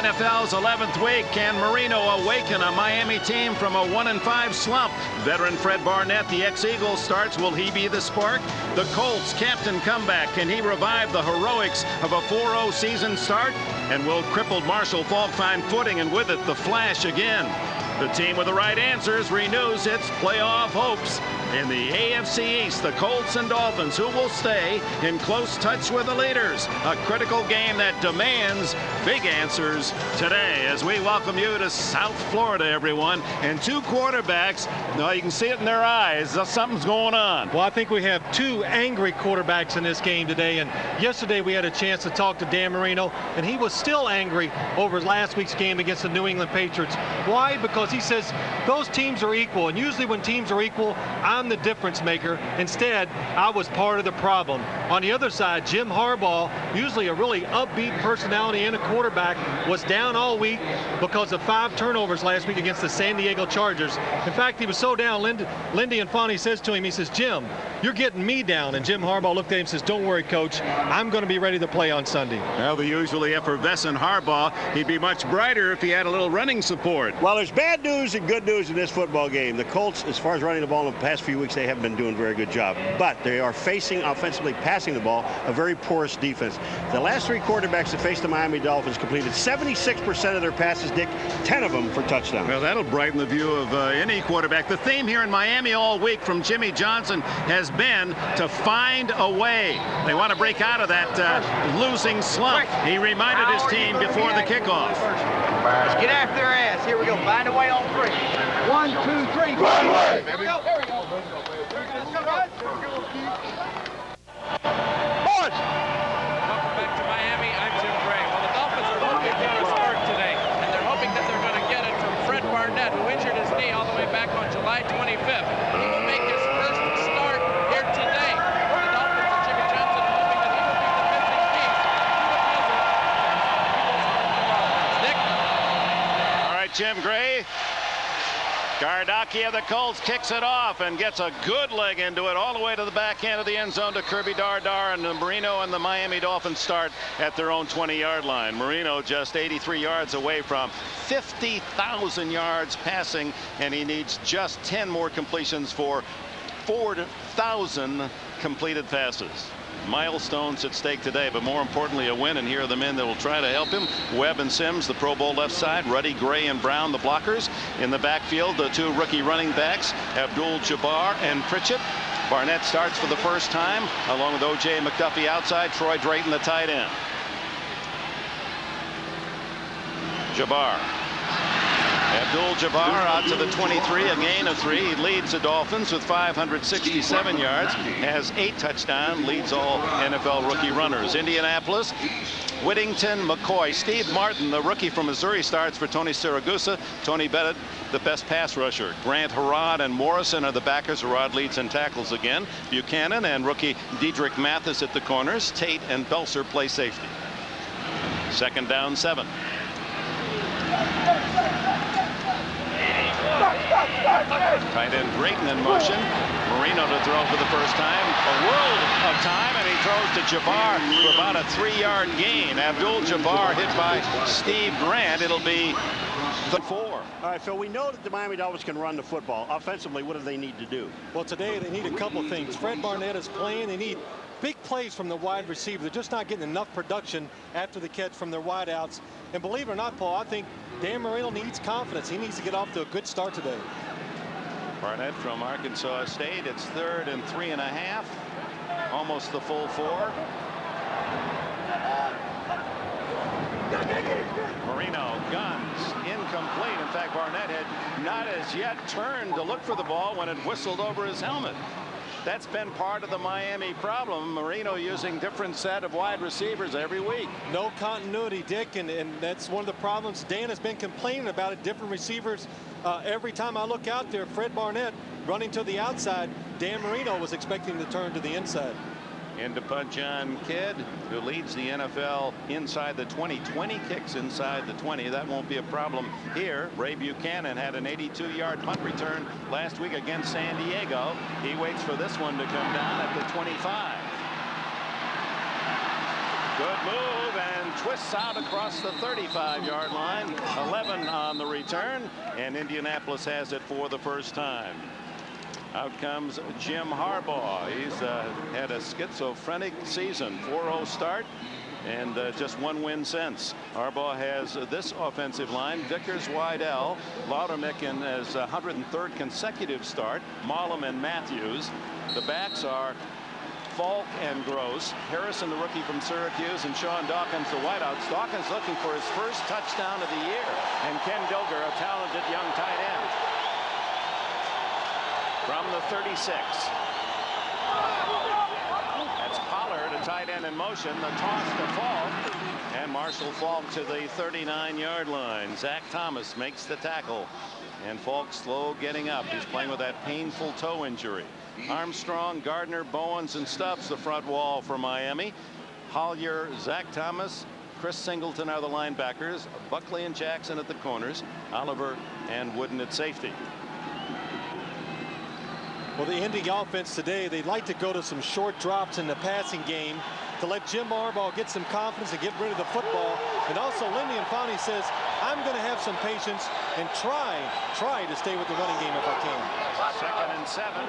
NFL's 11th week. Can Marino awaken a Miami team from a 1-5 slump? Veteran Fred Barnett, the ex-Eagle, starts. Will he be the spark? The Colts captain comeback. Can he revive the heroics of a 4-0 season start? And will crippled Marshall Faulk find footing and with it the flash again? The team with the right answers renews its playoff hopes. In the AFC East, the Colts and Dolphins, who will stay in close touch with the leaders. A critical game that demands big answers today as we welcome you to South Florida, everyone. And two quarterbacks, now you can see it in their eyes. Something's going on. Well, I think we have two angry quarterbacks in this game today. And yesterday we had a chance to talk to Dan Marino, and he was still angry over last week's game against the New England Patriots. Why? Because he says those teams are equal. And usually when teams are equal, I'm the difference maker. Instead, I was part of the problem. On the other side, Jim Harbaugh, usually a really upbeat personality and a quarterback, was down all week because of 5 turnovers last week against the San Diego Chargers. In fact, he was so down, Lindy Infante says to him, he says, "Jim, you're getting me down." And Jim Harbaugh looked at him and says, "Don't worry, Coach. I'm going to be ready to play on Sunday." Well, the usually effervescent Harbaugh, he'd be much brighter if he had a little running support. Well, there's bad news and good news in this football game. The Colts, as far as running the ball in the past few weeks, they haven't been doing a very good job. But they are facing, offensively passing the ball, a very porous defense. The last 3 quarterbacks that faced the Miami Dolphins completed 76% of their passes, Dick, 10 of them for touchdowns. Well, that'll brighten the view of any quarterback. The theme here in Miami all week from Jimmy Johnson has been to find a way. They want to break out of that losing slump. He reminded his team before the kickoff. Let's get after their ass. Here we go. Find a way on 3. 1, 2, 3. There we go. There we go. Let's go, guys. Boys! Welcome back to Miami. I'm Jim Gray. Well, the Dolphins are hoping for a start today, and they're hoping that they're going to get it from Fred Barnett, who injured his knee all the way back on July 25th. He will make his first start here today. The Dolphins and Jimmy Johnson are hoping that he will be the missing piece to the puzzle. Nick? All right, Jim Gray. Gardocki of the Colts kicks it off and gets a good leg into it all the way to the back end of the end zone to Kirby Dardar, and Marino and the Miami Dolphins start at their own 20-yard line. Marino just 83 yards away from 50,000 yards passing, and he needs just 10 more completions for 4,000 completed passes. Milestones at stake today, but more importantly a win, and here are the men that will try to help him. Webb and Sims, the Pro Bowl left side. Ruddy, Gray, and Brown, the blockers. In the backfield, the 2 rookie running backs, Abdul-Jabbar and Pritchett. Barnett starts for the first time, along with O.J. McDuffie outside. Troy Drayton, the tight end. Jabbar. Abdul-Jabbar out to the 23, a gain of 3. He leads the Dolphins with 567 yards, has 8 touchdowns, leads all NFL rookie runners. Indianapolis, Whittington, McCoy. Steve Martin, the rookie from Missouri, starts for Tony Siragusa. Tony Bennett, the best pass rusher. Grant Harrod and Morrison are the backers. Harrod leads and tackles again. Buchanan and rookie Diedrich Mathis at the corners. Tate and Belser play safety. 2nd down, 7. Tight end Drayton in motion. Marino to throw for the first time. A world of time, and he throws to Jabbar for about a 3-yard gain. Abdul-Jabbar hit by Steve Grant. It'll be the 4. All right, Phil, we know that the Miami Dolphins can run the football. Offensively, what do they need to do? Well, today they need a couple things. Fred Barnett is playing. They need big plays from the wide receiver. They're just not getting enough production after the catch from their wideouts. And believe it or not, Paul, I think Dan Marino needs confidence. He needs to get off to a good start today. Barnett from Arkansas State. It's 3rd and 3.5. Almost the full 4. Marino guns incomplete. In fact, Barnett had not as yet turned to look for the ball when it whistled over his helmet. That's been part of the Miami problem. Marino using different set of wide receivers every week. No continuity, Dick, and that's one of the problems. Dan has been complaining about it. Different receivers. Every time I look out there, Fred Barnett running to the outside. Dan Marino was expecting to turn to the inside. Into punt John Kidd, who leads the NFL inside the 20. 20 kicks inside the 20. That won't be a problem here. Ray Buchanan had an 82-yard punt return last week against San Diego. He waits for this one to come down at the 25. Good move and twists out across the 35-yard line. 11 on the return, and Indianapolis has it for the first time. Out comes Jim Harbaugh. He's had a schizophrenic season. 4-0 start and just one win since. Harbaugh has this offensive line: Vickers, Wydell, Laudermick in his 103rd consecutive start, Mollum and Matthews. The backs are Falk and Gross, Harrison, the rookie from Syracuse, and Sean Dawkins, the wideouts. Dawkins looking for his first touchdown of the year, and Ken Dilger, a talented young tight end. From the 36. That's Pollard, a tight end in motion. The toss to Falk, and Marshall Falk to the 39-yard line. Zach Thomas makes the tackle, and Falk slow getting up. He's playing with that painful toe injury. Armstrong, Gardner, Bowens, and Stubbs the front wall for Miami. Hollier, Zach Thomas, Chris Singleton are the linebackers. Buckley and Jackson at the corners. Oliver and Wooden at safety. Well, the Indy offense today, they'd like to go to some short drops in the passing game to let Jim Harbaugh get some confidence and get rid of the football. And also, Lindy Infante says, I'm going to have some patience and try to stay with the running game if I can. 2nd and 7.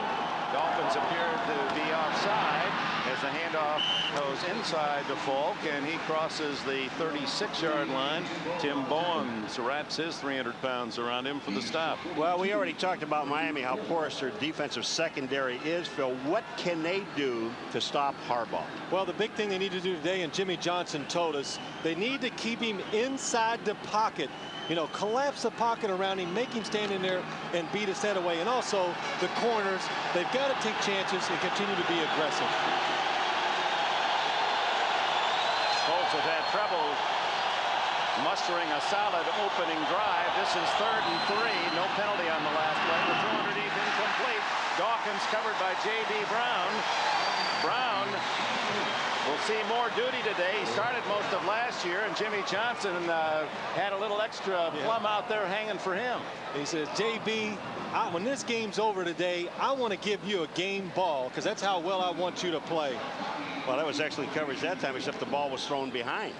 Dolphins appear to be offside as the handoff goes inside to Falk, and he crosses the 36-yard line. Tim Bowens wraps his 300 pounds around him for the stop. Well, we already talked about Miami, how porous their defensive secondary is. Phil, what can they do to stop Harbaugh? Well, the big thing they need to do today, and Jimmy Johnson told us, they need to keep him inside the pocket. You know, collapse the pocket around him, make him stand in there and beat his head away. And also the corners, they've got to take chances and continue to be aggressive. Colts have had trouble mustering a solid opening drive. This is 3rd and 3. No penalty on the last play. The throw underneath incomplete. Dawkins covered by J.D. Brown. Brown will see more duty today. He started most of last year, and Jimmy Johnson had a little extra plum out there hanging for him. He says, JB, when this game's over today, I want to give you a game ball because that's how well I want you to play. Well, that was excellent coverage that time, except the ball was thrown behind.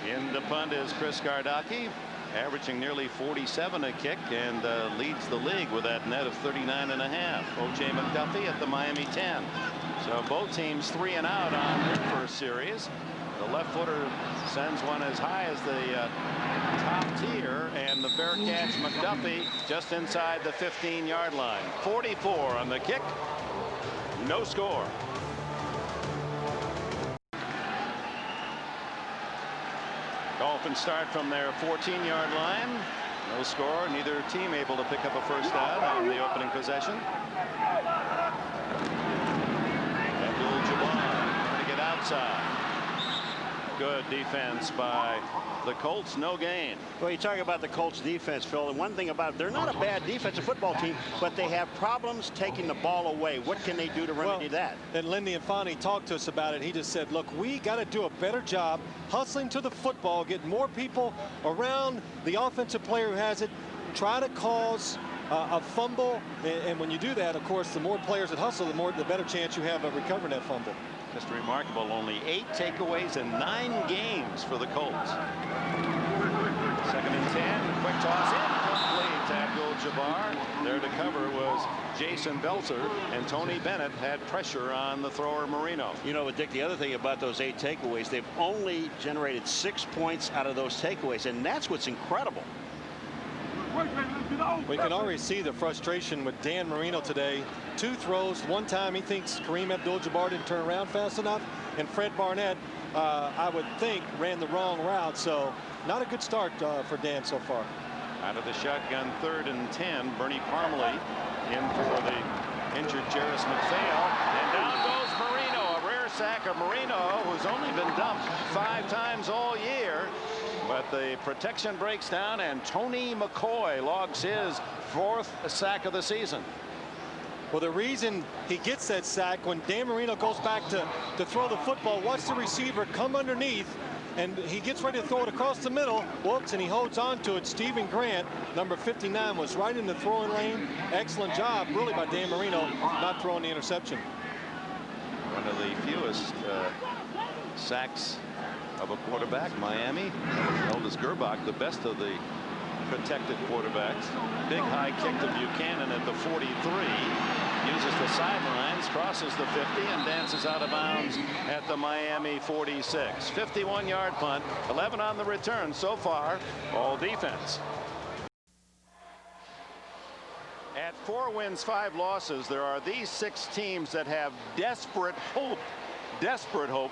In the punt is Chris Gardocki, averaging nearly 47 a kick, and leads the league with that net of 39.5. O.J. McDuffie at the Miami 10. So both teams 3 and out on their first series. The left footer sends one as high as the top tier, and the fair catch McDuffie just inside the 15-yard line. 44 on the kick. No score. Dolphins start from their 14-yard line. No score. Neither team able to pick up a first down on the opening possession. Abdul-Jabbar trying to get outside. Good defense by the Colts. No gain. Well, you talk about the Colts defense, Phil, and one thing about it, they're not a bad defensive football team, but they have problems taking the ball away. What can they do to remedy that? And Lindy Infante talked to us about it. He just said, look, we got to do a better job hustling to the football, get more people around the offensive player who has it, try to cause a fumble, and when you do that, of course, the more players that hustle, the better chance you have of recovering that fumble. Just remarkable. Only 8 takeaways in 9 games for the Colts. 2nd and 10. Quick toss incomplete to Abdul-Jabbar. There to cover was Jason Belzer, and Tony Bennett had pressure on the thrower Marino. You know, Dick, the other thing about those 8 takeaways, they've only generated 6 points out of those takeaways, and that's what's incredible. We can already see the frustration with Dan Marino today. 2 throws. One time he thinks Kareem Abdul-Jabbar didn't turn around fast enough, and Fred Barnett, I would think, ran the wrong route. So not a good start for Dan so far. Out of the shotgun, 3rd and 10. Bernie Parmalee in for the injured Jarris McPhail, and down goes Marino. A rare sack of Marino, who's only been dumped 5 times all year. But the protection breaks down, and Tony McCoy logs his 4th sack of the season. Well, the reason he gets that sack, when Dan Marino goes back to throw the football, watch the receiver come underneath, and he gets ready to throw it across the middle. Whoops, and he holds on to it. Stephen Grant, number 59, was right in the throwing lane. Excellent job, really, by Dan Marino, not throwing the interception. One of the fewest sacks of a quarterback. Miami held as Gerbach the best of the protected quarterbacks. Big high kick to Buchanan at the 43. Uses the sidelines, crosses the 50, and dances out of bounds at the Miami 46. 51-yard punt, 11 on the return so far, all defense. At 4 wins, 5 losses, there are these 6 teams that have desperate hope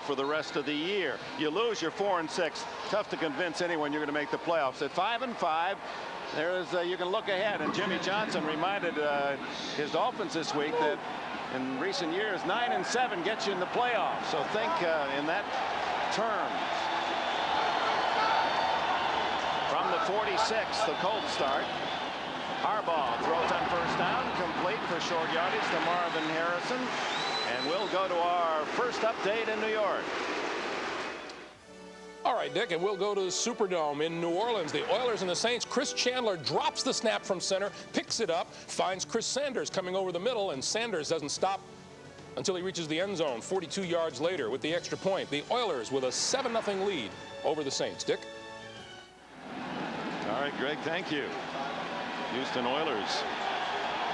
for the rest of the year. You lose, you're 4-6. Tough to convince anyone you're going to make the playoffs. At 5-5, there is you can look ahead, and Jimmy Johnson reminded his Dolphins this week that in recent years 9-7 gets you in the playoffs. So think in that terms. From the 46, the Colts start. Harbaugh throws on first down, complete for short yardage to Marvin Harrison. And we'll go to our first update in New York. All right, Dick, and we'll go to the Superdome in New Orleans. The Oilers and the Saints. Chris Chandler drops the snap from center, picks it up, finds Chris Sanders coming over the middle, and Sanders doesn't stop until he reaches the end zone 42 yards later with the extra point. The Oilers with a 7-0 lead over the Saints. Dick? All right, Greg, thank you. Houston Oilers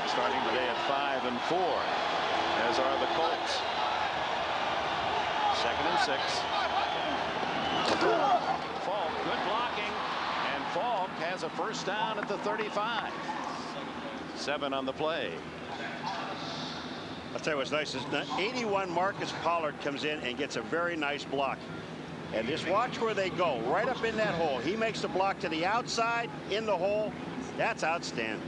starting today at 5-4, as are the Colts. 2nd and 6. Falk, good blocking, and Falk has a first down at the 35. 7 on the play. I'll tell you what's nice is 81 Marcus Pollard comes in and gets a very nice block. And just watch where they go, right up in that hole. He makes the block to the outside, in the hole. That's outstanding.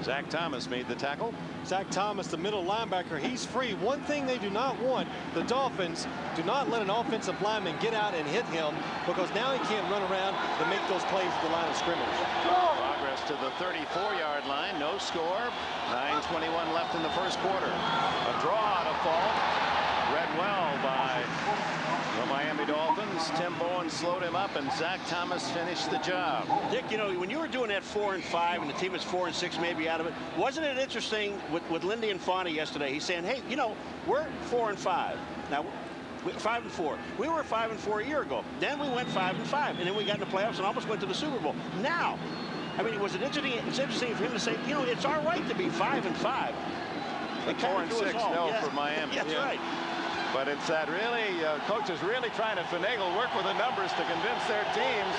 Zach Thomas made the tackle. Zach Thomas, the middle linebacker, he's free. One thing they do not want, the Dolphins do not let an offensive lineman get out and hit him, because now he can't run around and make those plays at the line of scrimmage. Progress to the 34-yard line. No score. 9:21 left in the first quarter. A draw to Falk. Read well by the Miami Dolphins. Tim Bowen slowed him up, and Zach Thomas finished the job. Dick, you know, when you were doing that 4-5 and the team was 4-6 maybe out of it, wasn't it interesting with Lindy and Fonte yesterday? He's saying, hey, you know, we're 4-5. Now, 5-4. We were 5-4 a year ago. Then we went 5-5, and then we got in the playoffs and almost went to the Super Bowl. Now, I mean, was it interesting? It's interesting for him to say, you know, it's our right to be 5-5. But 4-6, no, yeah. for Miami. That's right. But it's that really, coaches really trying to finagle, work with the numbers to convince their teams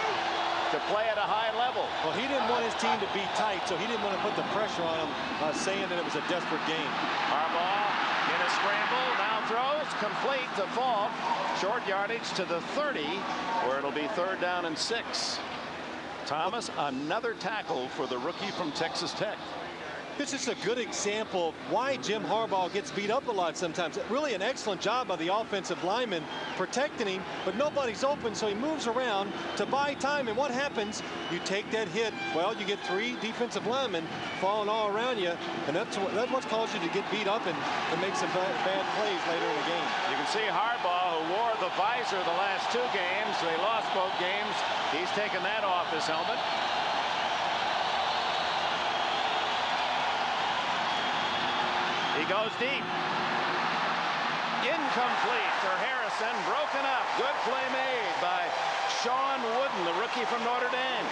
to play at a high level. Well, he didn't want his team to be tight, so he didn't want to put the pressure on them, saying that it was a desperate game. Harbaugh in a scramble, now throws, complete to Falk. Short yardage to the 30, where it'll be 3rd down and 6. Thomas, another tackle for the rookie from Texas Tech. This is a good example of why Jim Harbaugh gets beat up a lot sometimes. Really an excellent job by the offensive lineman protecting him, but nobody's open, so he moves around to buy time. And what happens? You take that hit. Well, you get 3 defensive linemen falling all around you, and that's what caused you to get beat up and make some bad plays later in the game. You can see Harbaugh, who wore the visor the last 2 games. They lost both games. He's taken that off his helmet. He goes deep. Incomplete for Harrison. Broken up. Good play made by Sean Wooden, the rookie from Notre Dame.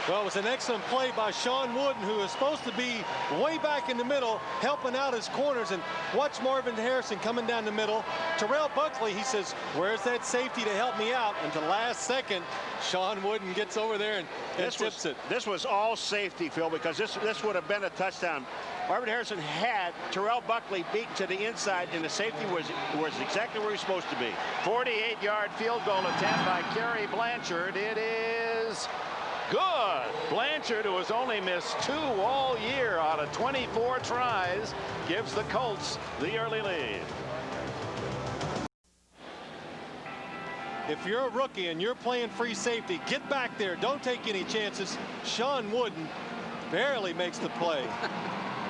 Well, it was an excellent play by Sean Wooden, who is supposed to be way back in the middle, helping out his corners. And watch Marvin Harrison coming down the middle. Terrell Buckley, he says, where's that safety to help me out? And the last second, Sean Wooden gets over there and tips it. This was all safety, Phil, because this would have been a touchdown. Marvin Harrison had Terrell Buckley beaten to the inside, and the safety was exactly where he's supposed to be. 48-yard field goal attempt by Kerry Blanchard. It is good. Blanchard, who has only missed 2 all year out of 24 tries, gives the Colts the early lead. If you're a rookie and you're playing free safety, get back there. Don't take any chances. Sean Wooden barely makes the play.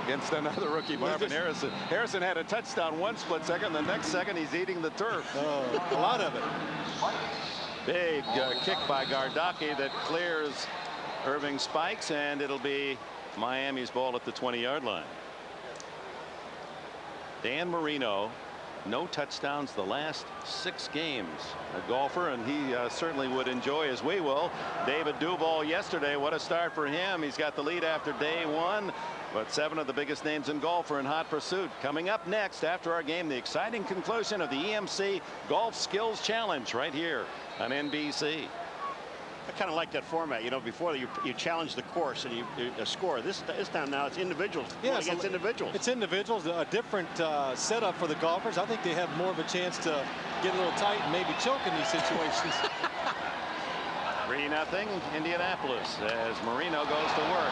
Against another rookie, Marvin Harrison. Harrison had a touchdown 1 split second. The next second, he's eating the turf. A lot of it. Big kick by Gardocki that clears Irving Spikes, and it'll be Miami's ball at the 20-yard line. Dan Marino no touchdowns the last 6 games. A golfer, and he certainly would enjoy, as we will. David Duval yesterday, what a start for him. He's got the lead after day 1, but 7 of the biggest names in golf are in hot pursuit. Coming up next after our game, the exciting conclusion of the EMC Golf Skills Challenge right here on NBC. I kind of like that format. You know, before you challenge the course and you score. This time now it's individuals. Yeah, it's individuals. It's individuals. A different setup for the golfers. I think they have more of a chance to get a little tight and maybe choke in these situations. 3-0 Indianapolis as Marino goes to work.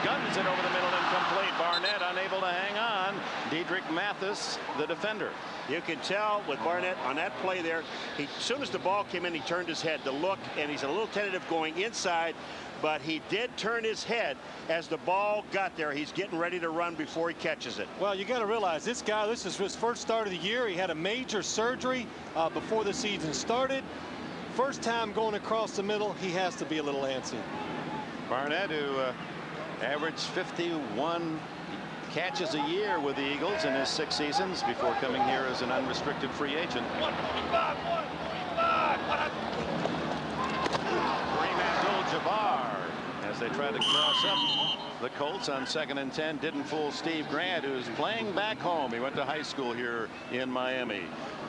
Guns it over the middle, incomplete. Barnett unable to hang on. Diedrich Mathis, the defender. You can tell with Barnett on that play there, as soon as the ball came in, he turned his head to look, and he's a little tentative going inside, but he did turn his head as the ball got there. He's getting ready to run before he catches it. Well, you got to realize this guy, this is his first start of the year. He had a major surgery before the season started. First time going across the middle, he has to be a little antsy. Barnett, who averaged 51 catches a year with the Eagles in his 6 seasons before coming here as an unrestricted free agent. Kareem Abdul-Jabbar as they try to cross up the Colts on 2nd and 10. Didn't fool Steve Grant, who's playing back home. He went to high school here in Miami.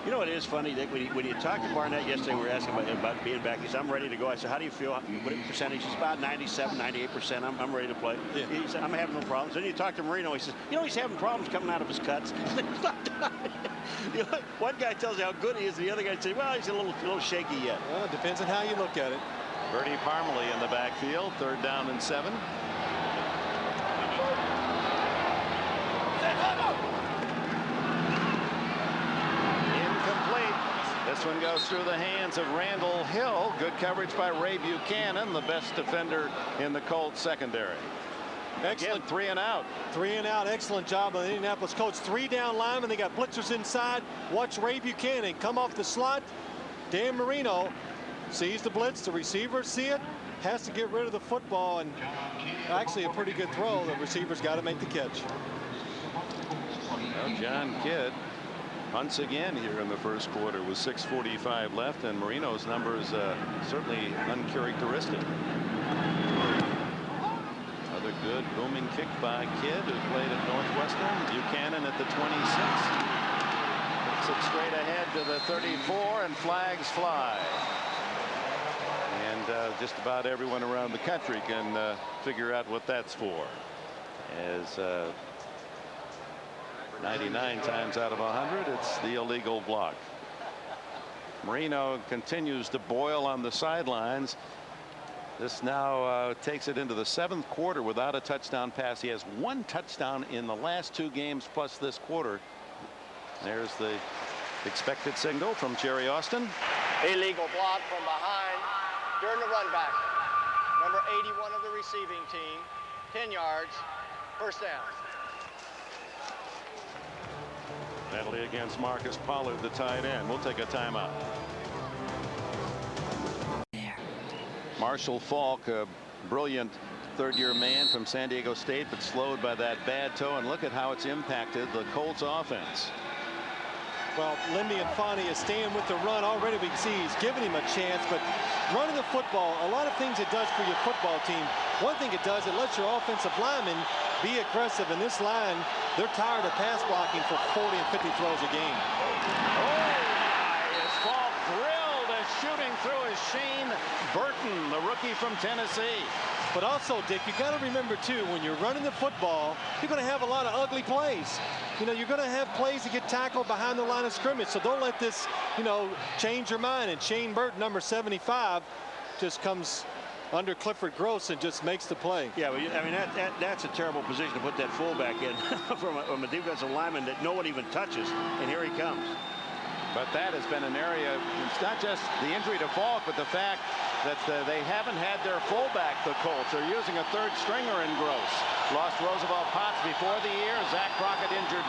You know, it is funny that when you talked to Barnett yesterday, we were asking about being back. He said, I'm ready to go. I said, how do you feel? What percentage? He's about 97, 98%. I'm ready to play. Yeah. He said, I'm having no problems. Then you talk to Marino, he says, you know, he's having problems coming out of his cuts. You know, one guy tells you how good he is, and the other guy says, well, he's a little shaky yet. Well, it depends on how you look at it. Bertie Parmalee in the backfield, 3rd down and 7. This one goes through the hands of Randall Hill. Good coverage by Ray Buchanan, the best defender in the Colts secondary. Excellent. Again, 3 and out. 3 and out. Excellent job by the Indianapolis Colts. 3 down linemen. They got blitzers inside. Watch Ray Buchanan come off the slot. Dan Marino sees the blitz. The receivers see it. Has to get rid of the football, and actually a pretty good throw. The receiver's got to make the catch. Well, John Kidd punts again here in the first quarter with 6:45 left, and Marino's numbers certainly uncharacteristic. Another good booming kick by Kidd, who played at Northwestern. Buchanan at the 26. Puts it straight ahead to the 34, and flags fly. And just about everyone around the country can figure out what that's for, as 99 times out of 100, it's the illegal block. Marino continues to boil on the sidelines. This now takes it into the 7th quarter without a touchdown pass. He has 1 touchdown in the last 2 games plus this quarter. There's the expected signal from Jerry Austin. Illegal block from behind during the run back. Number 81 of the receiving team. 10 yards. First down. Penalty against Marcus Pollard, the tight end. We'll take a timeout. Marshall Falk, a brilliant 3rd-year man from San Diego State, but slowed by that bad toe. And look at how it's impacted the Colts offense. Well, Lindy Infante is staying with the run. Already we can see he's giving him a chance, but running the football, a lot of things it does for your football team. One thing it does, it lets your offensive linemen be aggressive. In this line, they're tired of pass blocking for 40 and 50 throws a game. Oh, is Falk drilled as shooting through is Shane Burton, the rookie from Tennessee. But also, Dick, you got to remember, too, when you're running the football, you're going to have a lot of ugly plays. You know, you're going to have plays that get tackled behind the line of scrimmage. So don't let this, you know, change your mind. And Shane Burton, number 75, just comes under Clifford Gross and just makes the play. Yeah, well, I mean, that's a terrible position to put that fullback in from a defensive lineman that no one even touches. And here he comes. But that has been an area, it's not just the injury to Falk, but the fact that they haven't had their fullback, the Colts. They're using a 3rd stringer in Gross. Lost Roosevelt Potts before the year. Zach Crockett injured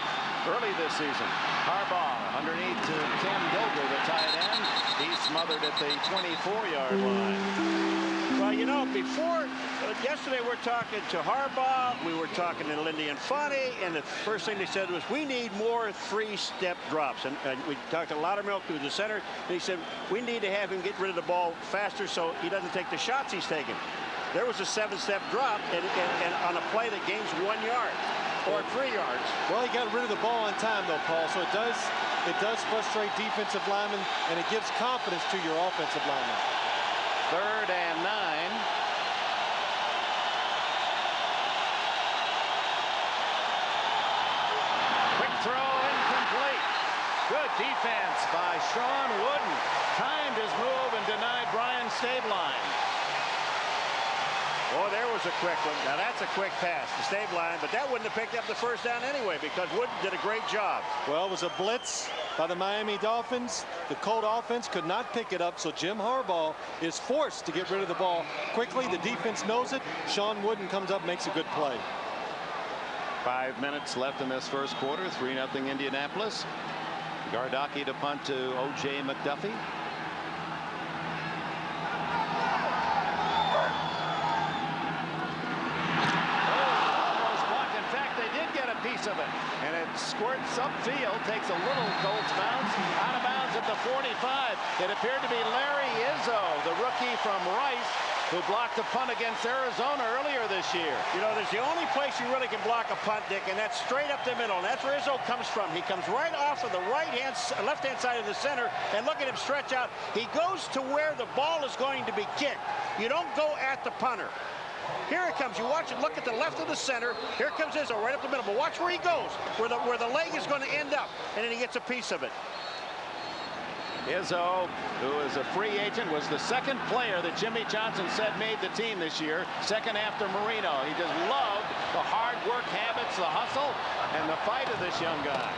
early this season. Harbaugh underneath to Cam Dover, the tight end. He's smothered at the 24-yard line. Well, you know, before yesterday we're talking to Harbaugh, we were talking to Lindy and Fonte, and the first thing they said was, we need more 3-step drops. And we talked to Loudermilk, who was the center, and he said, we need to have him get rid of the ball faster so he doesn't take the shots he's taking. There was a 7-step drop and on a play that gains 1 yard or 3 yards. Well, he got rid of the ball on time, though, Paul, so it does frustrate defensive linemen, and it gives confidence to your offensive linemen. 3rd and 9. Quick throw, incomplete. Good defense by Sean Wooden. Timed his move and denied Brian Stabline. Oh, there was a quick one. Now that's a quick pass to Stabline, but that wouldn't have picked up the first down anyway because Wooden did a great job. Well, it was a blitz by the Miami Dolphins. The Colt offense could not pick it up, so Jim Harbaugh is forced to get rid of the ball quickly. The defense knows it. Sean Wooden comes up, makes a good play. 5 minutes left in this first quarter. 3-0 Indianapolis. Gardocki to punt to O.J. McDuffie. Of it, and it squirts upfield, takes a little Colts bounce, out of bounds at the 45. It appeared to be Larry Izzo, the rookie from Rice, who blocked a punt against Arizona earlier this year. You know, there's the only place you really can block a punt, Dick, and that's straight up the middle, and that's where Izzo comes from. He comes right off of the left-hand side of the center, and look at him stretch out. He goes to where the ball is going to be kicked. You don't go at the punter. Here it comes. You watch it. Look at the left of the center. Here comes Izzo right up the middle. But watch where he goes, where the leg is going to end up, and then he gets a piece of it. Izzo, who is a free agent, was the second player that Jimmy Johnson said made the team this year, second after Marino. He just loved the hard work habits, the hustle, and the fight of this young guy.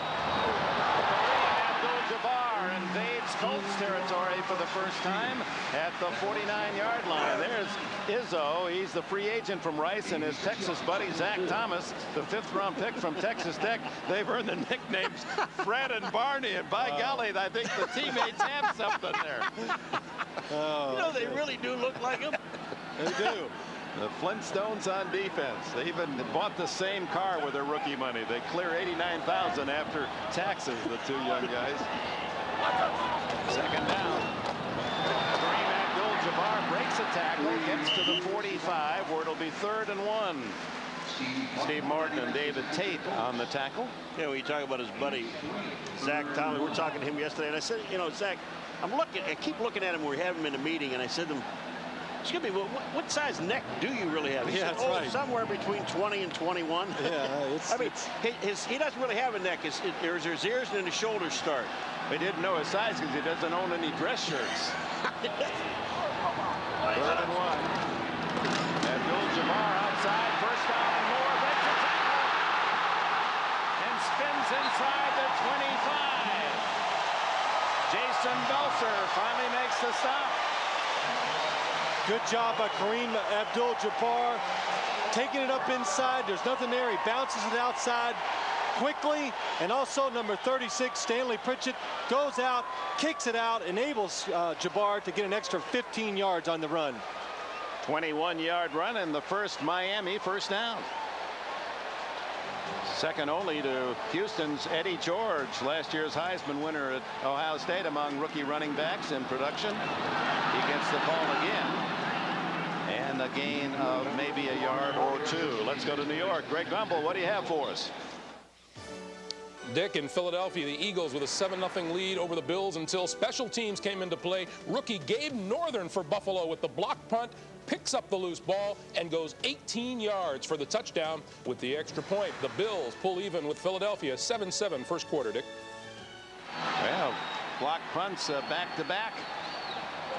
Abdul-Jabbar invades Colts territory for the first time at the 49-yard line. There's Izzo. He's the free agent from Rice, and his Texas buddy Zach Thomas, the 5th-round pick from Texas Tech. They've earned the nicknames Fred and Barney, and by golly, I think the teammates have something there. You know, they really do look like him. They do. The Flintstones on defense. They even bought the same car with their rookie money. They clear $89,000 after taxes, the two young guys. Second down. Kareem Abdul-Jabbar breaks a tackle, gets to the 45, where it'll be 3rd and 1. Steve Martin and David Tate on the tackle. Yeah, when you talk about his buddy Zach Thomas, we were talking to him yesterday, and I said, you know, Zach, I keep looking at him. We have him in a meeting, and I said to him, excuse me, what size neck do you really have? He said, that's right. Somewhere between 20 and 21. Yeah, I mean, he doesn't really have a neck. There's his ears and then his shoulders start. They didn't know his size because he doesn't own any dress shirts. 3rd and 1. Abdul-Jabbar outside, first down and more, breaks a tackle and spins inside the 25. Jason Belser finally makes the stop. Good job by Kareem Abdul-Jabbar, taking it up inside. There's nothing there. He bounces it outside quickly, and also number 36, Stanley Pritchett, goes out, kicks it out, enables Jabbar to get an extra 15 yards on the run. 21-yard run and the first Miami first down. Second only to Houston's Eddie George, last year's Heisman winner at Ohio State among rookie running backs in production. He gets the call again. And a gain of maybe a yard or 2. Let's go to New York. Greg Gumbel, what do you have for us? Dick, in Philadelphia, the Eagles with a 7-0 lead over the Bills until special teams came into play. Rookie Gabe Northern for Buffalo with the block punt, picks up the loose ball, and goes 18 yards for the touchdown with the extra point. The Bills pull even with Philadelphia, 7-7 first quarter, Dick. Well, block punts back-to-back.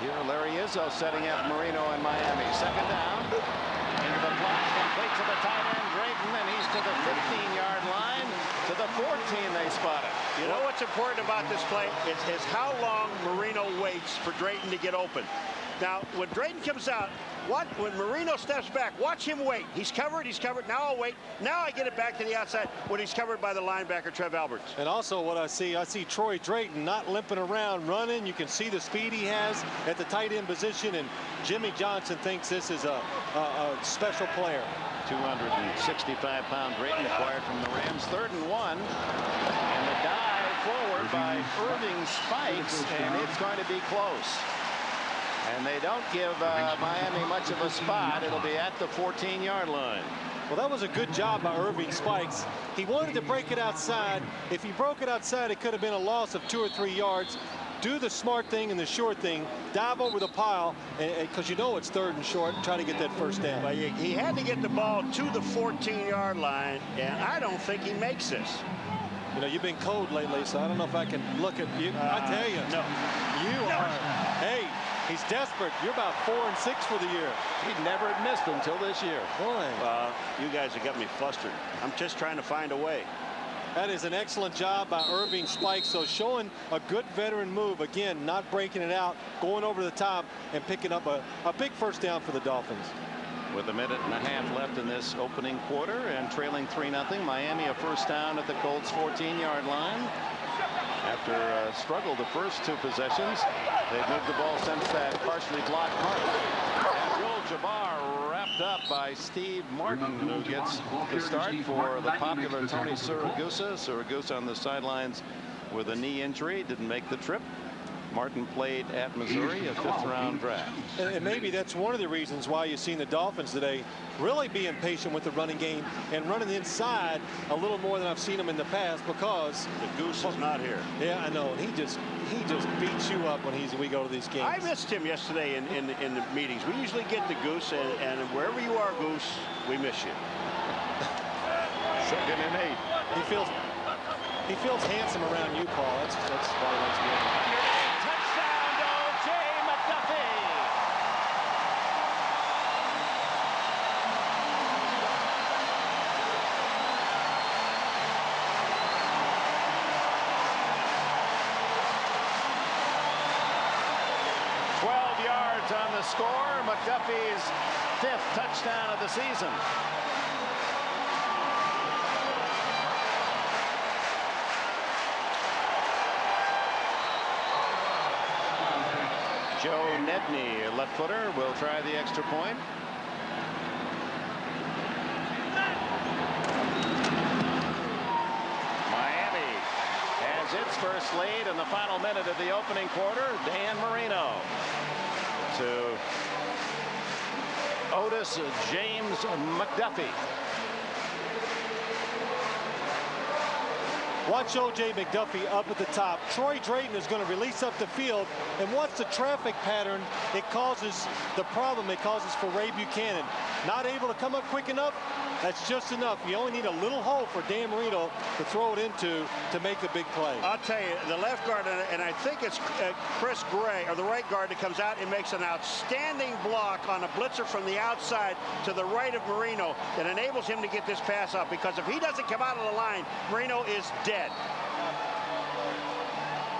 Here, Larry Izzo setting up Marino and Miami. Second down. Into the block, complete to the tight end, Drayton, and he's to the 15-yard line. To the 14, they spot it. You know what's important about this play is how long Marino waits for Drayton to get open. Now, when Drayton comes out, When Marino steps back, watch him wait. He's covered. Now I'll wait. Now I get it back to the outside when he's covered by the linebacker, Trev Alberts. And also what I see Troy Drayton not limping around, running. You can see the speed he has at the tight end position, and Jimmy Johnson thinks this is a special player. 265-pound Drayton acquired from the Rams. 3rd and 1. And the dive forward by Irving Spikes, and it's going to be close. And they don't give Miami much of a spot. It'll be at the 14-yard line. Well, that was a good job by Irving Spikes. He wanted to break it outside. If he broke it outside, it could have been a loss of 2 or 3 yards. Do the smart thing and the short thing. Dive over the pile, because you know it's 3rd and short, and try to get that first down. Well, he had to get the ball to the 14-yard line, and I don't think he makes this. You know, you've been cold lately, so I don't know if I can look at you. I tell you, you are. Hey, he's desperate. You're about 4-6 for the year. He never had missed until this year. Boy. You guys have got me flustered. I'm just trying to find a way. That is an excellent job by Irving Spikes. So showing a good veteran move. Again, not breaking it out, going over the top, and picking up a big first down for the Dolphins. With a minute and a half left in this opening quarter and trailing 3-0, Miami a first down at the Colts 14-yard line. After struggle the first 2 possessions, they've moved the ball since that partially blocked punt. Abdul-Jabbar wrapped up by Steve Martin, who gets the start for the popular Tony Siragusa. Siragusa on the sidelines with a knee injury, didn't make the trip. Martin played at Missouri, a 5th-round draft. And maybe that's one of the reasons why you've seen the Dolphins today really be impatient with the running game and running inside a little more than I've seen them in the past, because the Goose is not here. Yeah, I know. He just beats you up when we go to these games. I missed him yesterday in the meetings. We usually get the Goose, and wherever you are, Goose, we miss you. 2nd and 8. He feels handsome around you, Paul. That's why he likes me. Touchdown to Jay McDuffie. On the score, McDuffie's 5th touchdown of the season. Joe Nedney, a left footer, will try the extra point. Miami has its first lead in the final minute of the opening quarter. Dan Marino to Otis James McDuffie. Watch O.J. McDuffie up at the top. Troy Drayton is going to release up the field, and what's the traffic pattern it causes, the problem it causes for Ray Buchanan? Not able to come up quick enough? That's just enough. You only need a little hole for Dan Marino to throw it into to make a big play. I'll tell you, the left guard, and I think it's Chris Gray, or the right guard, that comes out and makes an outstanding block on a blitzer from the outside to the right of Marino that enables him to get this pass up, because if he doesn't come out of the line, Marino is dead.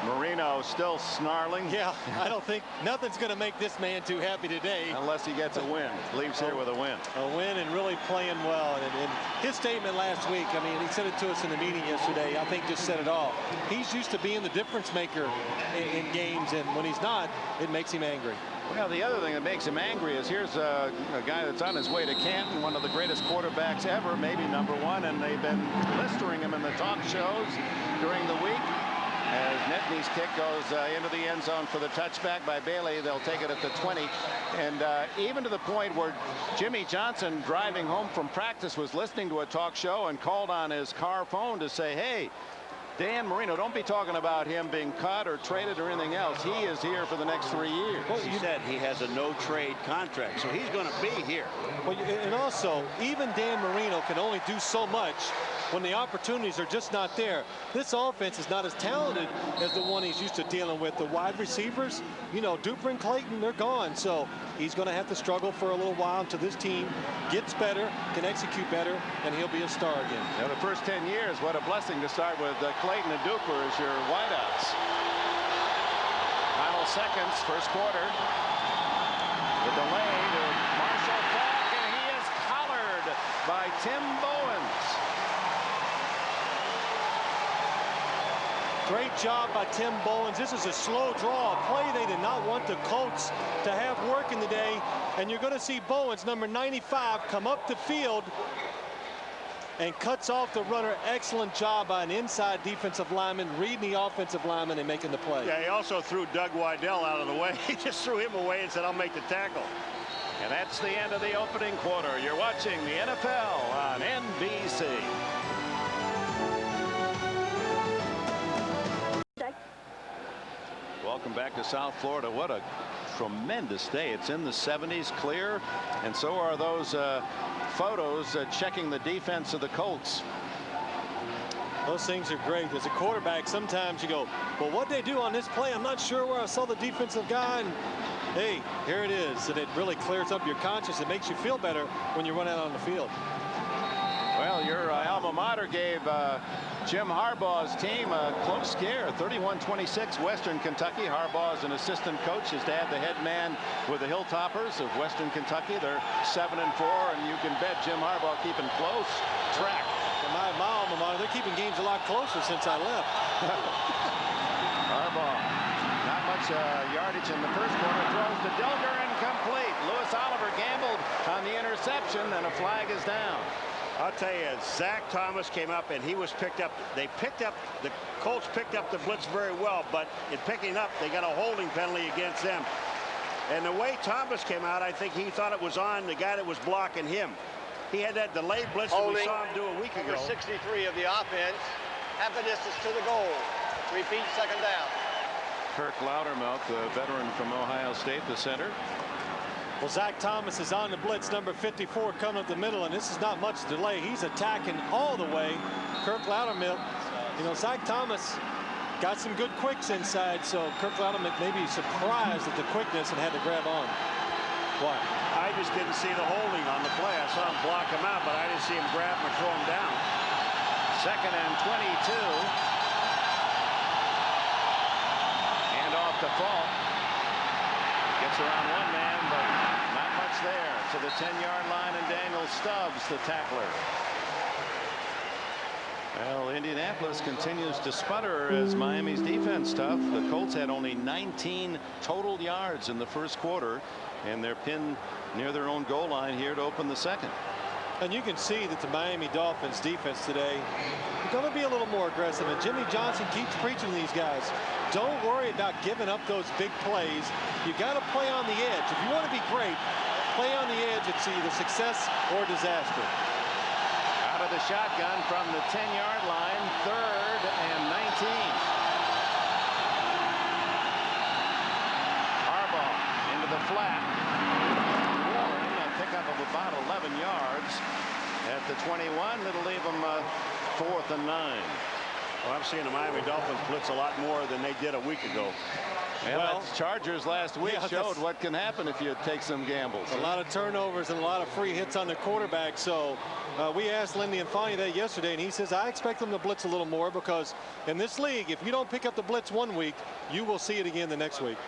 Marino still snarling. Yeah, I don't think nothing's going to make this man too happy today. Unless he gets a win. Leaves here with a win. A win and really playing well. And his statement last week, I mean, he said it to us in the meeting yesterday, I think just said it all. He's used to being the difference maker in games, and when he's not, it makes him angry. Well, the other thing that makes him angry is here's a guy that's on his way to Canton, one of the greatest quarterbacks ever, maybe #1, and they've been blistering him in the talk shows during the week. As Nedney's kick goes into the end zone for the touchback by Bailey, they'll take it at the 20. And even to the point where Jimmy Johnson, driving home from practice, was listening to a talk show and called on his car phone to say, hey, Dan Marino, don't be talking about him being cut or traded or anything else. He is here for the next 3 years. Well, he said he has a no-trade contract, so he's going to be here. Well, and also, even Dan Marino can only do so much when the opportunities are just not there. This offense is not as talented as the one he's used to dealing with. The wide receivers, you know, Duper and Clayton, they're gone. So he's going to have to struggle for a little while until this team gets better, can execute better, and he'll be a star again. Now, the first 10 years, what a blessing to start with Clayton and Duper as your wideouts. Final seconds, first quarter. The delay to by Tim Bowens. Great job by Tim Bowens. This is a slow draw, a play they did not want the Colts to have working today. And you're going to see Bowens, number 95, come up the field and cuts off the runner. Excellent job by an inside defensive lineman, reading the offensive lineman and making the play. Yeah, he also threw Doug Weidel out of the way. He just threw him away and said, I'll make the tackle. And that's the end of the opening quarter. You're watching the NFL on NBC. Welcome back to South Florida. What a tremendous day. It's in the 70s, clear, and so are those photos checking the defense of the Colts. Those things are great. As a quarterback, sometimes you go, well, what they do on this play, I'm not sure where I saw the defensive guy. And hey, here it is. And it really clears up your conscience. It makes you feel better when you run out on the field. Well, your alma mater gave Jim Harbaugh's team a close scare, 31-26, Western Kentucky. Harbaugh is an assistant coach. His dad, the head man with the Hilltoppers of Western Kentucky. They're 7-4, and you can bet Jim Harbaugh keeping close track. My alma mater, they're keeping games a lot closer since I left. Harbaugh, not much yardage in the first quarter. Throws to Dilger, incomplete. Lewis Oliver gambled on the interception, and a flag is down. I'll tell you, Zach Thomas came up and he was picked up. The Colts picked up the blitz very well, but in picking up, they got a holding penalty against them. And the way Thomas came out, I think he thought it was on the guy that was blocking him. He had that delayed blitz that we saw him do a week ago. Number 63 of the offense, half a distance to the goal. Repeat, second down. Kirk Loudermilk, the veteran from Ohio State, the center. Well, Zach Thomas is on the blitz, number 54, coming up the middle, and this is not much delay. He's attacking all the way. Kirk Loudermilk, you know, Zach Thomas got some good quicks inside, so Kirk Loudermilk may be surprised at the quickness and had to grab on. Why? I just didn't see the holding on the play. I saw him block him out, but I didn't see him grab him or throw him down. 2nd and 22. Hand off to Falk. Gets around one man, but not much there. To the 10-yard line, and Daniel Stubbs, the tackler. Well, Indianapolis continues to sputter as Miami's defense tough. The Colts had only 19 total yards in the first quarter, and they're pinned near their own goal line here to open the second. And you can see that the Miami Dolphins defense today is going to be a little more aggressive, and Jimmy Johnson keeps preaching to these guys. Don't worry about giving up those big plays. You got to play on the edge. If you want to be great, play on the edge. It's either success or disaster. Out of the shotgun from the 10-yard line, 3rd and 19. Harbaugh into the flat. Warren, a pickup of about 11 yards at the 21. It'll leave them 4th and 9. Well, I'm seeing the Miami Dolphins blitz a lot more than they did a week ago. Well, Chargers last week showed what can happen if you take some gambles. A lot of turnovers and a lot of free hits on the quarterback. So we asked Lindy Infante that yesterday, and he says, I expect them to blitz a little more because in this league, if you don't pick up the blitz one week, you will see it again the next week.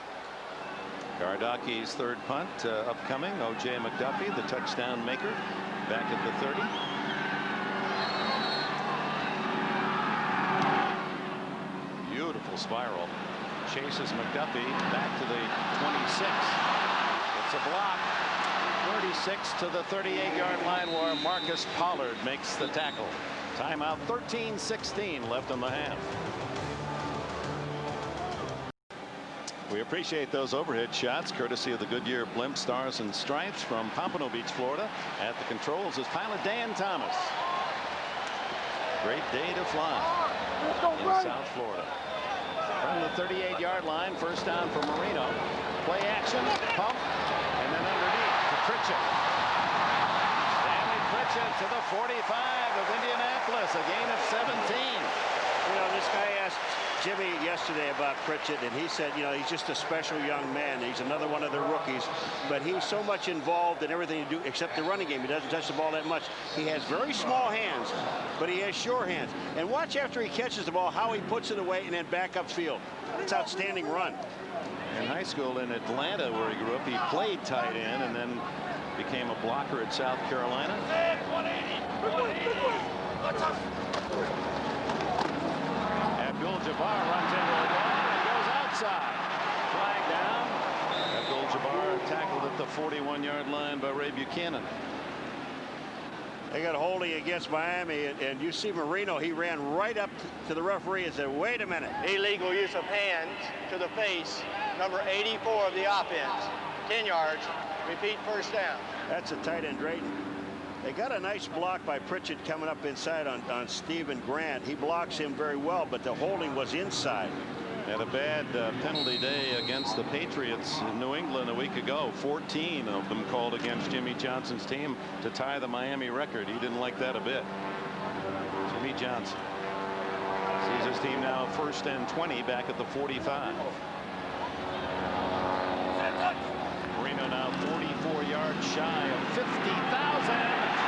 Gardaki's 3rd punt upcoming. O.J. McDuffie, the touchdown maker, back at the 30. Beautiful spiral. Chases McDuffie back to the 26. It's a block. 36 to the 38-yard line where Marcus Pollard makes the tackle. Timeout, 13-16 left in the half. We appreciate those overhead shots courtesy of the Goodyear Blimp Stars and Stripes from Pompano Beach, Florida. At the controls is pilot Dan Thomas. Great day to fly in South Florida. From the 38-yard line, first down for Marino. Play action, pump, and then underneath to Pritchett. Stanley Pritchett to the 45 of Indianapolis, a gain of 17. You know, this guy asked Jimmy yesterday about Pritchett, and he said, you know, he's just a special young man. He's another one of the rookies, but he's so much involved in everything to do except the running game. He doesn't touch the ball that much. He has very small hands, but he has sure hands. And watch after he catches the ball, how he puts it away and then back upfield. It's outstanding run. In high school in Atlanta, where he grew up, he played tight end and then Became a blocker at South Carolina. Abdul-Jabbar runs into a ball and goes outside. Flag down. Abdul-Jabbar tackled at the 41-yard line by Ray Buchanan. They got a holding against Miami, and you see Marino, he ran right up to the referee and said, wait a minute. Illegal use of hands to the face, number 84 of the offense. 10 yards. Repeat, first down. That's a tight end, Drayton. They got a nice block by Pritchett coming up inside on Stephen Grant. He blocks him very well, but the holding was inside. Had a bad penalty day against the Patriots in New England a week ago. 14 of them called against Jimmy Johnson's team to tie the Miami record. He didn't like that a bit. Jimmy Johnson sees his team now 1st and 20 back at the 45. Marino now 44 yards shy of 50,000.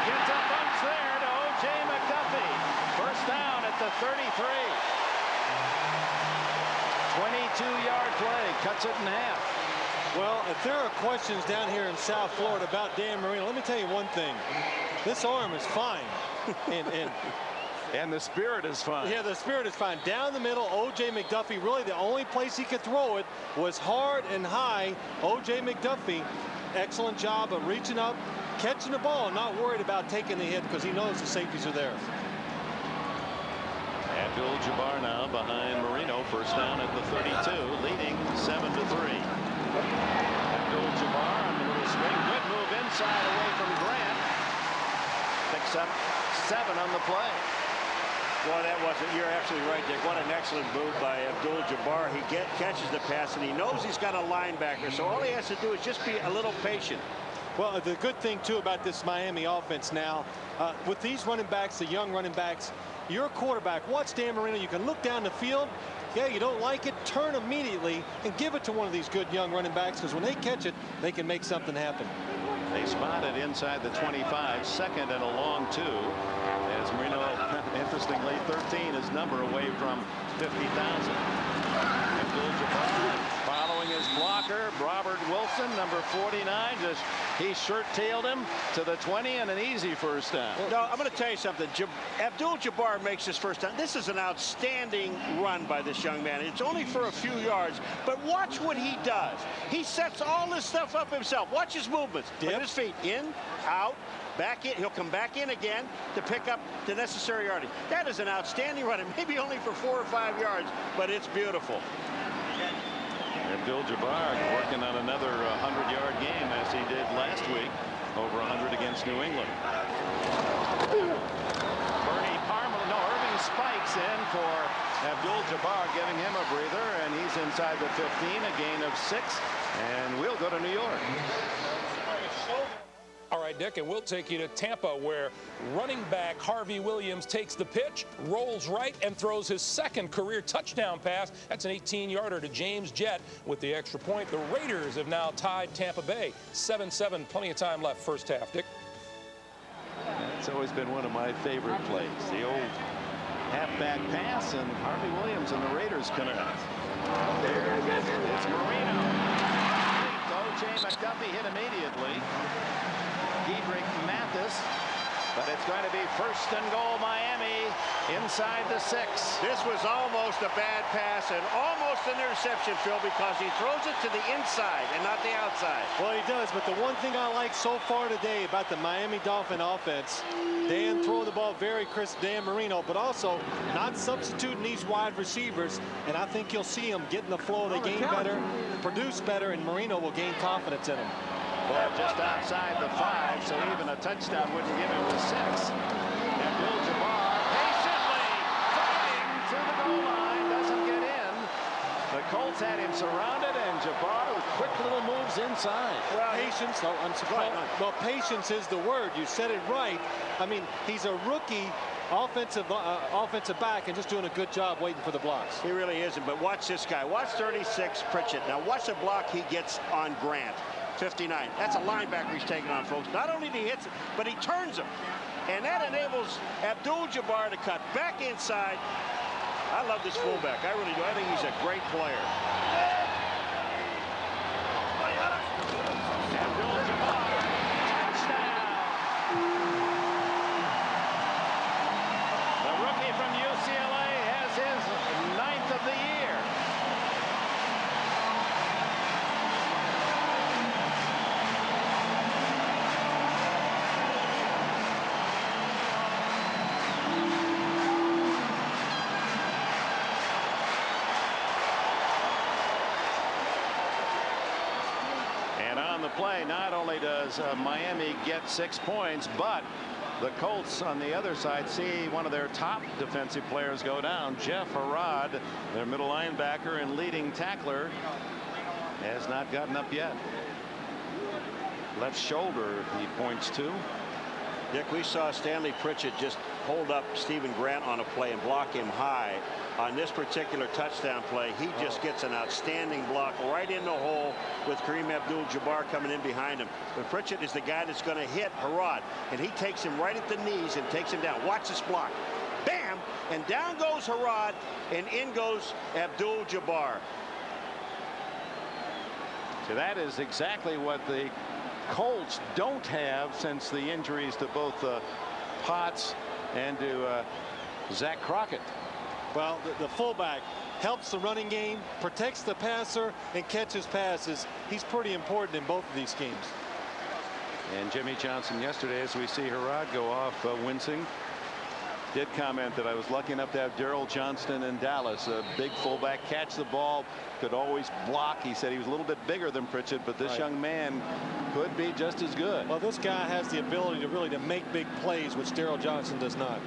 Gets a bunch there to O.J. McDuffie. First down at the 33. 22-yard play, cuts it in half. Well, if there are questions down here in South Florida about Dan Marino, let me tell you one thing. This arm is fine. And the spirit is fine. Yeah, the spirit is fine. Down the middle, O.J. McDuffie, really the only place he could throw it was hard and high. O.J. McDuffie, excellent job of reaching up, catching the ball, not worried about taking the hit because he knows the safeties are there. Abdul-Jabbar now behind Marino. First down at the 32, leading 7-3. Abdul-Jabbar on the little swing. Good move inside away from Grant. Picks up 7 on the play. Boy, that wasn't, you're absolutely right, Dick. What an excellent move by Abdul-Jabbar. He catches the pass, and he knows he's got a linebacker, so all he has to do is just be a little patient. Well, the good thing, too, about this Miami offense now, with these running backs, the young running backs, you're a quarterback. Watch Dan Marino. You can look down the field. Yeah, you don't like it, turn immediately and give it to one of these good young running backs, because when they catch it, they can make something happen. They spotted inside the 25, second and a long 2. As Marino, interestingly, 13 his number away from 50,000. Abdul-Jabbar following his blocker, Robert Wilson, number 49. He shirt-tailed him to the 20 and an easy first down. No, I'm going to tell you something. Abdul-Jabbar makes his first down. This is an outstanding run by this young man. It's only for a few yards, but watch what he does. He sets all this stuff up himself. Watch his movements. Look at his feet. In, out, back in. He'll come back in again to pick up the necessary yardage. That is an outstanding run. It may be only for 4 or 5 yards, but it's beautiful. Abdul-Jabbar working on another 100-yard game as he did last week, over 100 against New England. Irving spikes in for Abdul-Jabbar, giving him a breather, and he's inside the 15, a gain of 6, and we'll go to New York. All right, Dick, and we'll take you to Tampa, where running back Harvey Williams takes the pitch, rolls right, and throws his second career touchdown pass. That's an 18-yarder to James Jett with the extra point. The Raiders have now tied Tampa Bay. 7-7, plenty of time left first half, Dick. It's always been one of my favorite plays. The old halfback pass, and Harvey Williams and the Raiders connect. It's Marino. O.J. McDuffie hit immediately. Diedrich Mathis, but it's going to be 1st and goal Miami inside the 6. This was almost a bad pass and almost an interception, Phil, because he throws it to the inside and not the outside. Well, he does, but the one thing I like so far today about the Miami Dolphin offense, Dan throwing the ball very crisp, Dan Marino, but also not substituting these wide receivers, and I think you'll see them get in the flow of the game better, produce better, and Marino will gain confidence in them. Well, just outside the 5, so even a touchdown wouldn't give him the 6. Abdul-Jabbar patiently fighting to the goal line, doesn't get in. The Colts had him surrounded, and Jabbar with quick little moves inside. Well, patience. No, I'm surprised. Well, patience is the word. You said it right. I mean, he's a rookie offensive back and just doing a good job waiting for the blocks. He really isn't, but watch this guy. Watch 36, Pritchett. Now watch the block he gets on Grant. 59. That's a linebacker he's taking on, folks. Not only did he hit it, but he turns him. And that enables Abdul-Jabbar to cut back inside. I love this fullback. I really do. I think he's a great player. Abdul-Jabbar of the year. And on the play, not only does Miami get 6 points, but the Colts on the other side see one of their top defensive players go down. Jeff Harrod, their middle linebacker and leading tackler, has not gotten up yet. Left shoulder, he points to. Dick, we saw Stanley Pritchett just hold up Stephen Grant on a play and block him high. On this particular touchdown play, he just gets an outstanding block right in the hole with Kareem Abdul-Jabbar coming in behind him. But Pritchett is the guy that's going to hit Harrod, and he takes him right at the knees and takes him down. Watch this block. Bam! And down goes Harrod, and in goes Abdul-Jabbar. So that is exactly what the Colts don't have since the injuries to both Potts and to Zach Crockett. Well, the fullback helps the running game, protects the passer, and catches passes. He's pretty important in both of these schemes. And Jimmy Johnson yesterday, as we see Harrod go off wincing, did comment that I was lucky enough to have Darrell Johnston in Dallas, a big fullback, catch the ball, could always block. He said he was a little bit bigger than Pritchett, but this young man could be just as good. Well, this guy has the ability to really make big plays, which Darrell Johnson does not.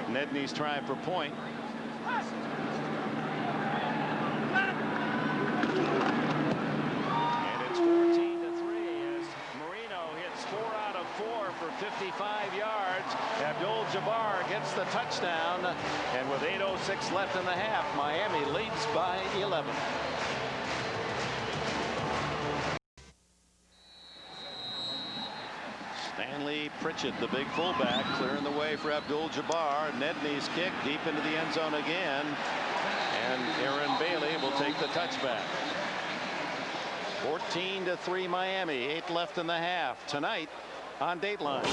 Nedney's trying for point. And it's 14-3 as Marino hits 4 out of 4 for 55 yards. Abdul-Jabbar gets the touchdown, and with 8:06 left in the half, Miami leads by 11. Stanley Pritchett, the big fullback, clearing the way for Abdul-Jabbar. Nedney's kick deep into the end zone again, and Aaron Bailey will take the touchback. 14-3 Miami, 8 left in the half tonight on Dateline.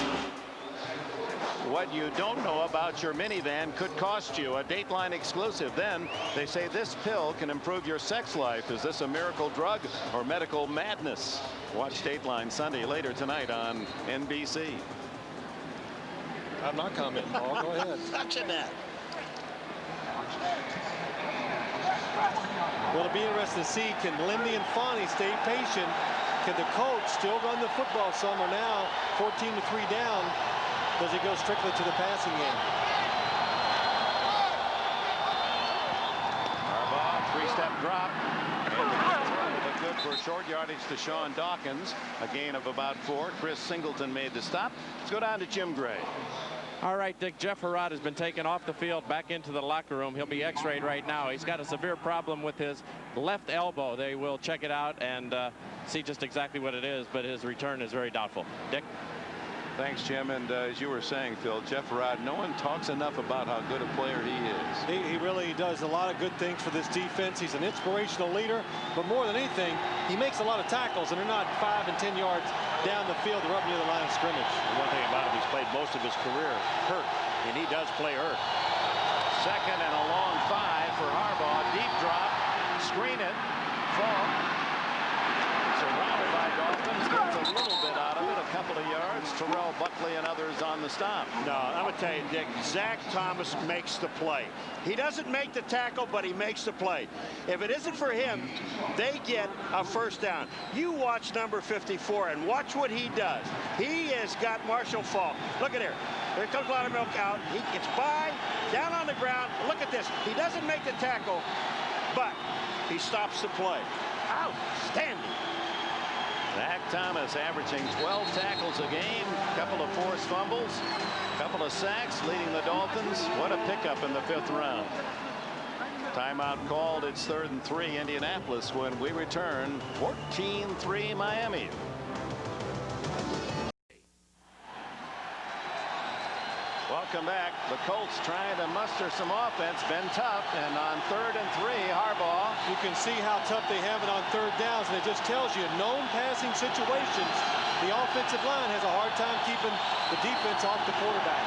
What you don't know about your minivan could cost you. A Dateline exclusive. Then they say this pill can improve your sex life. Is this a miracle drug or medical madness? Watch Dateline Sunday later tonight on NBC. I'm not commenting, Paul. Go ahead. Touching that. Well, it'll be interesting to see, can Lindy and Fonnie stay patient? Can the coach still run the football some? Or now 14-3 down, does he go strictly to the passing game? Harbaugh, three-step drop, and the good for short yardage to Sean Dawkins, a gain of about 4. Chris Singleton made the stop. Let's go down to Jim Gray. All right, Dick, Jeff Harrod has been taken off the field back into the locker room. He'll be x-rayed right now. He's got a severe problem with his left elbow. They will check it out and see just exactly what it is, but his return is very doubtful. Dick? Thanks, Jim. And as you were saying, Phil, Jeff Harrod, no one talks enough about how good a player he is. He really does a lot of good things for this defense. He's an inspirational leader, but more than anything, he makes a lot of tackles, and they're not 5 and 10 yards down the field. They're up near the line of scrimmage. And one thing about him, he's played most of his career hurt, and he does play hurt. Second and a long 5 for Harbaugh. Deep drop, screen it, fall. Surrounded by Dolphins, gets a little bit out of it, a couple of yards. Terrell Buckley and others on the stop. No, I'm going to tell you, Dick, Zach Thomas makes the play. He doesn't make the tackle, but he makes the play. If it isn't for him, they get a first down. You watch number 54 and watch what he does. He has got Marshall Faulk. Look at here. There comes Loudermilk out. He gets by, down on the ground. Look at this. He doesn't make the tackle, but he stops the play. Outstanding. Zach Thomas averaging 12 tackles a game, couple of forced fumbles, couple of sacks, leading the Dolphins. What a pickup in the 5th round. Timeout called. It's 3rd and 3 Indianapolis when we return. 14-3 Miami. Welcome back. The Colts trying to muster some offense. Been tough, and on 3rd and 3, Harbaugh. You can see how tough they have it on 3rd downs, and it just tells you, known passing situations, the offensive line has a hard time keeping the defense off the quarterback.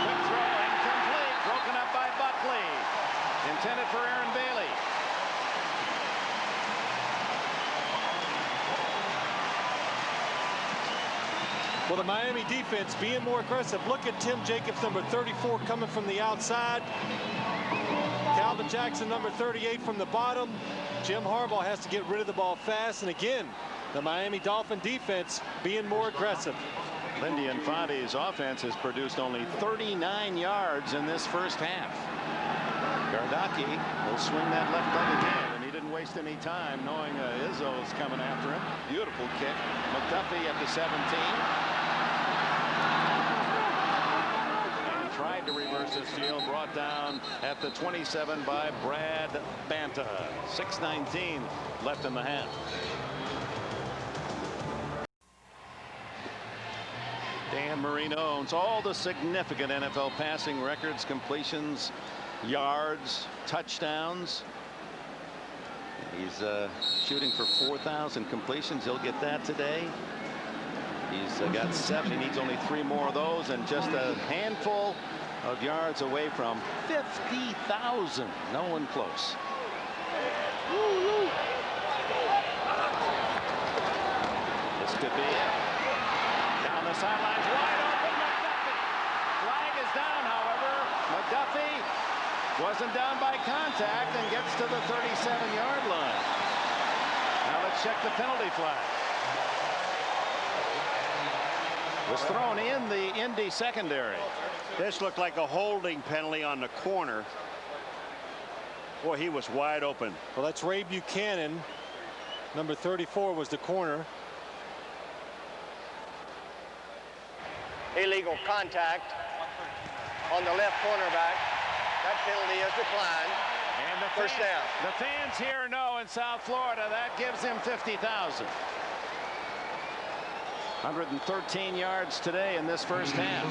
Quick throw, incomplete, broken up by Buckley. Intended for Aaron Bailey. Well, the Miami defense being more aggressive. Look at Tim Jacobs, number 34, coming from the outside. Calvin Jackson, number 38, from the bottom. Jim Harbaugh has to get rid of the ball fast. And again, the Miami Dolphin defense being more aggressive. Lindy Infante's offense has produced only 39 yards in this first half. Gardocki will swing that left leg again, and he didn't waste any time knowing Izzo is coming after him. Beautiful kick. McDuffie at the 17. And tried to reverse this field, brought down at the 27 by Brad Banta. 6:19 left in the half. Dan Marino owns all the significant NFL passing records, completions, yards, touchdowns. He's shooting for 4,000 completions. He'll get that today. He's got 7. He needs only 3 more of those, and just a handful of yards away from 50,000. No one close. This could be it. Down the sidelines, wide open, McDuffie. Flag is down, however. McDuffie wasn't down by contact and gets to the 37-yard line. Now let's check the penalty flag. Was thrown in the Indy secondary. This looked like a holding penalty on the corner. Boy, he was wide open. Well, that's Ray Buchanan. Number 34 was the corner. Illegal contact on the left cornerback. That penalty is declined. And the First down. The fans here know in South Florida that gives him 50,000. 113 yards today in this first half.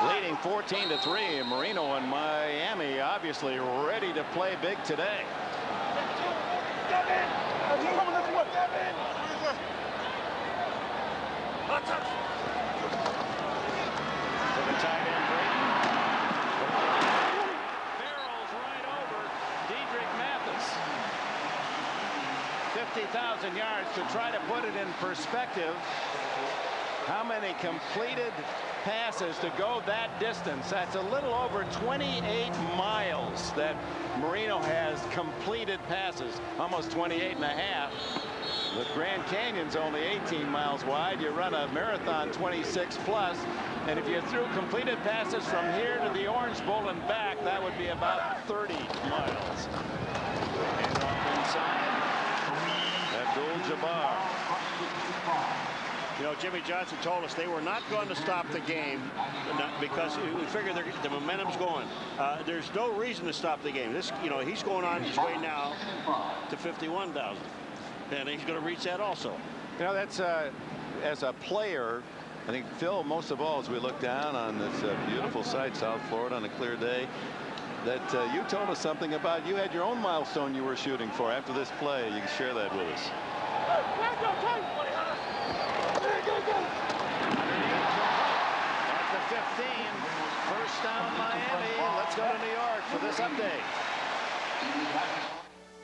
Leading 14-3. Marino and Miami obviously ready to play big today. To the tight end, Brayton. Barrels right over Dedrick Mathis. 50,000 yards. To try to put it in perspective, how many completed passes to go that distance? That's a little over 28 miles that Marino has completed passes. Almost 28 and a half. The Grand Canyon's only 18 miles wide. You run a marathon 26 plus, and if you threw completed passes from here to the Orange Bowl and back, that would be about 30 miles. And off inside, Abdul-Jabbar. You know, Jimmy Johnson told us they were not going to stop the game because we figured the momentum's going. There's no reason to stop the game. This, you know, he's going on his way now to 51,000. And he's going to reach that also. You know, that's as a player, I think, Phil, most of all, as we look down on this beautiful site, South Florida, on a clear day, that you told us something about you had your own milestone you were shooting for after this play. You can share that with us. At the 15, first down Miami. Let's go to New York for this update.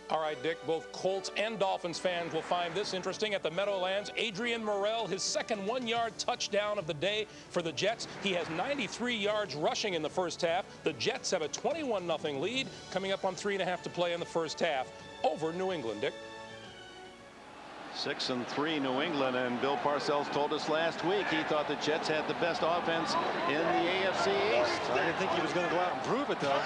All right, Dick, both Colts and Dolphins fans will find this interesting. At the Meadowlands, Adrian Morrell, his second 1-yard touchdown of the day for the Jets. He has 93 yards rushing in the first half. The Jets have a 21-0 lead, coming up on 3.5 to play in the first half over New England, Dick. 6-3 New England, and Bill Parcells told us last week he thought the Jets had the best offense in the AFC East. I didn't think he was going to go out and prove it, though.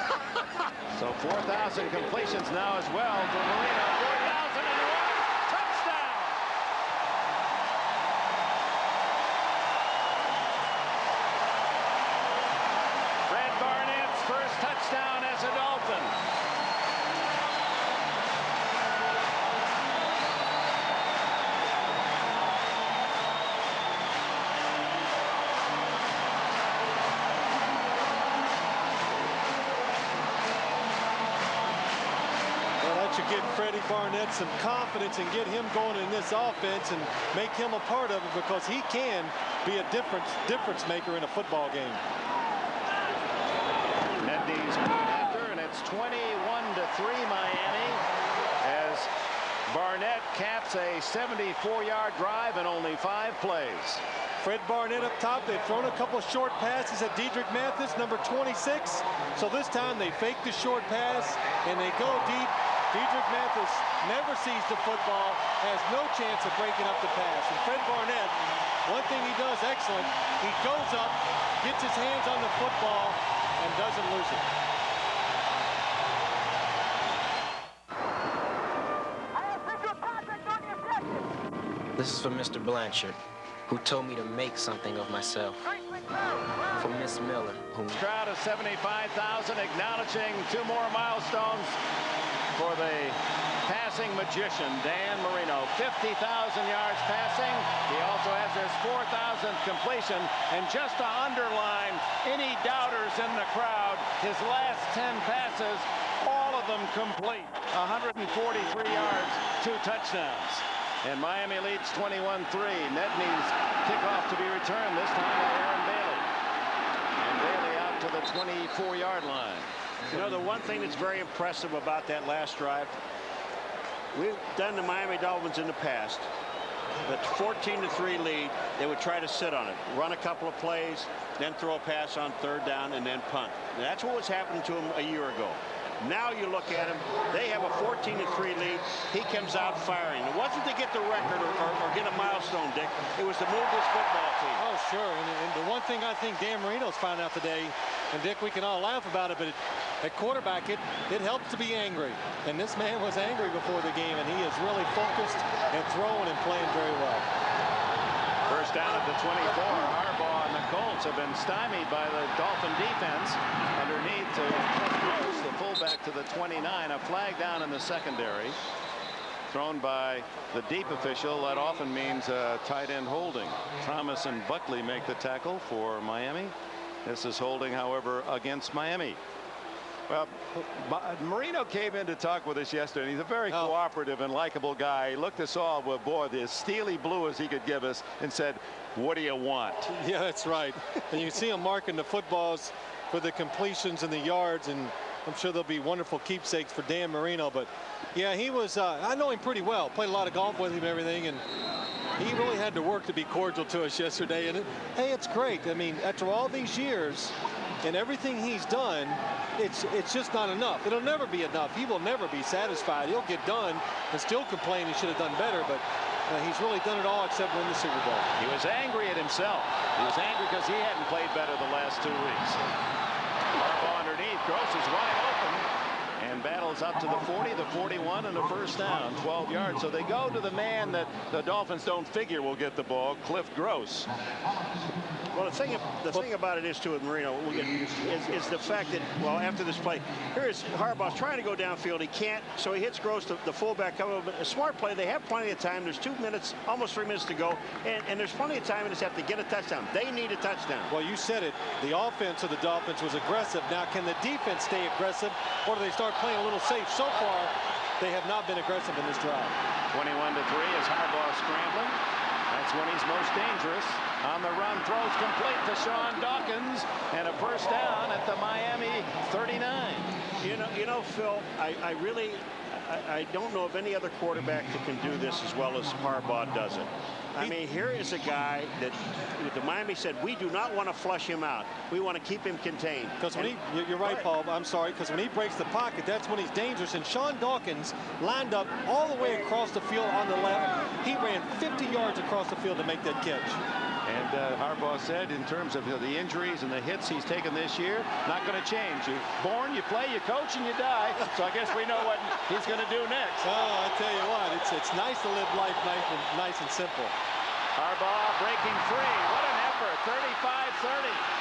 So 4,000 completions now as well for Marino. 4,000 in the run. Touchdown! Fred Barnett's first touchdown as a Dolphin. To get Freddie Barnett some confidence and get him going in this offense and make him a part of it, because he can be a difference maker in a football game. Mendy's after, and it's 21-3 Miami as Barnett caps a 74-yard drive in only 5 plays. Fred Barnett up top. They've thrown a couple of short passes at Dedrick Mathis, number 26. So this time they fake the short pass and they go deep. Dedrick Mathis never sees the football, has no chance of breaking up the pass. And Fred Barnett, one thing he does excellent, he goes up, gets his hands on the football, and doesn't lose it. This is for Mr. Blanchard, who told me to make something of myself. For Miss Miller, who... Crowd of 75,000 acknowledging 2 more milestones for the passing magician, Dan Marino. 50,000 yards passing. He also has his 4,000th completion. And just to underline any doubters in the crowd, his last 10 passes, all of them complete. 143 yards, 2 touchdowns. And Miami leads 21-3. Nedney's kickoff to be returned, this time by Aaron Bailey. And Bailey out to the 24-yard line. You know, the one thing that's very impressive about that last drive, we've done the Miami Dolphins in the past. But 14-3 lead, they would try to sit on it, run a couple of plays, then throw a pass on 3rd down, and then punt. And that's what was happening to them a year ago. Now you look at him, they have a 14-3 lead. He comes out firing. It wasn't to get the record or get a milestone, Dick. It was to move this football team. Oh, sure. And the one thing I think Dan Marino's found out today, and Dick, we can all laugh about it, but at quarterback, it helps to be angry. And this man was angry before the game, and he is really focused and throwing and playing very well. First down at the 24. Harbaugh and the Colts have been stymied by the Dolphin defense. Underneath to Gross, the fullback, to the 29. A flag down in the secondary. Thrown by the deep official. That often means tight end holding. Thomas and Buckley make the tackle for Miami. This is holding, however, against Miami. Well, Marino came in to talk with us yesterday, and he's a very cooperative and likable guy. He looked us all with, boy, the steely blue as he could give us, and said, what do you want? Yeah, that's right. And you see him marking the footballs for the completions and the yards, and I'm sure they'll be wonderful keepsakes for Dan Marino. But, yeah, he was, I know him pretty well. Played a lot of golf with him and everything, and he really had to work to be cordial to us yesterday. And, hey, it's great. I mean, after all these years and everything he's done, it's just not enough. It'll never be enough. He will never be satisfied. He'll get done and still complain he should have done better, but he's really done it all except win the Super Bowl. He was angry at himself. He was angry because he hadn't played better the last 2 weeks. Harbaugh underneath. Gross is wide open and battles up to the 40, the 41, and a first down, 12 yards. So they go to the man that the Dolphins don't figure will get the ball, Cliff Gross. Well, the thing about it is, too, with Marino, is the fact that, well, after this play, here's Harbaugh's trying to go downfield. He can't, so he hits Gross, the fullback, coming over. A smart play. They have plenty of time. There's 2 minutes, almost 3 minutes to go, and there's plenty of time. They just have to get a touchdown. They need a touchdown. Well, you said it. The offense of the Dolphins was aggressive. Now, can the defense stay aggressive, or do they start playing a little safe? So far, they have not been aggressive in this drive. 21-3 as Harbaugh scrambling. That's when he's most dangerous. On the run, throws complete to Sean Dawkins, and a first down at the Miami 39. You know, Phil, I don't know of any other quarterback that can do this as well as Harbaugh does it. I mean, here is a guy that the Miami said, we do not want to flush him out. We want to keep him contained. Because when you're right, Paul, I'm sorry, because when he breaks the pocket, that's when he's dangerous. And Sean Dawkins lined up all the way across the field on the left. He ran 50 yards across the field to make that catch. And Harbaugh said, in terms of the injuries and the hits he's taken this year, not going to change. You're born, you play, you coach, and you die. So I guess we know what he's going to do next. Oh, I tell you what, it's nice to live life nice and simple. Harbaugh breaking free. What an effort. 35-30.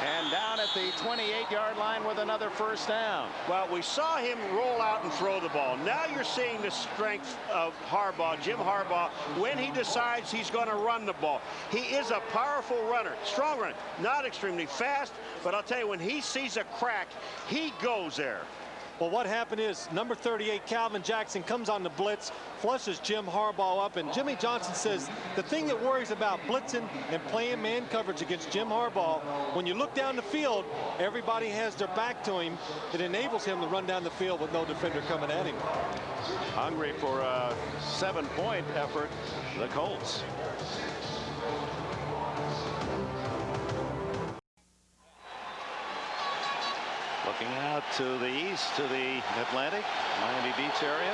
And down at the 28-yard line with another first down. Well, we saw him roll out and throw the ball. Now you're seeing the strength of Harbaugh, Jim Harbaugh, when he decides he's going to run the ball. He is a powerful runner, strong runner, not extremely fast, but I'll tell you, when he sees a crack, he goes there. Well, what happened is number 38, Calvin Jackson, comes on the blitz, flushes Jim Harbaugh up, and Jimmy Johnson says the thing that worries about blitzing and playing man coverage against Jim Harbaugh, when you look down the field, everybody has their back to him. It enables him to run down the field with no defender coming at him. Hungry for a 7-point effort, the Colts. Looking out to the east, to the Atlantic, Miami Beach area.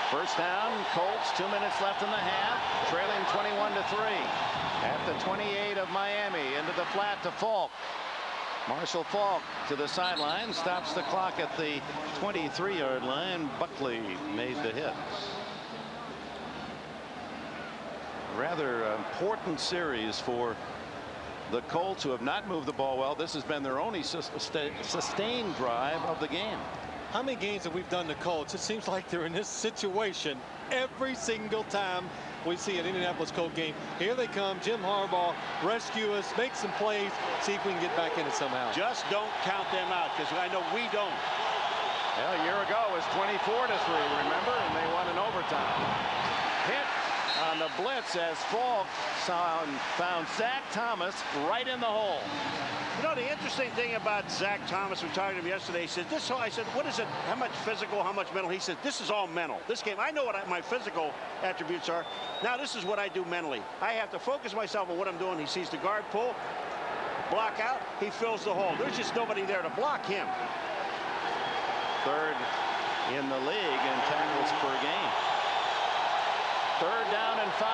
First down, Colts, 2 minutes left in the half, trailing 21-3. At the 28 of Miami, into the flat to Falk. Marshall Falk to the sideline, stops the clock at the 23-yard line. Buckley made the hit. Rather important series for the Colts, who have not moved the ball well. This has been their only sustained drive of the game. How many games have we done the Colts? It seems like they're in this situation every single time we see an Indianapolis Colt game. Here they come. Jim Harbaugh, rescue us, make some plays, see if we can get back in it somehow. Just don't count them out, because I know we don't. Well, a year ago it was 24-3, remember? And they won in overtime. Hit on the blitz as Falk found Zach Thomas right in the hole. You know, the interesting thing about Zach Thomas, we talked to him yesterday, he said, I said, what is it, how much physical, how much mental? He said, this is all mental. This game, I know what my physical attributes are. Now this is what I do mentally. I have to focus myself on what I'm doing. He sees the guard pull, block out, he fills the hole. There's just nobody there to block him. Third in the league in tackles per game. Third down and 5.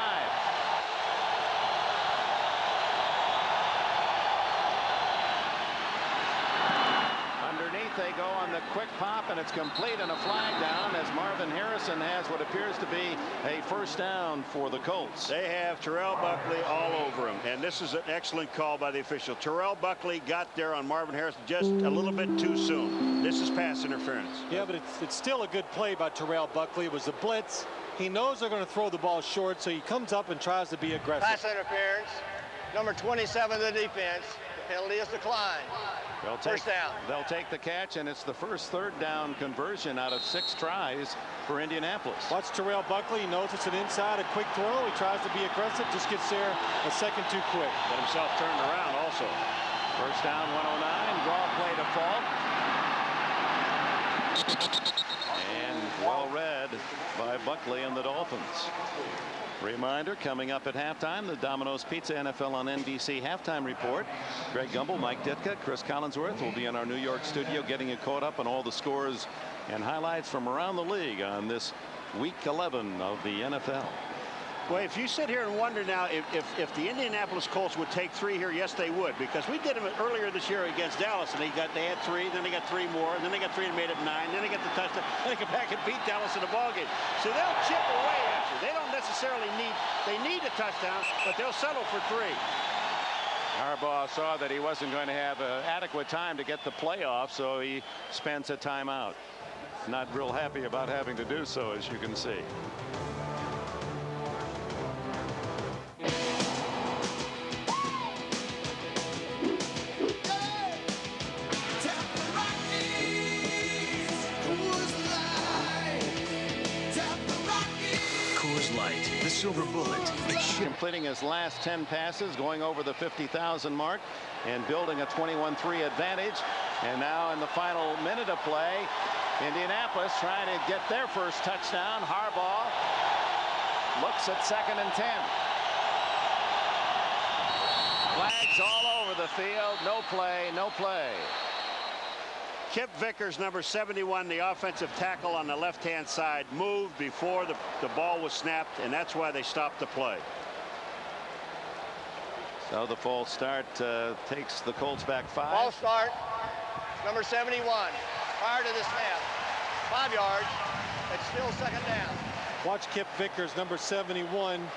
Underneath they go on the quick pop, and it's complete, and a flag down as Marvin Harrison has what appears to be a first down for the Colts. They have Terrell Buckley all over him, and this is an excellent call by the official. Terrell Buckley got there on Marvin Harrison just a little bit too soon. This is pass interference. Yeah, but it's still a good play by Terrell Buckley. It was a blitz. He knows they're going to throw the ball short, so he comes up and tries to be aggressive. Pass interference. Number 27 of the defense. The penalty is declined. First down. They'll take the catch, and it's the first third down conversion out of 6 tries for Indianapolis. Watch Terrell Buckley. He knows it's an inside, a quick throw. He tries to be aggressive, just gets there a second too quick. Got himself turned around also. First down, 109. Draw play to Falk. And well read by Buckley and the Dolphins. Reminder, coming up at halftime, the Domino's Pizza NFL on NBC halftime report. Greg Gumbel, Mike Ditka, Chris Collinsworth will be in our New York studio getting you caught up on all the scores and highlights from around the league on this week 11 of the NFL. Well, if you sit here and wonder now if the Indianapolis Colts would take 3 here, yes, they would, because we did them earlier this year against Dallas, and they had 3, then they got 3 more, and then they got 3 and made it 9, then they got the touchdown, then they come back and beat Dallas in the ballgame. So they'll chip away at you. They don't necessarily need a touchdown, but they'll settle for 3. Harbaugh saw that he wasn't going to have adequate time to get the playoff, so he spends a timeout. Not real happy about having to do so, as you can see. Silver bullet. Completing his last 10 passes, going over the 50,000 mark, and building a 21-3 advantage. And now in the final minute of play, Indianapolis trying to get their first touchdown. Harbaugh looks at 2nd and 10. Flags all over the field. No play, no play. Kip Vickers, number 71, the offensive tackle on the left-hand side, moved before the ball was snapped, and that's why they stopped the play. So the false start takes the Colts back 5. False start, number 71. Prior to the snap, 5 yards. It's still 2nd down. Watch Kip Vickers, number 71.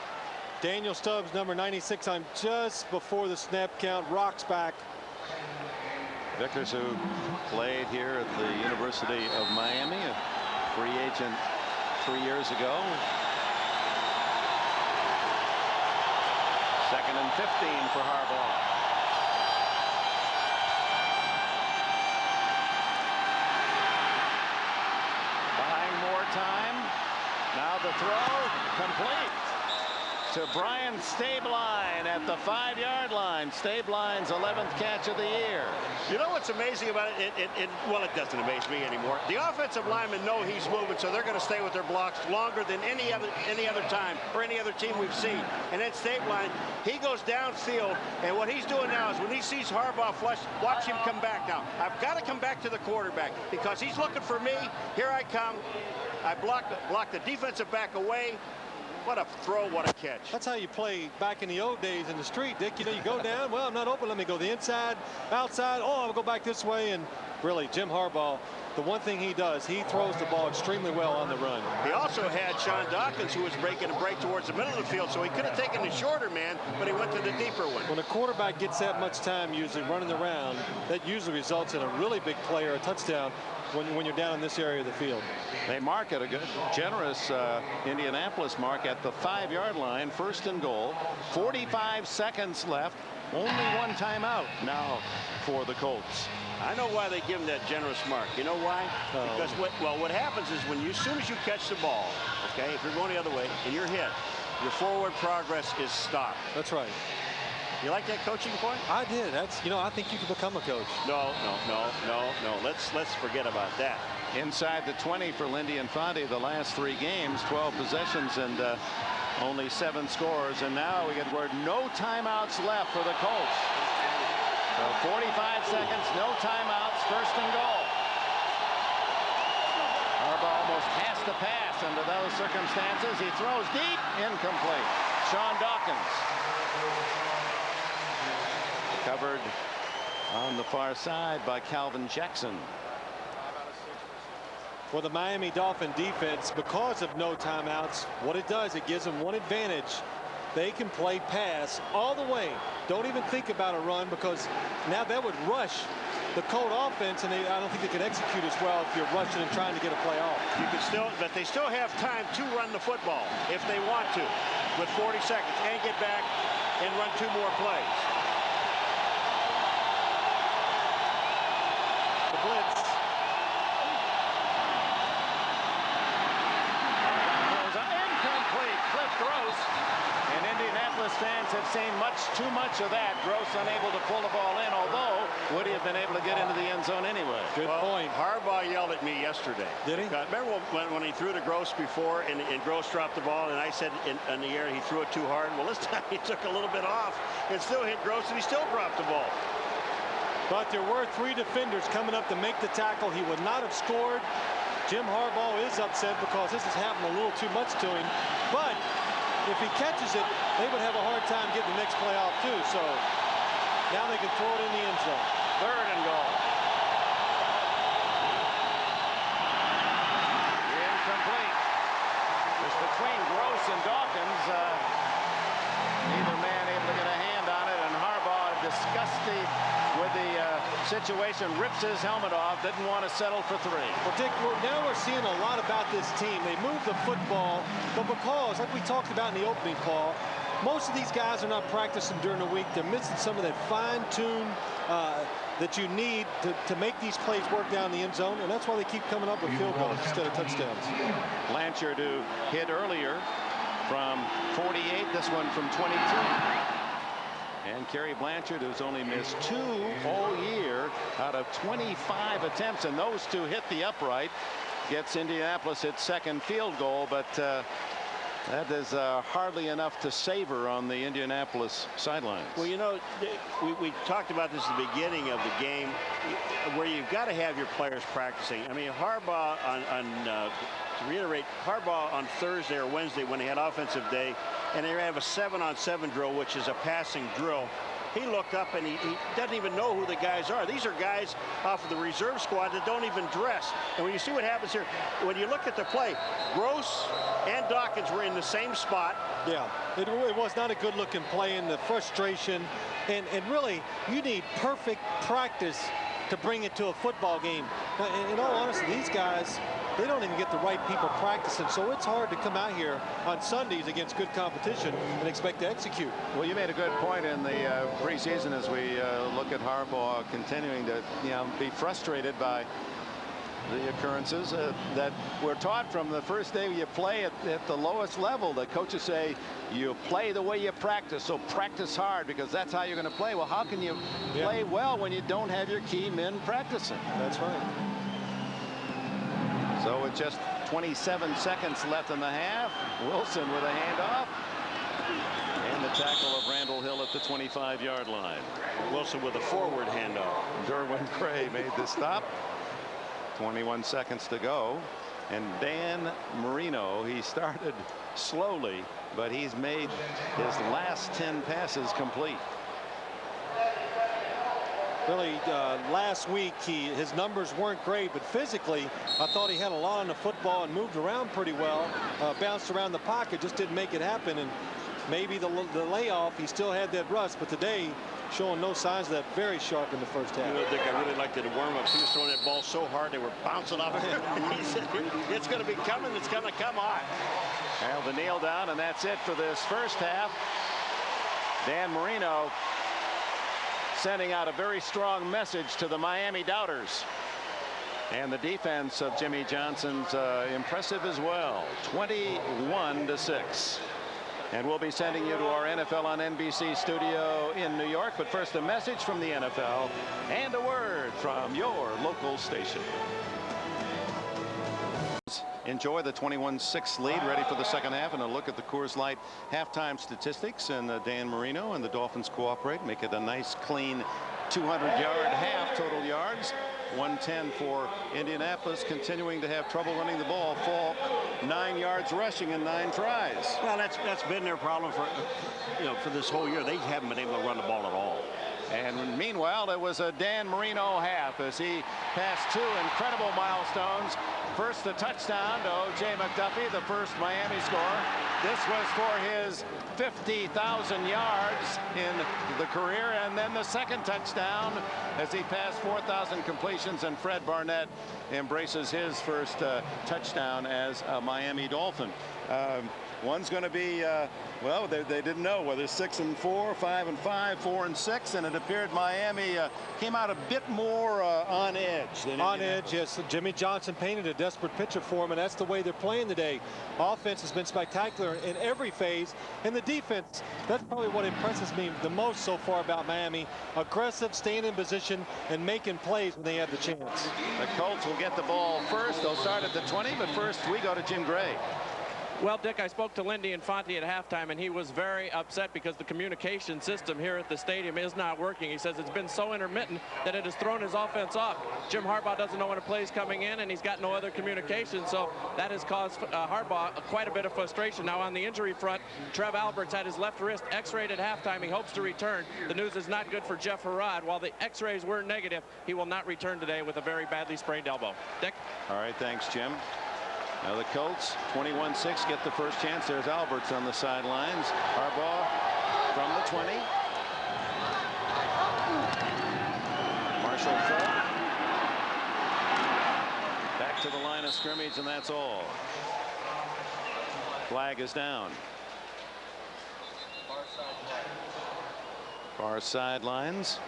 Daniel Stubbs, number 96, on just before the snap count, rocks back. Vickers, who played here at the University of Miami, a free agent 3 years ago. 2nd and 15 for Harbaugh. throw complete to Brian Stabline at the 5-yard line. Stabline's 11th catch of the year. You know what's amazing about it? Well, it doesn't amaze me anymore. The offensive linemen know he's moving, so they're going to stay with their blocks longer than any other time or any other team we've seen. And then Stabline, he goes downfield, and what he's doing now is when he sees Harbaugh flush, watch him come back now. I've got to come back to the quarterback because he's looking for me. Here I come. I block the defensive back away. What a throw, what a catch. That's how you play back in the old days in the street, Dick. You know, you go down, well, I'm not open, let me go the inside, outside, oh, I'll go back this way. And really, Jim Harbaugh, the one thing he does, he throws the ball extremely well on the run. He also had Sean Dawkins, who was breaking a break towards the middle of the field, so he could have taken the shorter man, but he went to the deeper one. When a quarterback gets that much time usually running around, that usually results in a really big play or a touchdown when you're down in this area of the field. They mark at a good, generous Indianapolis mark at the 5-yard line, 1st and goal. 45 seconds left. Only one timeout now for the Colts. I know why they give him that generous mark. You know why? Because what happens is as soon as you catch the ball, okay, if you're going the other way and you're hit, your forward progress is stopped. That's right. You like that coaching point? I did. That's, you know, I think you can become a coach. No. Let's forget about that. Inside the 20 for Lindy Infante the last 3 games, 12 possessions and only 7 scores. And now we get word no timeouts left for the Colts. So 45 seconds, no timeouts, 1st and goal. Harbaugh almost has to pass under those circumstances. He throws deep, incomplete. Sean Dawkins. Covered on the far side by Calvin Jackson. For the Miami Dolphin defense, because of no timeouts, what it does, it gives them one advantage. They can play pass all the way. Don't even think about a run, because now that would rush the Colt offense, and I don't think they could execute as well if you're rushing and trying to get a play off. You can still, but they still have time to run the football if they want to with 40 seconds and get back and run 2 more plays. The blitz. Incomplete. Cliff Gross. And Indianapolis fans have seen too much of that. Gross unable to pull the ball in, although would he have been able to get into the end zone anyway? Good point. Harbaugh yelled at me yesterday. Did he? Remember when he threw to Gross before and Gross dropped the ball and I said in the air he threw it too hard? Well, this time he took a little bit off and still hit Gross and he still dropped the ball. But there were 3 defenders coming up to make the tackle. He would not have scored. Jim Harbaugh is upset because this has happened a little too much to him. But if he catches it, they would have a hard time getting the next play off too. So now they can throw it in the end zone. 3rd and goal. Incomplete. It's between Gross and Dawkins. Neither man able to get a hand on it, and Harbaugh, disgusted with the situation, rips his helmet off, didn't want to settle for 3. Well, Dick, now we're seeing a lot about this team. They move the football, but because, like we talked about in the opening call, most of these guys are not practicing during the week. They're missing some of that fine-tune that you need to make these plays work down the end zone, and that's why they keep coming up with field goals instead of touchdowns. Blanchard, who hit earlier from 48, this one from 22. And Kerry Blanchard, who's only missed 2 all year out of 25 attempts, and those 2 hit the upright, gets Indianapolis its 2nd field goal, but that is hardly enough to savor on the Indianapolis sidelines. Well, you know, we talked about this at the beginning of the game, where you've got to have your players practicing. I mean, Harbaugh to reiterate, Harbaugh on Thursday or Wednesday when they had offensive day, and they have a 7-on-7 drill, which is a passing drill. He looked up and he doesn't even know who the guys are. These are guys off of the reserve squad that don't even dress. And when you see what happens here, when you look at the play, Gross and Dawkins were in the same spot. Yeah, it was not a good-looking play, and the frustration. And really, you need perfect practice to bring it to a football game. Now, in all honesty, these guys, they don't even get the right people practicing, so it's hard to come out here on Sundays against good competition and expect to execute. Well, you made a good point in the preseason as we look at Harbaugh continuing to be frustrated by the occurrences that we're taught from the first day you play at the lowest level. The coaches say you play the way you practice, so practice hard because that's how you're going to play. Well, how can you play well when you don't have your key men practicing? That's right. So with just 27 seconds left in the half, Wilson with a handoff. And the tackle of Randall Hill at the 25-yard line. Wilson with a forward handoff. Derwin Gray made the stop. 21 seconds to go. And Dan Marino, he started slowly, but he's made his last 10 passes complete. Really, last week his numbers weren't great, but physically I thought he had a lot on the football and moved around pretty well, bounced around the pocket, just didn't make it happen. And maybe the layoff, he still had that rust, but today showing no signs of that. Very sharp in the first half. You know, Dick, I really liked the warm-ups. He was throwing that ball so hard they were bouncing off him. He said, it's going to be coming. It's going to come on. Well, the kneel down, and that's it for this first half. Dan Marino sending out a very strong message to the Miami doubters. And the defense of Jimmy Johnson's impressive as well. 21-6. And we'll be sending you to our NFL on NBC studio in New York. But first, a message from the NFL and a word from your local station. Enjoy the 21-6 lead, ready for the second half, and a look at the Coors Light halftime statistics. And Dan Marino and the Dolphins cooperate, make it a nice, clean 200-yard half total yards. 110 for Indianapolis, continuing to have trouble running the ball. Fall 9 yards rushing in 9 tries. Well, that's been their problem for this whole year. They haven't been able to run the ball at all. And meanwhile, it was a Dan Marino half as he passed 2 incredible milestones. First, the touchdown to O.J. McDuffie, the first Miami score. This was for his 50,000 yards in the career, and then the second touchdown as he passed 4,000 completions, and Fred Barnett embraces his first touchdown as a Miami Dolphin. One's going to be, well, they didn't know whether 6-4, 5-5, 4-6, and it appeared Miami came out a bit more on edge. On edge, yes. Jimmy Johnson painted a desperate picture for him, and that's the way they're playing today. Offense has been spectacular in every phase, and the defense, that's probably what impresses me the most so far about Miami. Aggressive, staying in position, and making plays when they have the chance. The Colts will get the ball first. They'll start at the 20, but first we go to Jim Gray. Well, Dick, I spoke to Lindy Infante at halftime, and he was very upset because the communication system here at the stadium is not working. He says it's been so intermittent that it has thrown his offense off. Jim Harbaugh doesn't know when a play is coming in, and he's got no other communication, so that has caused Harbaugh quite a bit of frustration. Now, on the injury front, Trev Alberts had his left wrist x-rayed at halftime. He hopes to return. The news is not good for Jeff Harrod. While the x-rays were negative, he will not return today with a very badly sprained elbow. Dick? All right, thanks, Jim. Now the Colts 21-6 get the first chance. There's Alberts on the sidelines. Harbaugh from the 20. Marshall full. Back to the line of scrimmage, and that's all. Flag is down. Far sidelines.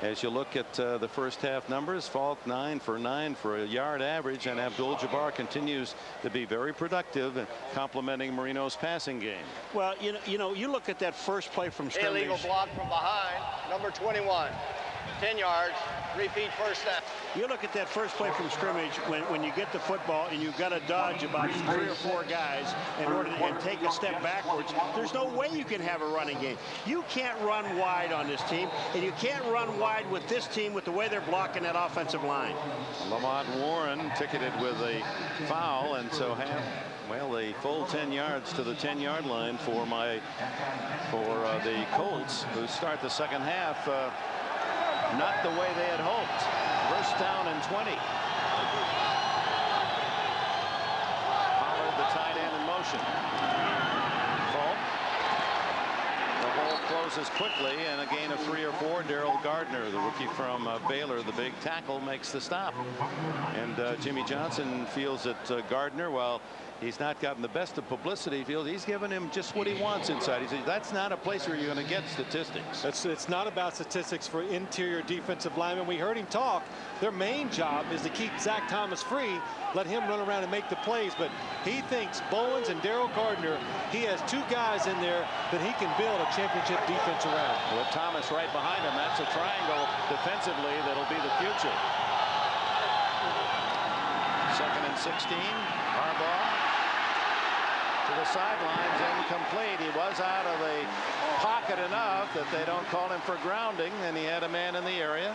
As you look at the first half numbers, Falk 9 for 9 for a yard average, and Abdul-Jabbar continues to be very productive, complementing Marino's passing game. Well, you look at that first play from scrimmage. Illegal block from behind, number 21. 10 yards, repeat first down. You look at that first play from scrimmage when you get the football and you've got to dodge about 3 or 4 guys in order to take a step backwards. There's no way you can have a running game. You can't run wide on this team, and you can't run wide with this team with the way they're blocking that offensive line. Lamont Warren ticketed with a foul, and so the full 10 yards to the 10-yard line for the Colts, who start the second half not the way they had hoped. First down and 20. Pollard, the tight end, in motion. Falk. The hole closes quickly, and a gain of 3 or 4. Darrell Gardner, the rookie from Baylor, the big tackle, makes the stop. And Jimmy Johnson feels that Gardner, while He's not gotten the best of publicity. He's given him just what he wants inside. He says that's not a place where you're going to get statistics. It's not about statistics for interior defensive linemen. We heard him talk. Their main job is to keep Zach Thomas free, let him run around and make the plays. But he thinks Bowens and Daryl Gardner, he has two guys in there that he can build a championship defense around. With Thomas right behind him, that's a triangle defensively that'll be the future. 2nd and 16. Harbaugh to the sidelines, incomplete. He was out of the pocket enough that they don't call him for grounding, and he had a man in the area.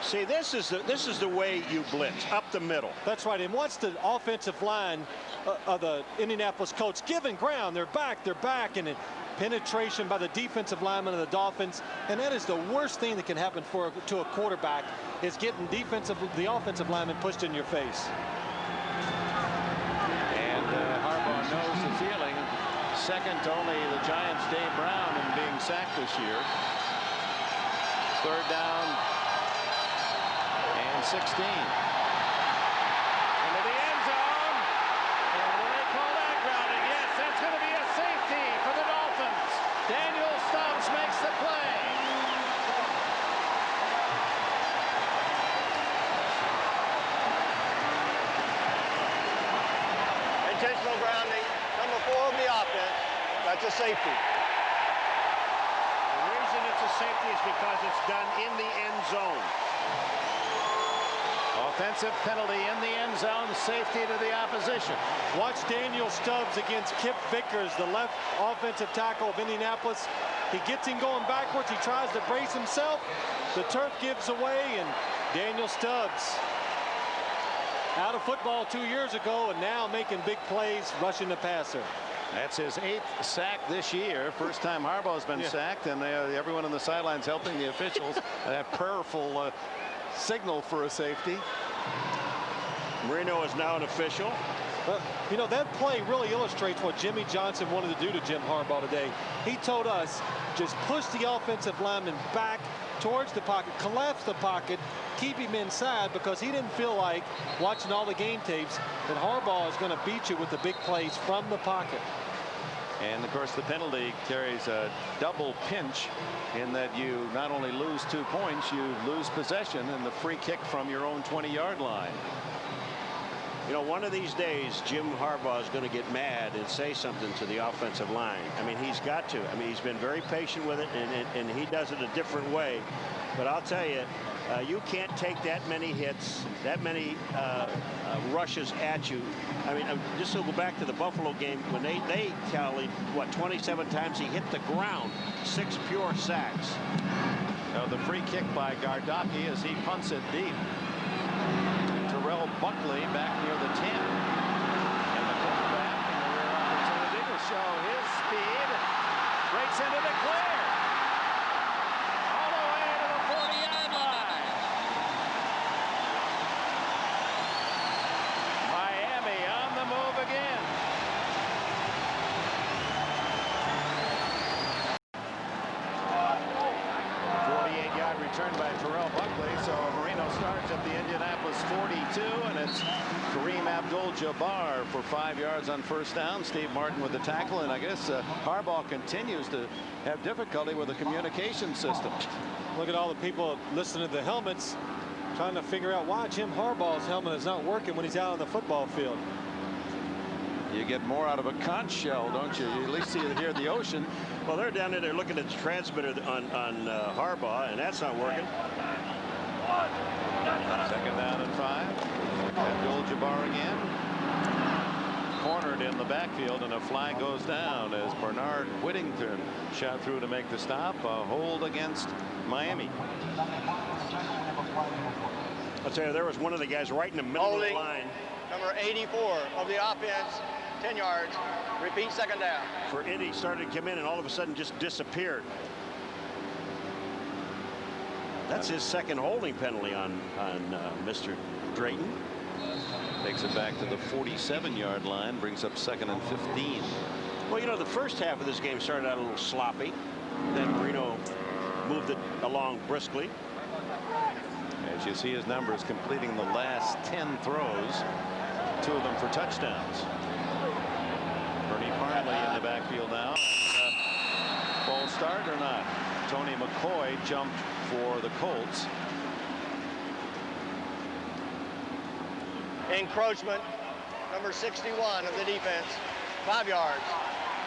See, this is the way you blitz, up the middle. That's right. And once the offensive line of the Indianapolis Colts given ground, they're back, and penetration by the defensive lineman of the Dolphins. And that is the worst thing that can happen to a quarterback, is getting the offensive lineman pushed in your face. And Harbaugh knows the feeling. Second to only the Giants' Dave Brown in being sacked this year. 3rd down and 16. Into the end zone. And will they call that grounding? Yes, that's going to be a safety for the Dolphins. Daniel Stubbs makes the play. Intentional grounding, number 4 of the offense. That's a safety. The reason it's a safety is because it's done in the end zone. Offensive penalty in the end zone, safety to the opposition. Watch Daniel Stubbs against Kip Vickers, the left offensive tackle of Indianapolis. He gets him going backwards. He tries to brace himself. The turf gives away, and Daniel Stubbs out of football 2 years ago, and now making big plays, rushing the passer. That's his 8th sack this year. First time Harbaugh's been sacked, and everyone on the sidelines helping the officials. That prayerful signal for a safety. Marino is now an official. You know, that play really illustrates what Jimmy Johnson wanted to do to Jim Harbaugh today. He told us, just push the offensive lineman back towards the pocket, collapse the pocket, keep him inside, because he didn't feel like, watching all the game tapes, that Harbaugh is going to beat you with the big plays from the pocket. And of course the penalty carries a double pinch in that you not only lose 2 points, you lose possession and the free kick from your own 20-yard line. You know, one of these days, Jim Harbaugh is going to get mad and say something to the offensive line. I mean, he's got to. I mean, he's been very patient with it, and he does it a different way. But I'll tell you, you can't take that many hits, that many rushes at you. I mean, just to go back to the Buffalo game, when they tallied, what, 27 times he hit the ground, 6 pure sacks. Now the free kick by Gardocki as he punts it deep. Terrell Buckley back near the 10. And the quarterback in the rear opportunity to show his speed. Breaks into the clear. All the way to the 40-yard line. Miami on the move again. Return by Terrell Buckley, so Marino starts at the Indianapolis 42, and it's Kareem Abdul-Jabbar for 5 yards on first down. Steve Martin with the tackle, and I guess Harbaugh continues to have difficulty with the communication system. Look at all the people listening to the helmets, trying to figure out why Jim Harbaugh's helmet is not working when he's out on the football field. You get more out of a conch shell, don't you? You at least see it here in the ocean. Well, they're down there looking at the transmitter on Harbaugh, and that's not working. 2nd down and 5. Abdul-Jabbar again. Cornered in the backfield, and a flag goes down as Bernard Whittington shot through to make the stop. A hold against Miami. I'll tell you, there was one of the guys right in the middle of the line. Number 84 of the offense, 10 yards. Repeat, 2nd down. For Indy started to come in and all of a sudden just disappeared. That's his 2nd holding penalty on Mr. Drayton. Takes it back to the 47-yard line, brings up 2nd and 15. Well, you know, the first half of this game started out a little sloppy. Then Marino moved it along briskly. As you see his numbers, completing the last 10 throws, 2 of them for touchdowns. Ernie Parley in the backfield now. False start or not? Tony McCoy jumped for the Colts. Encroachment, number 61 of the defense, 5 yards.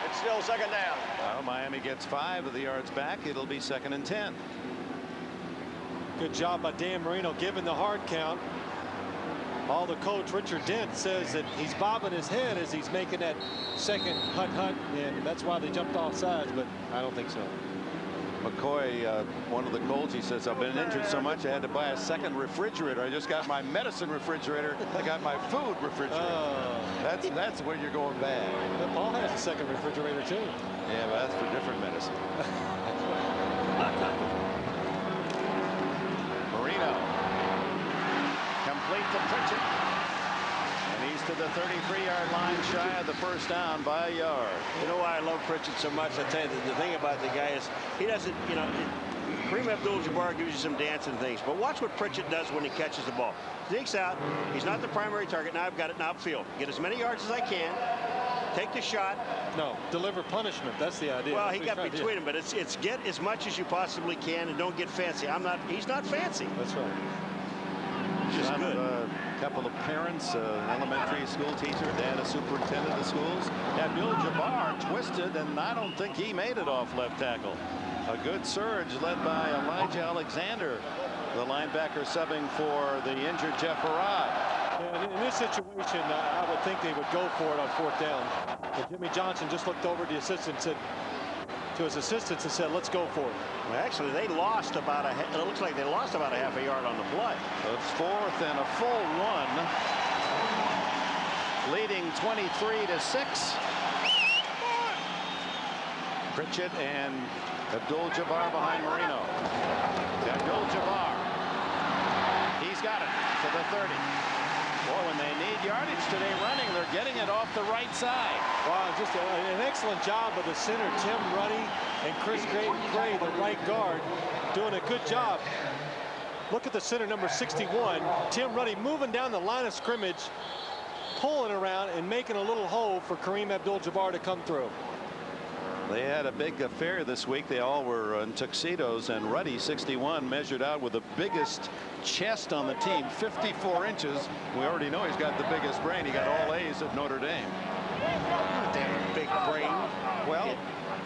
It's still second down. Well, Miami gets 5 of the yards back. It'll be 2nd and 10. Good job by Dan Marino giving the hard count. All the coach, Richard Dent, says that he's bobbing his head as he's making that second hut, and that's why they jumped off sides, but I don't think so. McCoy, one of the Colts, he says, I've been injured so much I had to buy a second refrigerator. I just got my medicine refrigerator. I got my food refrigerator. That's where you're going bad. But Paul has a second refrigerator too. Yeah, but that's for different medicine. Marino. Complete to Pritchett. And he's to the 33-yard line, shy of the first down by a yard. You know why I love Pritchett so much? I tell you, the thing about the guy is he doesn't, you know, Kareem Abdul-Jabbar gives you some dancing things, but watch what Pritchett does when he catches the ball. Sneaks out. He's not the primary target. Now I've got it in upfield. Get as many yards as I can. Take the shot. No, deliver punishment. That's the idea. Well, he got between them, but it's get as much as you possibly can and don't get fancy. He's not fancy. That's right. Just good. A couple of parents, elementary school teacher, dad a superintendent of schools. Abdul-Jabbar twisted, and I don't think he made it off left tackle. A good surge led by Elijah Alexander, the linebacker subbing for the injured Jeff Arad. Yeah, in this situation, I would think they would go for it on 4th down. But Jimmy Johnson just looked over to the assistant, said to his assistants, and said, "Let's go for it." Well, actually, they lost about it looks like they lost about a half a yard on the play. It's 4th and a full 1, leading 23-6. Pritchett and Abdul-Jabbar behind Marino. Abdul-Jabbar. He's got it to the 30. Boy, when they need yardage today running, they're getting it off the right side. Wow, just an excellent job of the center, Tim Ruddy, and Chris Gray, the right guard, doing a good job. Look at the center, number 61, Tim Ruddy, moving down the line of scrimmage, pulling around and making a little hole for Kareem Abdul-Jabbar to come through. They had a big affair this week. They all were in tuxedos, and Ruddy, 61, measured out with the biggest chest on the team, 54 inches. We already know he's got the biggest brain. He got all A's at Notre Dame. Damn big brain. Well,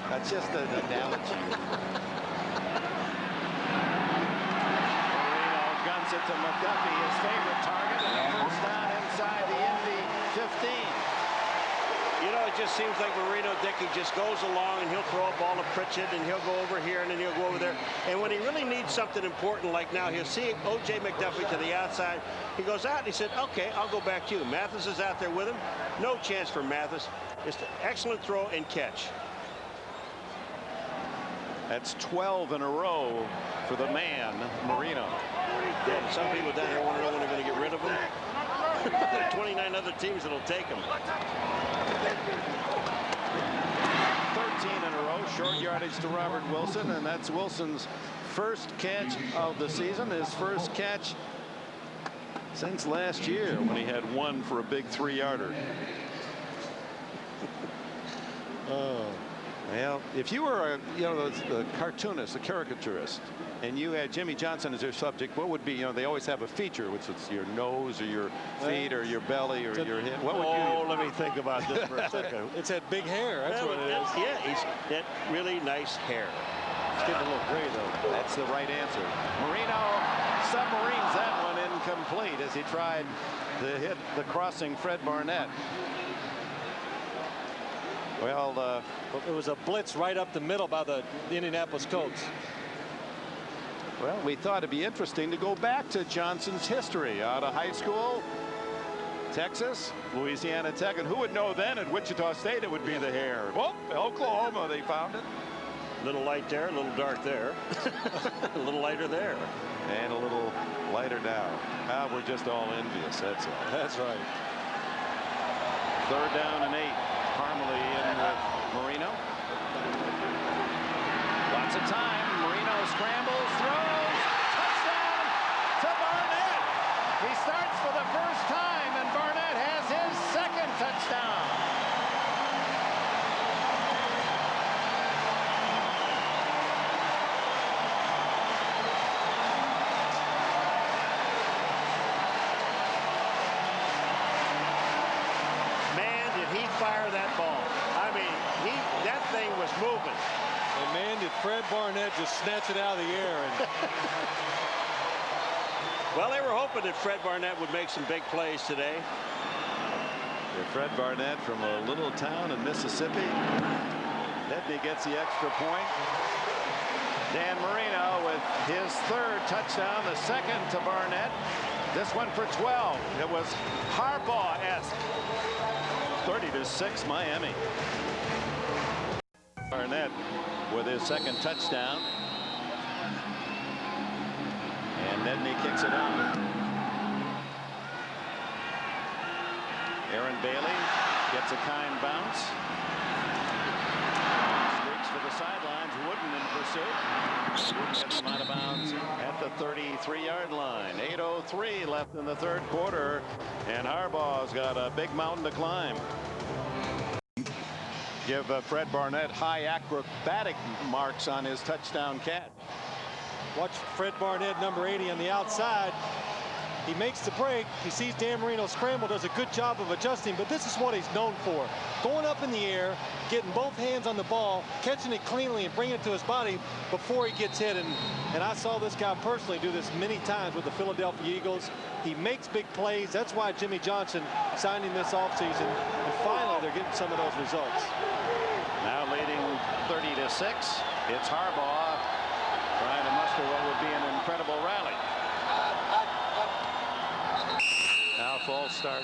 that's just an analogy. Marino guns it to McDuffie, his favorite target, and a first down inside the Indy 15. You know, it just seems like Marino Dickey just goes along and he'll throw a ball to Pritchett and he'll go over here and then he'll go over there. And when he really needs something important like now, he'll see O.J. McDuffie to the outside. He goes out and he said, okay, I'll go back to you. Mathis is out there with him. No chance for Mathis. Just an excellent throw and catch. That's 12 in a row for the man, Marino. Yeah, some people down there want to know when they're going to get rid of him. There are 29 other teams that'll take him. 13 in a row, short yardage to Robert Wilson, and that's Wilson's first catch of the season, his first catch since last year when he had one for a big 3-yarder. Well, if you were a cartoonist, a caricaturist, and you had Jimmy Johnson as your subject, what would be, they always have a feature, which is your nose or your feet or your belly or your head. What would you? Let me think about this for a second. It's that big hair. That's what it is. Yeah, he's that really nice hair. It's getting a little gray, though. That's the right answer. Marino submarines that one incomplete as he tried to hit the crossing Fred Barnett. Well, it was a blitz right up the middle by the Indianapolis Colts. Well, we thought it'd be interesting to go back to Johnson's history out of high school, Texas, Louisiana Tech, and who would know then at Wichita State it would be the hair. Well, Oklahoma, they found it. A little light there, a little dark there, a little lighter there, and a little lighter now. We're just all envious. That's all. That's right. 3rd down and 8. Parmalee in with Marino. Lots of time. Marino scrambles, throws, touchdown to Barnett. He starts for the first time, and Barnett has his second touchdown. fire that ball. I mean, that thing was moving. And man, did Fred Barnett just snatch it out of the air. And well, they were hoping that Fred Barnett would make some big plays today. Fred Barnett from a little town in Mississippi. Nedney gets the extra point. Dan Marino with his third touchdown, the second to Barnett. This one for 12. It was Harbaugh-esque. 30-6 Miami. Barnett with his second touchdown. And Nedney kicks it out. Aaron Bailey gets a kind bounce. Streaks for the sidelines. Wooden in pursuit. Gets him out of bounds at the 33-yard line. 8:03 left in the third quarter. And Harbaugh's got a big mountain to climb. Give Fred Barnett high acrobatic marks on his touchdown catch. watch Fred Barnett, number 80, on the outside. He makes the break. He sees Dan Marino scramble, does a good job of adjusting, but this is what he's known for. Going up in the air, getting both hands on the ball, catching it cleanly and bringing it to his body before he gets hit. And I saw this guy personally do this many times with the Philadelphia Eagles. He makes big plays. That's why Jimmy Johnson signed him this offseason. And finally, they're getting some of those results. Now leading 30-6. It's Harbaugh trying to muster what would be an incredible rally. Now false start.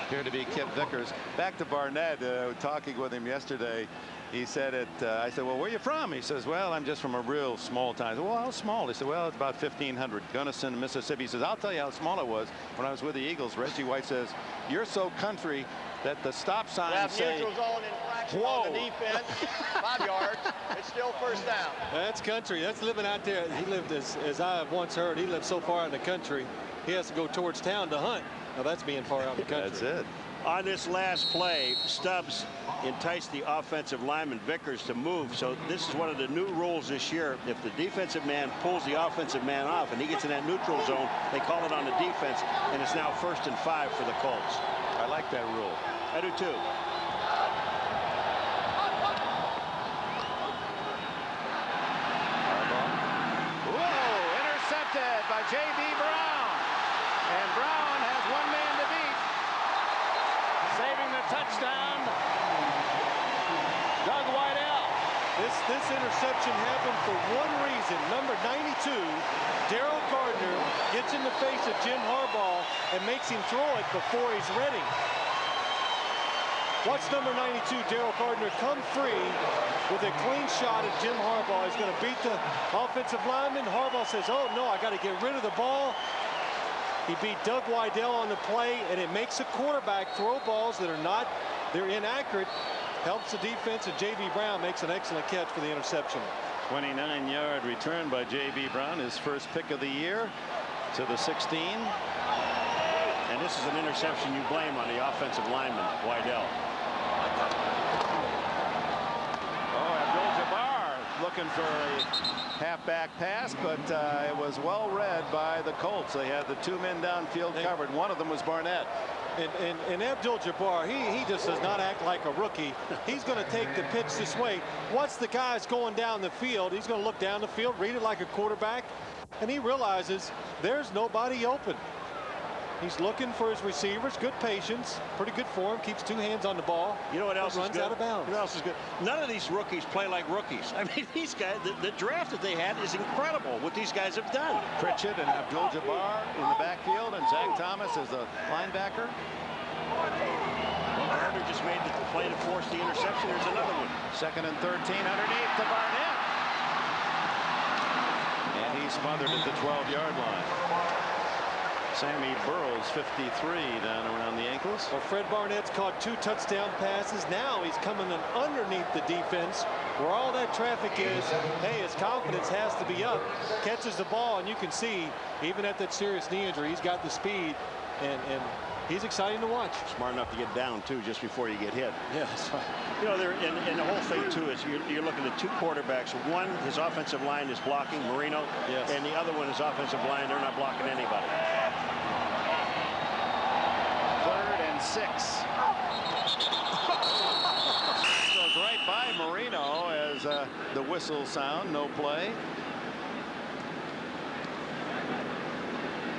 Appeared to be Kip Vickers. Back to Barnett, talking with him yesterday. He said it. I said, well, where are you from? He says, well, I'm just from a real small town. I said, well, how small? He said, well, it's about 1,500. Gunnison, Mississippi. He says, I'll tell you how small it was when I was with the Eagles. Reggie White says, you're so country that the stop signs say, neutral zone infraction on the defense. 5 yards. It's still first down. That's country. That's living out there. He lived, as I have once heard, he lived so far in the country, he has to go towards town to hunt. Now that's being far out in the country. That's it. On this last play, Stubbs enticed the offensive lineman Vickers to move. So this is one of the new rules this year. If the defensive man pulls the offensive man off and he gets in that neutral zone, they call it on the defense, and it's now 1st and 5 for the Colts. I like that rule. I do too. Whoa, intercepted by J.B. Brown. And Brown has one man to beat. Saving the touchdown, Doug Whitell. This interception happened for one reason. Number 92, Daryl Gardner, gets in the face of Jim Harbaugh and makes him throw it before he's ready. Watch number 92, Daryl Gardner, come free with a clean shot at Jim Harbaugh. He's going to beat the offensive lineman. Harbaugh says, oh, no, I got to get rid of the ball. He beat Doug Whitell on the play, and it makes a quarterback throw balls that are not, they're inaccurate. Helps the defense, and J.B. Brown makes an excellent catch for the interception. 29-yard return by J.B. Brown, his first pick of the year to the 16. And this is an interception you blame on the offensive lineman, Whitell. Oh, Abdul-Jabbar looking for a halfback pass, but it was well read by the Colts. They had the 2 men downfield covered. One of them was Barnett. And Abdul-Jabbar, he just does not act like a rookie. He's going to take the pitch this way. Once the guy's going down the field, he's going to look down the field, read it like a quarterback, and he realizes there's nobody open. He's looking for his receivers. Good patience. Pretty good form. Keeps 2 hands on the ball. You know what else is good? Runs out of bounds. You know what else is good? None of these rookies play like rookies. I mean, these guys, the draft that they had is incredible what these guys have done. Pritchett and Abdul-Jabbar in the backfield, and Zach Thomas as a linebacker. Gardner just made the play to force the interception. There's another one. 2nd and 13 underneath to Barnett. And he's smothered at the 12-yard line. Sammy Burrows, 53, down around the ankles. Well, Fred Barnett's caught 2 touchdown passes. Now he's coming in underneath the defense where all that traffic is. Hey, his confidence has to be up. Catches the ball, and you can see, even at that serious knee injury, he's got the speed, and he's exciting to watch. Smart enough to get down, too, just before you get hit. Yeah, that's right. You know, and the whole thing, too, is you're looking at 2 quarterbacks. One, his offensive line is blocking, Marino. Yes. And the other one, his offensive line, they're not blocking anybody. 3rd and 6. Goes right by Marino as the whistle sound, no play.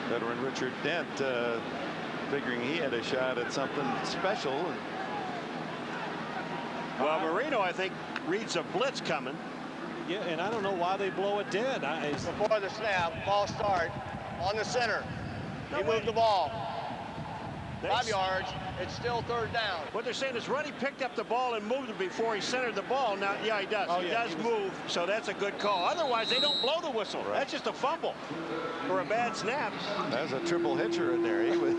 Veteran Richard Dent figuring he had a shot at something special. Well, Marino, I think, reads a blitz coming. Yeah, and I don't know why they blow it dead. Before the snap, ball start on the center. He moved the ball. 5 yards. It's still 3rd down. What they're saying is Ruddy picked up the ball and moved it before he centered the ball. Now, yeah, he does. He does move, so that's a good call. Otherwise, they don't blow the whistle. Right. That's just a fumble or a bad snap. That's a triple hitcher in there. He was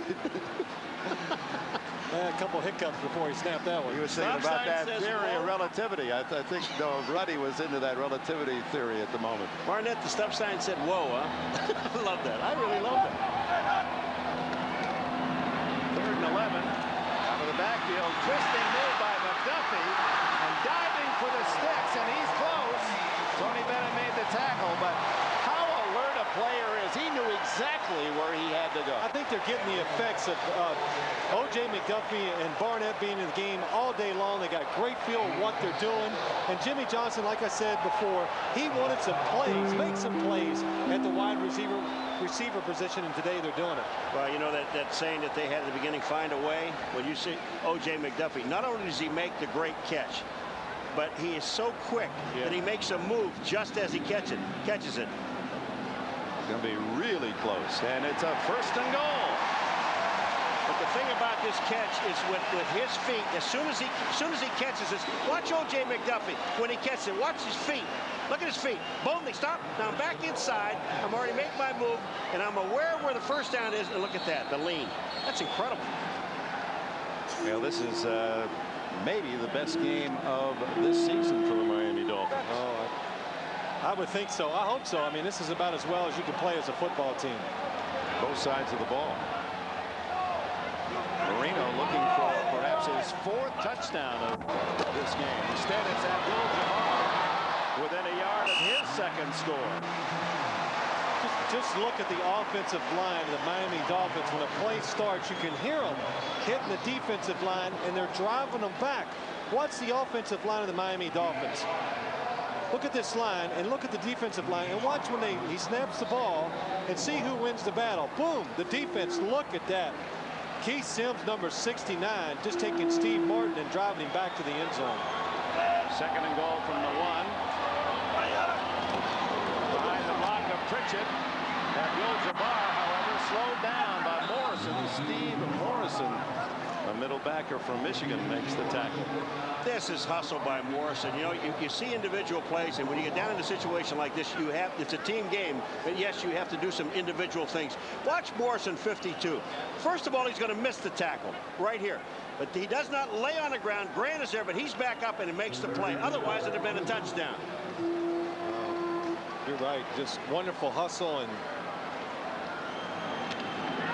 a couple hiccups before he snapped that one. He was thinking about that theory of relativity. I think Ruddy was into that relativity theory at the moment. Barnett, the stop sign said, whoa, huh? I love that. I really love that. 3rd and 11. Out of the backfield. Twisting move by McDuffie. And diving for the sticks. And he's close. Tony Bennett made the tackle. But how alert a player is. He knew exactly where he had to go. I think they're getting the effects of O.J. McDuffie and Barnett being in the game all day long. They got great feel of what they're doing. And Jimmy Johnson, like I said before, he wanted some plays, make some plays at the wide receiver position, and today they're doing it. Well, you know that saying that they had at the beginning, find a way. When you see O.J. McDuffie, not only does he make the great catch, but he is so quick that he makes a move just as he catches it. It's going to be really close, and it's a 1st and goal. But the thing about this catch is with his feet, as soon as he catches this, watch O.J. McDuffie when he catches it. Watch his feet. Look at his feet. Boom, they stop. Now I'm back inside. I'm already making my move, and I'm aware where the 1st down is. And look at that, the lean. That's incredible. Well, this is maybe the best game of this season for the Miami Dolphins. Oh, I would think so. I hope so. I mean, this is about as well as you can play as a football team. Both sides of the ball. Marino looking for perhaps his 4th touchdown of this game. Instead, it's Abdul-Jabbar within a yard of his 2nd score. Just look at the offensive line of the Miami Dolphins. When a play starts, you can hear them hitting the defensive line, and they're driving them back. Watch the offensive line of the Miami Dolphins. Look at this line, and look at the defensive line, and watch when he snaps the ball, and see who wins the battle. Boom, the defense, look at that. Keith Sims, number 69, just taking Steve Martin and driving him back to the end zone. 2nd and goal from the 1. Behind the block of Pritchett. Abdul-Jabbar, however, slowed down by Morrison. Steve Morrison, a middle backer from Michigan, makes the tackle. This is hustle by Morrison. You know, you see individual plays, and when you get down in a situation like this, it's a team game, but yes, you have to do some individual things. Watch Morrison, 52. First of all, he's going to miss the tackle right here. But he does not lay on the ground. Grant is there, but he's back up and it makes the play. Otherwise, it would have been a touchdown. You're right. Just wonderful hustle and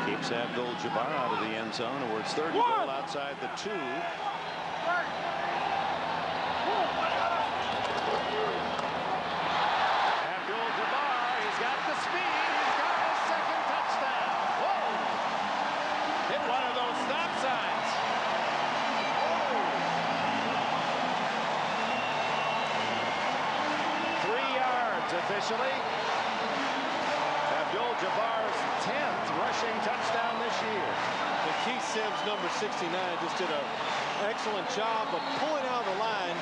keeps Abdul-Jabbar out of the end zone. Where it's 3rd and goal outside the 2. Abdul-Jabbar, he's got the speed. He's got his 2nd touchdown. Whoa! Hit one of those stop signs. Whoa. 3 yards officially. Abdul-Jabbar's 10th rushing touchdown this year. And Keith Sims, number 69, just did an excellent job of pulling out of the line.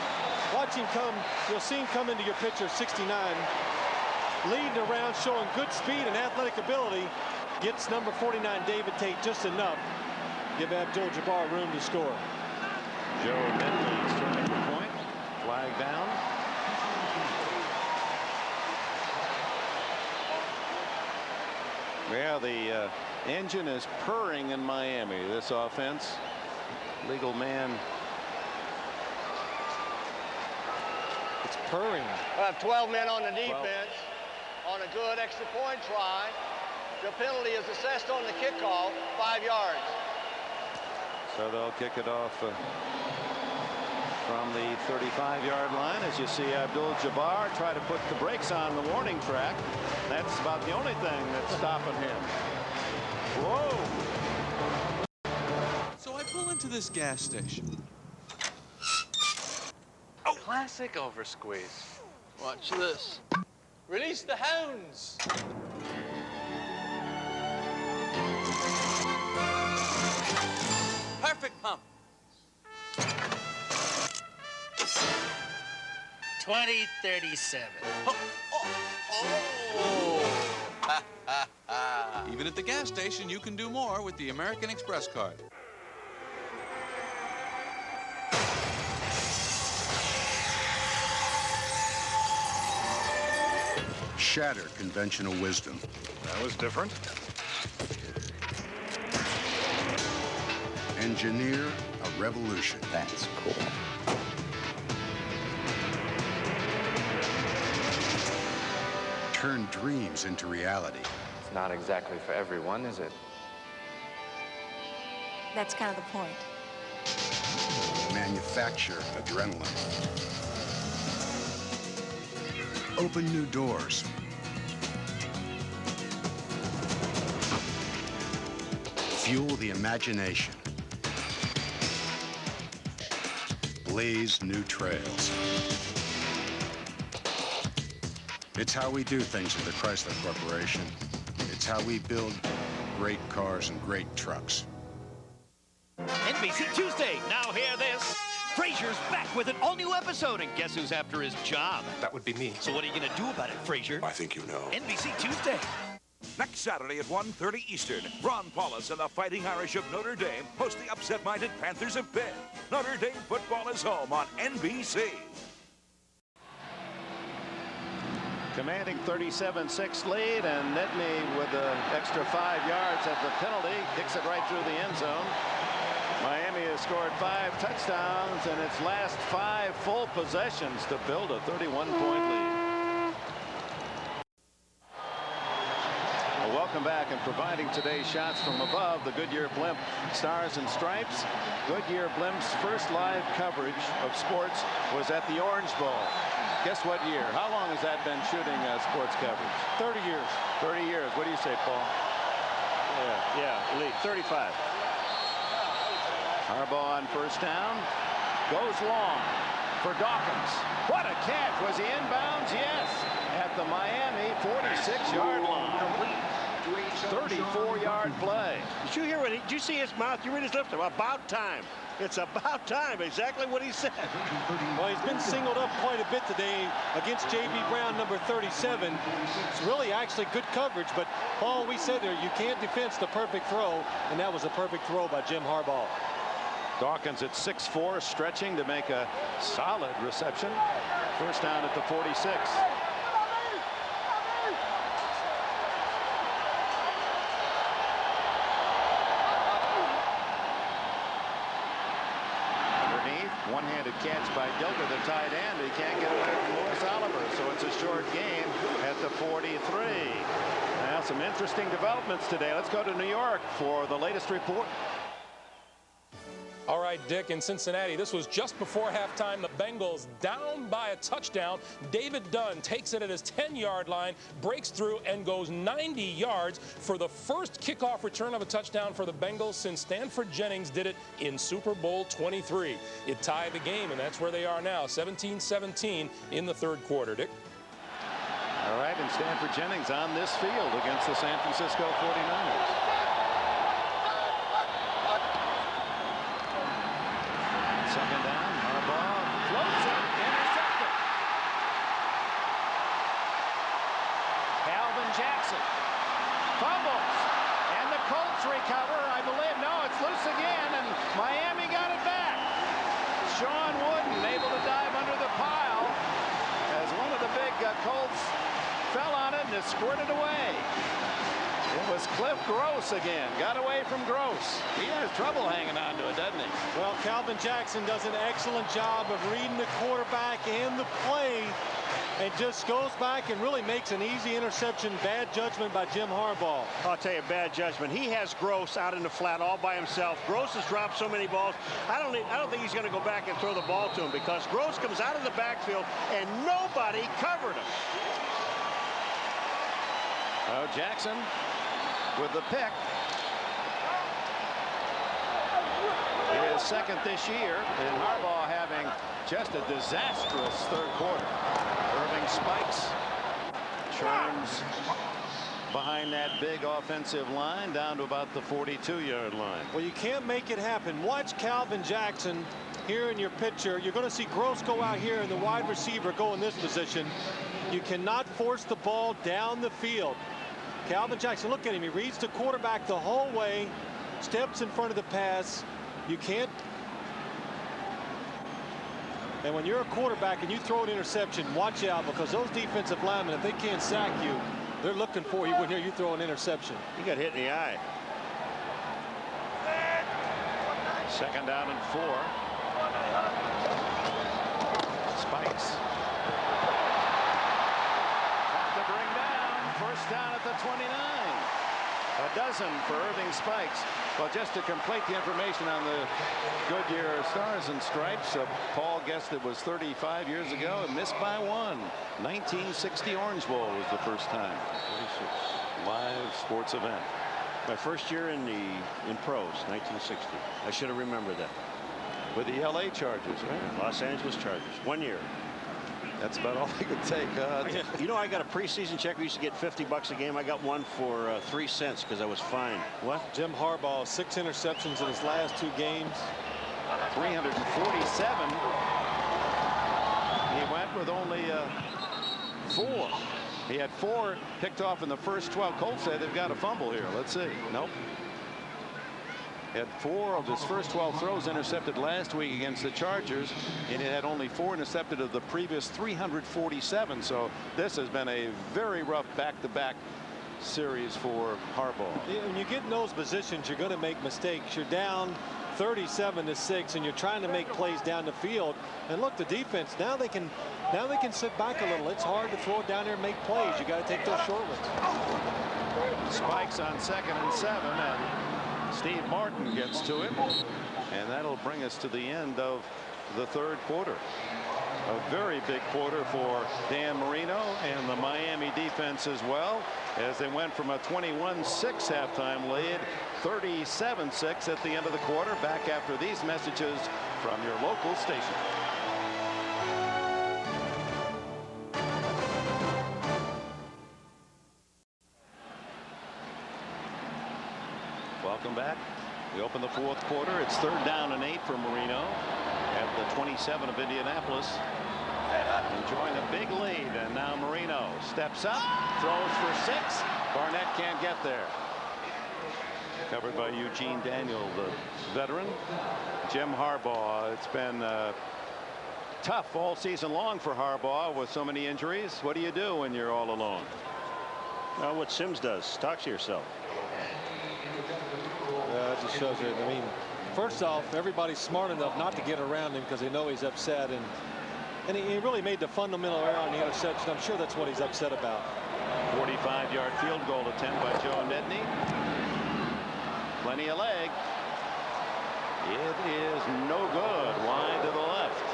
Watch him come. You'll see him come into your picture, 69, leading around, showing good speed and athletic ability. Gets number 49, David Tate, just enough. Give Abdul-Jabbar room to score. Joe Bentley's turning the point. Flag down. Well, the engine is purring in Miami. This offense. Legal man. It's purring. We'll have 12 men on the defense on a good extra point try. The penalty is assessed on the kickoff, 5 yards. So they'll kick it off from the 35-yard line. As you see Abdul-Jabbar try to put the brakes on the warning track. That's about the only thing that's stopping him. Whoa. So I pull pull into this gas station. Oh. Classic oversqueeze. Watch this. Release the hounds. Perfect pump. 2037. Even at the gas station, you can do more with the American Express card. Shatter conventional wisdom. That was different. Engineer a revolution. That's cool. Turn dreams into reality. It's not exactly for everyone, is it? That's kind of the point. Manufacture adrenaline. Open new doors. Fuel the imagination. Blaze new trails. It's how we do things at the Chrysler Corporation. It's how we build great cars and great trucks. NBC Tuesday. Now hear this. Frasier's back with an all-new episode, and guess who's after his job? That would be me. So what are you going to do about it, Frasier? I think you know. NBC Tuesday. Next Saturday at 1:30 Eastern, Ron Paulus and the Fighting Irish of Notre Dame host the upset-minded Panthers of Penn. Notre Dame football is home on NBC. Commanding 37-6 lead, and Nedney with an extra 5 yards at the penalty kicks it right through the end zone. Miami has scored 5 touchdowns in its last 5 full possessions to build a 31-point lead. Welcome back, and providing today's shots from above, the Goodyear Blimp Stars and Stripes. Goodyear Blimp's first live coverage of sports was at the Orange Bowl. Guess what year? How long has that been shooting sports coverage? 30 years. 30 years. What do you say, Paul? Yeah, Lee, 35. Harbaugh on first down. Goes long for Dawkins. What a catch. Was he inbounds? Yes. At the Miami 46-yard line. 34-yard play. Did you hear what did you see his mouth? You read his lips? About time. It's about time. Exactly what he said. Well, he's been singled up quite a bit today against J.B. Brown, number 37. It's really actually good coverage, but Paul, we said there, you can't defense the perfect throw, and that was a perfect throw by Jim Harbaugh. Dawkins at 6'4", stretching to make a solid reception. First down at the 46. One-handed catch by Gilder, the tight end. He can't get away from Lewis Oliver, so it's a short game at the 43. Now, some interesting developments today. Let's go to New York for the latest report. All right, Dick, in Cincinnati, this was just before halftime. The Bengals down by a touchdown. David Dunn takes it at his 10-yard line, breaks through, and goes 90 yards for the first kickoff return of a touchdown for the Bengals since Stanford Jennings did it in Super Bowl 23. It tied the game, and that's where they are now, 17-17 in the third quarter. Dick? All right, and Stanford Jennings on this field against the San Francisco 49ers. Second down, Harbaugh floats it, intercepted. Calvin Jackson fumbles, and the Colts recover. I believe, no, it's loose again, and Miami got it back. Sean Wooden able to dive under the pile as one of the big Colts fell on it and it squirted away. It was Cliff Gross again. Got away from Gross. He has trouble hanging on to it, doesn't he? Well, Calvin Jackson does an excellent job of reading the quarterback and the play, and just goes back and really makes an easy interception. Bad judgment by Jim Harbaugh. I'll tell you, bad judgment. He has Gross out in the flat all by himself. Gross has dropped so many balls. I don't think he's going to go back and throw the ball to him, because Gross comes out of the backfield and nobody covered him. Oh, Jackson with the pick. Here his second this year, and Harbaugh having just a disastrous third quarter. Irving spikes, churns behind that big offensive line down to about the 42-yard line. Well, you can't make it happen. Watch Calvin Jackson here in your picture. You're going to see Gross go out here and the wide receiver go in this position. You cannot force the ball down the field. Calvin Jackson, look at him. He reads the quarterback the whole way, steps in front of the pass. You can't. And when you're a quarterback and you throw an interception, watch out, because those defensive linemen, if they can't sack you, they're looking for you when you throw an interception. He got hit in the eye. Second down and 4. Spikes. Have to bring down. First down at the 29. A dozen for Irving Spikes. Well, just to complete the information on the Goodyear Stars and Stripes, Paul guessed it was 35 years ago and missed by 1. 1960 Orange Bowl was the first time. Live sports event. My first year in pros, 1960. I should have remembered that. With the LA Chargers, right? Los Angeles Chargers. 1 year. That's about all it could take. You know, I got a preseason check. We used to get $50 a game. I got one for 3 cents because I was fined. What? Jim Harbaugh, 6 interceptions in his last 2 games. 347. He went with only 4. He had 4 picked off in the first 12. Colts say they've got a fumble here. Let's see. Nope. Had 4 of his first 12 throws intercepted last week against the Chargers, and he had only 4 intercepted of the previous 347. So this has been a very rough back-to-back series for Harbaugh. When you get in those positions, you're going to make mistakes. You're down 37-6, and you're trying to make plays down the field. And look, the defense now they can sit back a little. It's hard to throw it down there and make plays. You got to take those short ones. Spikes on 2nd and 7, and Steve Martin gets to it, and that'll bring us to the end of the third quarter. A very big quarter for Dan Marino and the Miami defense as well, as they went from a 21-6 halftime lead, 37-6 at the end of the quarter. Back after these messages from your local station. Welcome back. We open the fourth quarter. It's 3rd down and 8 for Marino at the 27 of Indianapolis. Enjoying a big lead, and now Marino steps up, throws for 6. Barnett can't get there. Covered by Eugene Daniel, the veteran. Jim Harbaugh. It's been tough all season long for Harbaugh with so many injuries. What do you do when you're all alone? Well, what Sims does, talk to yourself. It just shows you. I mean, first off, everybody's smart enough not to get around him because they know he's upset, and he really made the fundamental error on the interception. I'm sure that's what he's upset about. 45-yard field goal attempt by Joe Nedney. Plenty of leg. It is no good. Wide to the left.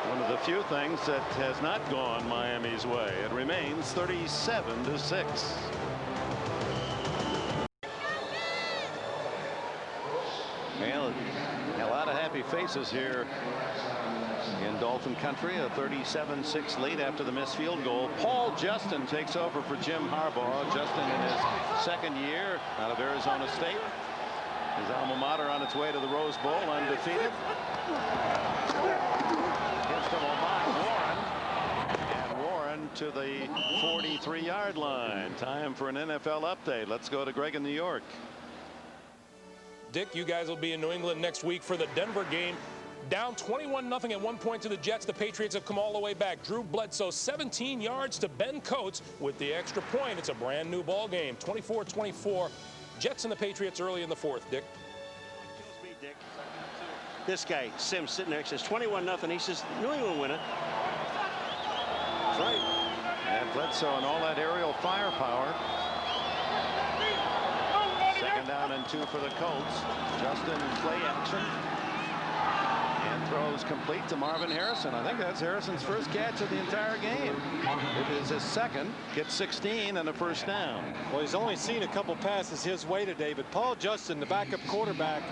One of the few things that has not gone Miami's way. It remains 37-6. Well, a lot of happy faces here in Dolphin country. A 37-6 lead after the missed field goal. Paul Justin takes over for Jim Harbaugh. Justin in his 2nd year out of Arizona State. His alma mater on its way to the Rose Bowl, undefeated. Gives to Lamont Warren. And Warren to the 43-yard line. Time for an NFL update. Let's go to Greg in New York. Dick, you guys will be in New England next week for the Denver game. Down 21-0 at one point to the Jets. The Patriots have come all the way back. Drew Bledsoe 17 yards to Ben Coates with the extra point. It's a brand new ball game. 24-24. Jets and the Patriots early in the 4th. Dick. Kills me, Dick. This guy Sims sitting there says 21-0. He says New England win it. That's right. And Bledsoe and all that aerial firepower. 2nd down and 2 for the Colts. Justin in play action. And throws complete to Marvin Harrison. I think that's Harrison's first catch of the entire game. It is his 2nd. Gets 16 and a first down. Well, he's only seen a couple passes his way today, but Paul Justin, the backup quarterback,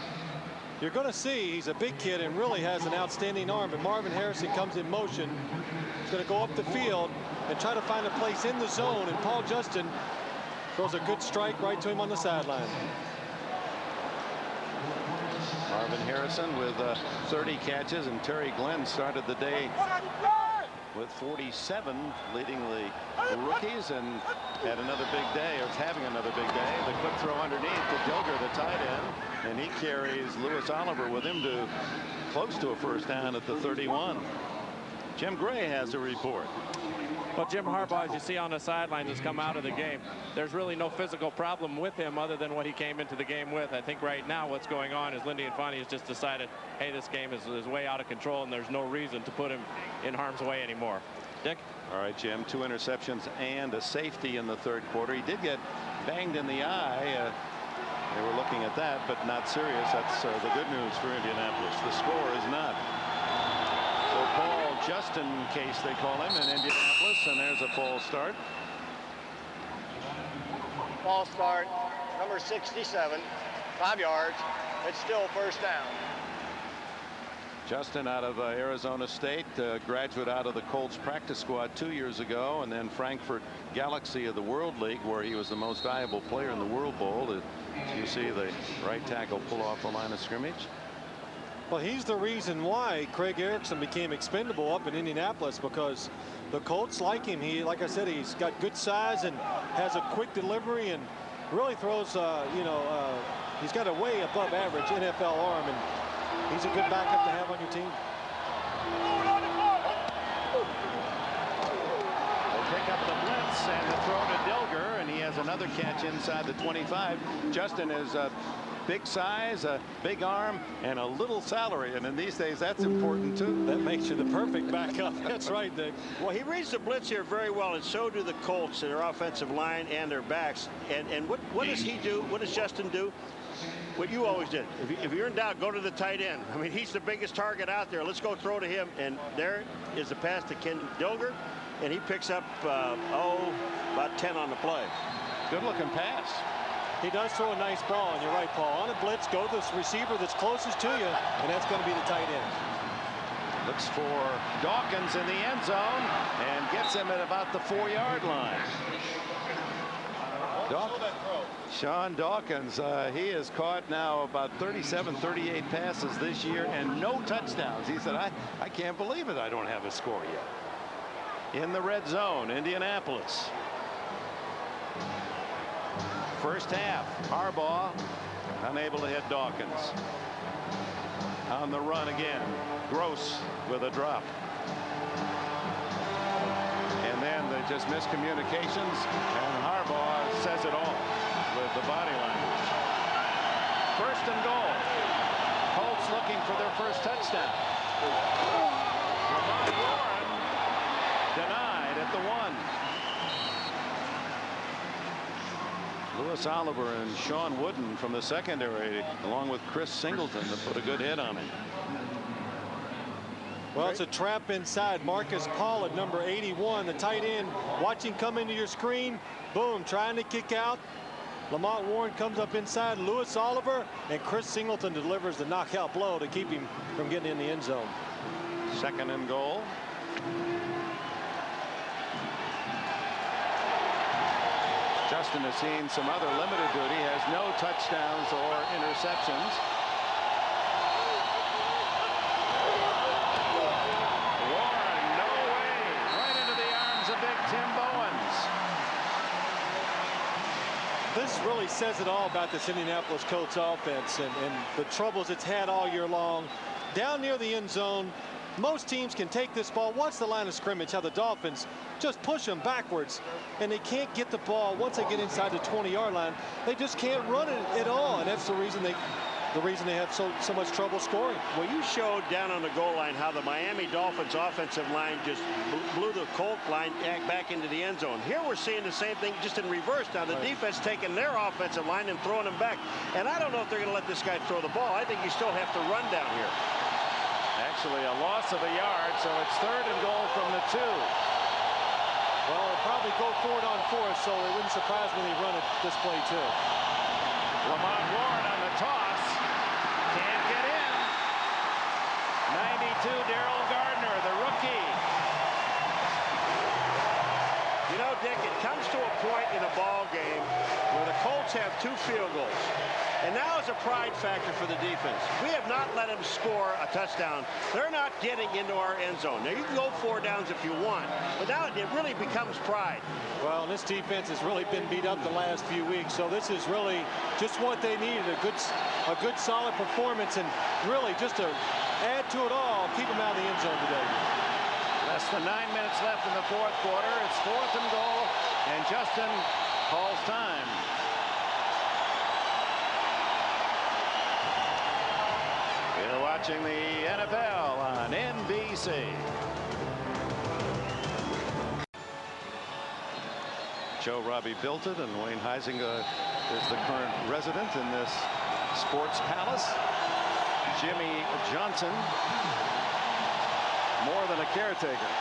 You're going to see he's a big kid and really has an outstanding arm. But Marvin Harrison comes in motion. He's going to go up the field and try to find a place in the zone. And Paul Justin throws a good strike right to him on the sideline. Marvin Harrison with 30 catches, and Terry Glenn started the day with 47, leading the rookies, and had another big day, or having another big day. The quick throw underneath to Dilger, the tight end, and he carries Lewis Oliver with him to close to a first down at the 31. Jim Gray has a report. Well, Jim Harbaugh, as you see on the sideline, has come out of the game. There's really no physical problem with him other than what he came into the game with. I think right now what's going on is Lindy Infante has just decided, hey, this game is way out of control, and there's no reason to put him in harm's way anymore. Dick? All right, Jim, 2 interceptions and a safety in the third quarter. He did get banged in the eye. They were looking at that, but not serious. That's the good news for Indianapolis. The score is not. So Paul Justin case, they call him, in Indianapolis, and there's a false start. False start, number 67, 5 yards. It's still first down. Justin out of Arizona State, graduate out of the Colts practice squad 2 years ago, and then Frankfurt Galaxy of the World League, where he was the most valuable player in the World Bowl. You see the right tackle pull off the line of scrimmage. Well, he's the reason why Craig Erickson became expendable up in Indianapolis, because the Colts like him. Like I said, he's got good size and has a quick delivery and really throws, he's got a way above average NFL arm, and he's a good backup to have on your team. They pick up the blitz and the throw to Dilger, and he has another catch inside the 25. Justin is big size, a big arm, and a little salary, and in these days that's important too. That makes you the perfect backup. That's right, Dick. Well, he reads the blitz here very well, and so do the Colts and their offensive line and their backs. And what does he do? What does Justin do? What you always did. If you're in doubt, go to the tight end. I mean, he's the biggest target out there. Let's go throw to him. And there is the pass to Ken Dilger, and he picks up about 10 on the play. Good looking pass. He does throw a nice ball, and you're right, Paul. On a blitz, go to the receiver that's closest to you, and that's going to be the tight end. Looks for Dawkins in the end zone and gets him at about the 4-yard line. Sean Dawkins, he has caught now about 37, 38 passes this year and no touchdowns. He said, I can't believe it. I don't have a score yet. In the red zone, Indianapolis. First half, Harbaugh unable to hit Dawkins. On the run again, Gross with a drop. And then they just miscommunications, and Harbaugh says it all with the body language. First and goal. Colts looking for their first touchdown. Lamont Warren denied at the 1. Lewis Oliver and Sean Wooden from the secondary, along with Chris Singleton, to put a good hit on him. Well, it's a trap inside. Marcus Pollard, number 81, the tight end. Watch him come into your screen. Boom, trying to kick out. Lamont Warren comes up inside. Lewis Oliver, and Chris Singleton delivers the knockout blow to keep him from getting in the end zone. Second and goal. Justin has seen some other limited duty, has no touchdowns or interceptions. Warren, no way, right into the arms of big Tim Bowens. This really says it all about this Indianapolis Colts offense and the troubles it's had all year long. Down near the end zone, most teams can take this ball once the line of scrimmage. How the Dolphins just push them backwards, and they can't get the ball once they get inside the 20-yard line. They just can't run it at all, and that's the reason they have so much trouble scoring. Well, you showed down on the goal line how the Miami Dolphins offensive line just blew the Colt line back into the end zone. Here we're seeing the same thing just in reverse. Now the defense taking their offensive line and throwing them back, and I don't know if they're going to let this guy throw the ball. I think you still have to run down here. Actually a loss of a yard, so it's third and goal from the 2. Well, it'll probably go forward on 4th, so it wouldn't surprise me when they run it this play too. Lamont Warren on the toss, Can't get in. 92, Daryl Gardner, the rookie. You know, Dick, it comes to a point in a ball game where the Colts have 2 field goals. And now it's a pride factor for the defense. We have not let them score a touchdown. They're not getting into our end zone. Now, you can go 4 downs if you want, but now it really becomes pride. Well, this defense has really been beat up the last few weeks, so this is really just what they needed, a good solid performance, and really just to add to it all, keep them out of the end zone today. Less than 9 minutes left in the 4th quarter. It's 4th and goal, and Justin calls time. You're watching the NFL on NBC. Joe Robbie built it, and Wayne Huizinga is the current resident in this sports palace. Jimmy Johnson, more than a caretaker.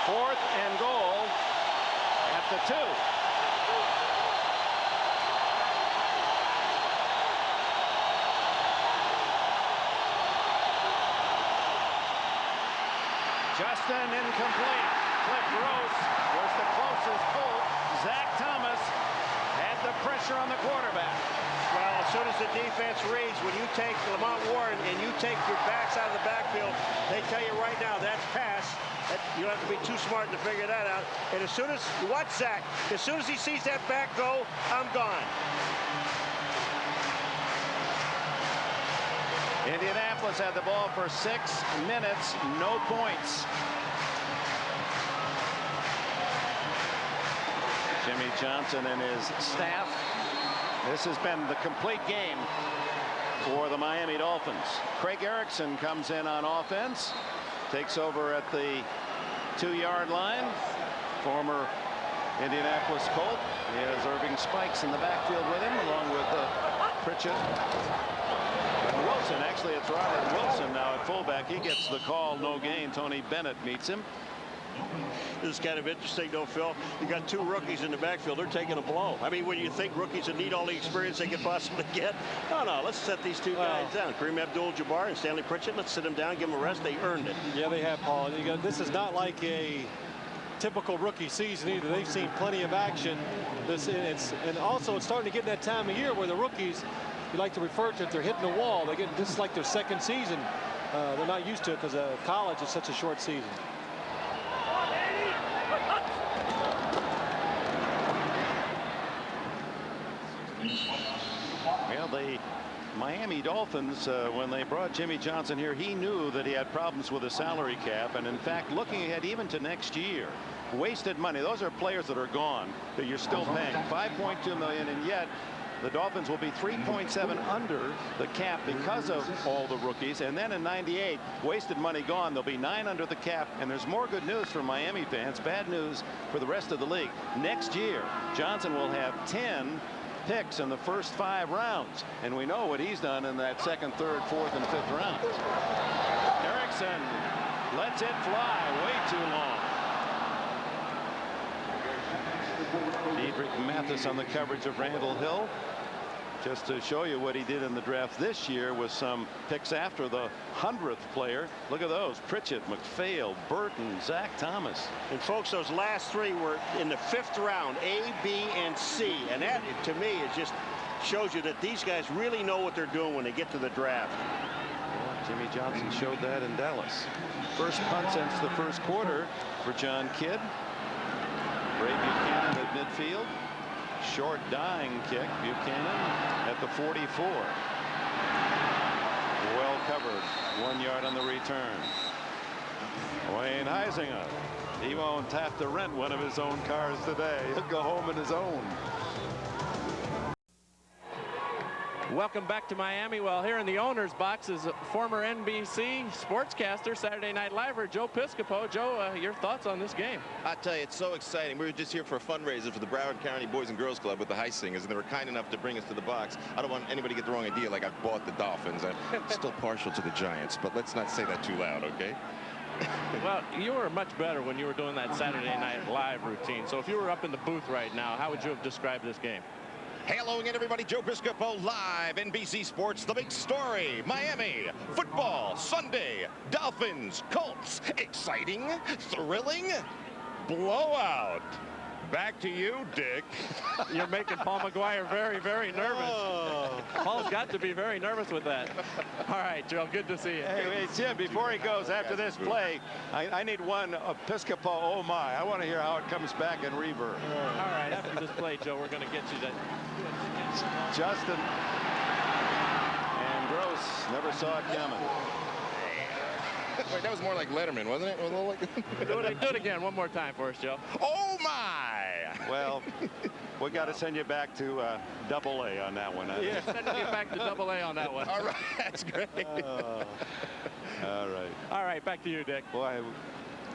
4th and goal at the 2. Justin incomplete. Cliff Gross was the closest pull. Zach Thomas had the pressure on the quarterback. Well, as soon as the defense reads, when you take Lamont Warren and you take your backs out of the backfield, they tell you right now that's pass. You don't have to be too smart to figure that out. And as soon as you watch Zach, as soon as he sees that back go, I'm gone. Indianapolis had the ball for 6 minutes, no points. Jimmy Johnson and his staff. This has been the complete game for the Miami Dolphins. Craig Erickson comes in on offense, takes over at the 2-yard line. Former Indianapolis Colt. He has Irving Spikes in the backfield with him, along with Pritchett. Wilson, actually, it's Robert Wilson now at fullback. He gets the call, no gain. Tony Bennett meets him. This is kind of interesting, though, Phil. You got 2 rookies in the backfield. They're taking a blow. I mean, when you think rookies that need all the experience they could possibly get, no, let's set these 2 guys down. Kareem Abdul-Jabbar and Stanley Pritchett. Let's sit them down, give them a rest. They earned it. Yeah, they have, Paul. This is not like a typical rookie season either. They've seen plenty of action. And also, it's starting to get in that time of year where the rookies, you like to refer to it, they're hitting the wall. This is like their 2nd season. They're not used to it because college is such a short season. Well, the Miami Dolphins, when they brought Jimmy Johnson here, he knew that he had problems with the salary cap. And in fact, looking ahead even to next year, wasted money. Those are players that are gone that you're still paying. $5.2 million, and yet the Dolphins will be 3.7 under the cap because of all the rookies. And then in '98, wasted money gone. They'll be 9 under the cap. And there's more good news for Miami fans, bad news for the rest of the league. Next year, Johnson will have 10 picks in the first 5 rounds, and we know what he's done in that 2nd, 3rd, 4th, and 5th rounds. Erickson lets it fly way too long. Diedrich Mathis on the coverage of Randall Hill, just to show you what he did in the draft this year with some picks after the 100th player. Look at those: Pritchett, McPhail, Burton, Zach Thomas. And folks, those last 3 were in the 5th round, A, B, and C. And that, to me, it just shows you that these guys really know what they're doing when they get to the draft. Yeah, Jimmy Johnson showed that in Dallas. First punt since the 1st quarter for John Kidd. Ray Buchanan at midfield. Short dying kick. Buchanan at the 44. Well covered. 1 yard on the return. Wayne Huizinga. He won't have to rent one of his own cars today. He'll go home in his own. Welcome back to Miami. Well, here in the owner's box is former NBC sportscaster, Saturday Night Liver, Joe Piscopo. Joe, your thoughts on this game? I tell you, it's so exciting. We were just here for a fundraiser for the Broward County Boys and Girls Club with the High Singers, and they were kind enough to bring us to the box. I don't want anybody to get the wrong idea like I bought the Dolphins. I'm still partial to the Giants, but let's not say that too loud, okay? Well, you were much better when you were doing that Saturday Night Live routine. So if you were up in the booth right now, how would you have described this game? Hello again, everybody. Joe Piscopo live, NBC Sports. The big story, Miami football Sunday. Dolphins, Colts. Exciting, thrilling, blowout. Back to you, Dick. You're making Paul McGuire very, very nervous. Paul's got to be very nervous with that. All right, Joe, good to see you. Hey, Jim, before he goes, after this play, I need one Episcopo, oh my. I want to hear how it comes back in reverb. All right, after this play, Joe, we're going to get you that. Justin and Gross never saw it coming. Wait, that was more like Letterman, wasn't it? Do it again one more time for us, Joe. Oh, my! Well, we got to send you back to AA on that one. Yeah, sending you back to AA on that one. All right, that's great. All right. All right, back to you, Dick. Boy,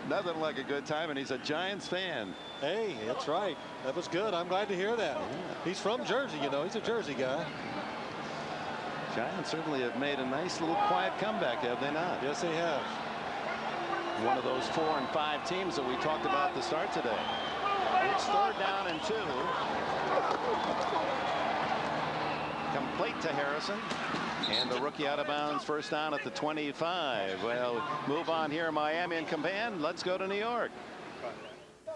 nothing like a good time, and he's a Giants fan. Hey, that's right. That was good. I'm glad to hear that. Yeah. He's from Jersey, you know. He's a Jersey guy. Giants certainly have made a nice little quiet comeback, have they not? Yes, they have. One of those 4 and 5 teams that we talked about at the start today. It's 3rd down and 2. Complete to Harrison. And the rookie out of bounds, first down at the 25. Well, move on here, Miami in command. Let's go to New York.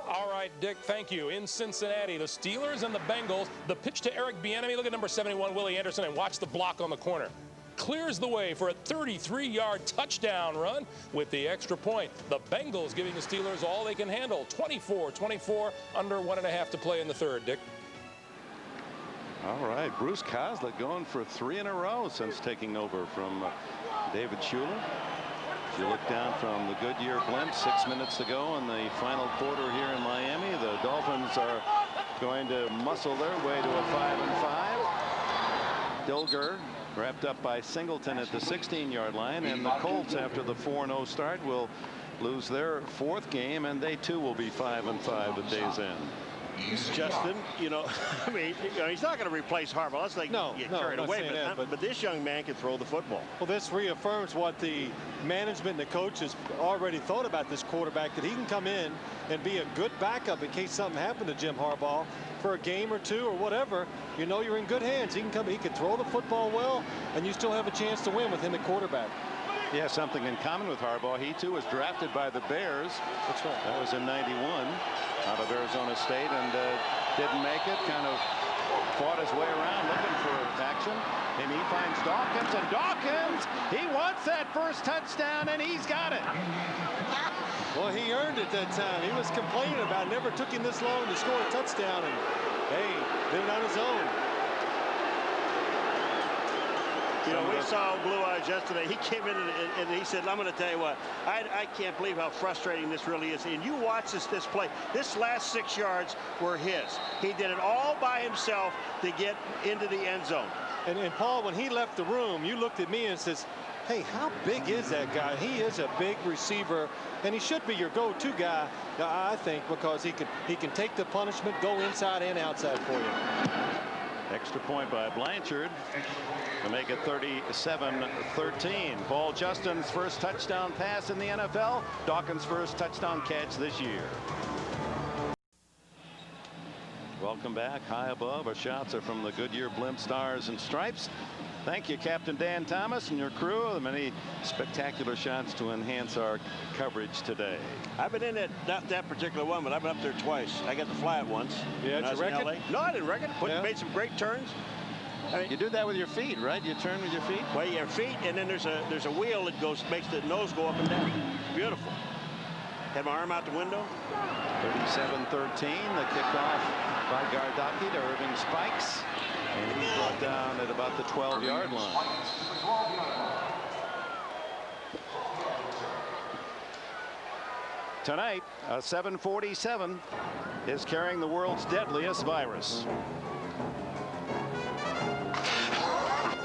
All right, Dick, thank you. In Cincinnati, the Steelers and the Bengals. The pitch to Eric Bieniemy. Look at number 71, Willie Anderson, and watch the block on the corner. Clears the way for a 33-yard touchdown run with the extra point. The Bengals giving the Steelers all they can handle. 24-24, under 1.5 to play in the 3rd, Dick. All right, Bruce Kozlik going for 3 in a row since taking over from David Shula. If you look down from the Goodyear blimp, 6 minutes to go in the final quarter here in Miami. The Dolphins are going to muscle their way to a 5-5. Dilger wrapped up by Singleton at the 16-yard line, and the Colts, after the 4-0 start, will lose their 4th game, and they too will be 5-5 at day's end. Justin, you know, I mean, he's not going to replace Harbaugh. Let's not get carried away. But this young man can throw the football. Well, this reaffirms what the management and the coaches already thought about this quarterback, that he can come in and be a good backup in case something happened to Jim Harbaugh for a game or 2 or whatever. You know you're in good hands. He can come. He can throw the football well, and you still have a chance to win with him at quarterback. He has something in common with Harbaugh. He too was drafted by the Bears. That's right. That was in '91. Out of Arizona State, and didn't make it. Kind of fought his way around looking for action, and he finds Dawkins, and Dawkins, he wants that first touchdown, and he's got it. Well, he earned it that time. He was complaining about it. Never took him this long to score a touchdown, and hey, did it on his own. You know, we saw Blue Eyes yesterday. He came in and he said, I'm going to tell you what, I can't believe how frustrating this really is. And you watch this play. This last 6 yards were his. He did it all by himself to get into the end zone. And Paul, when he left the room, you looked at me and says, hey, how big is that guy? He is a big receiver, and he should be your go-to guy, I think, because he can take the punishment, go inside and outside for you. Extra point by Blanchard to make it 37-13. Paul Justin's first touchdown pass in the NFL. Dawkins' first touchdown catch this year. Welcome back. High above, our shots are from the Goodyear blimp, Stars and Stripes. Thank you, Captain Dan Thomas and your crew. The many spectacular shots to enhance our coverage today. I've been in it, not that particular one, but I've been up there twice. I got to fly it once. Yeah, did you wreck it? No, I didn't wreck it. Made some great turns. I mean, you do that with your feet, right? You turn with your feet? Well, your feet, and then there's a wheel that makes the nose go up and down. Beautiful. Had my arm out the window. 37-13, the kickoff by Gardocki to Irving Spikes. And he's brought down at about the 12-yard line. Tonight, a 747 is carrying the world's deadliest virus.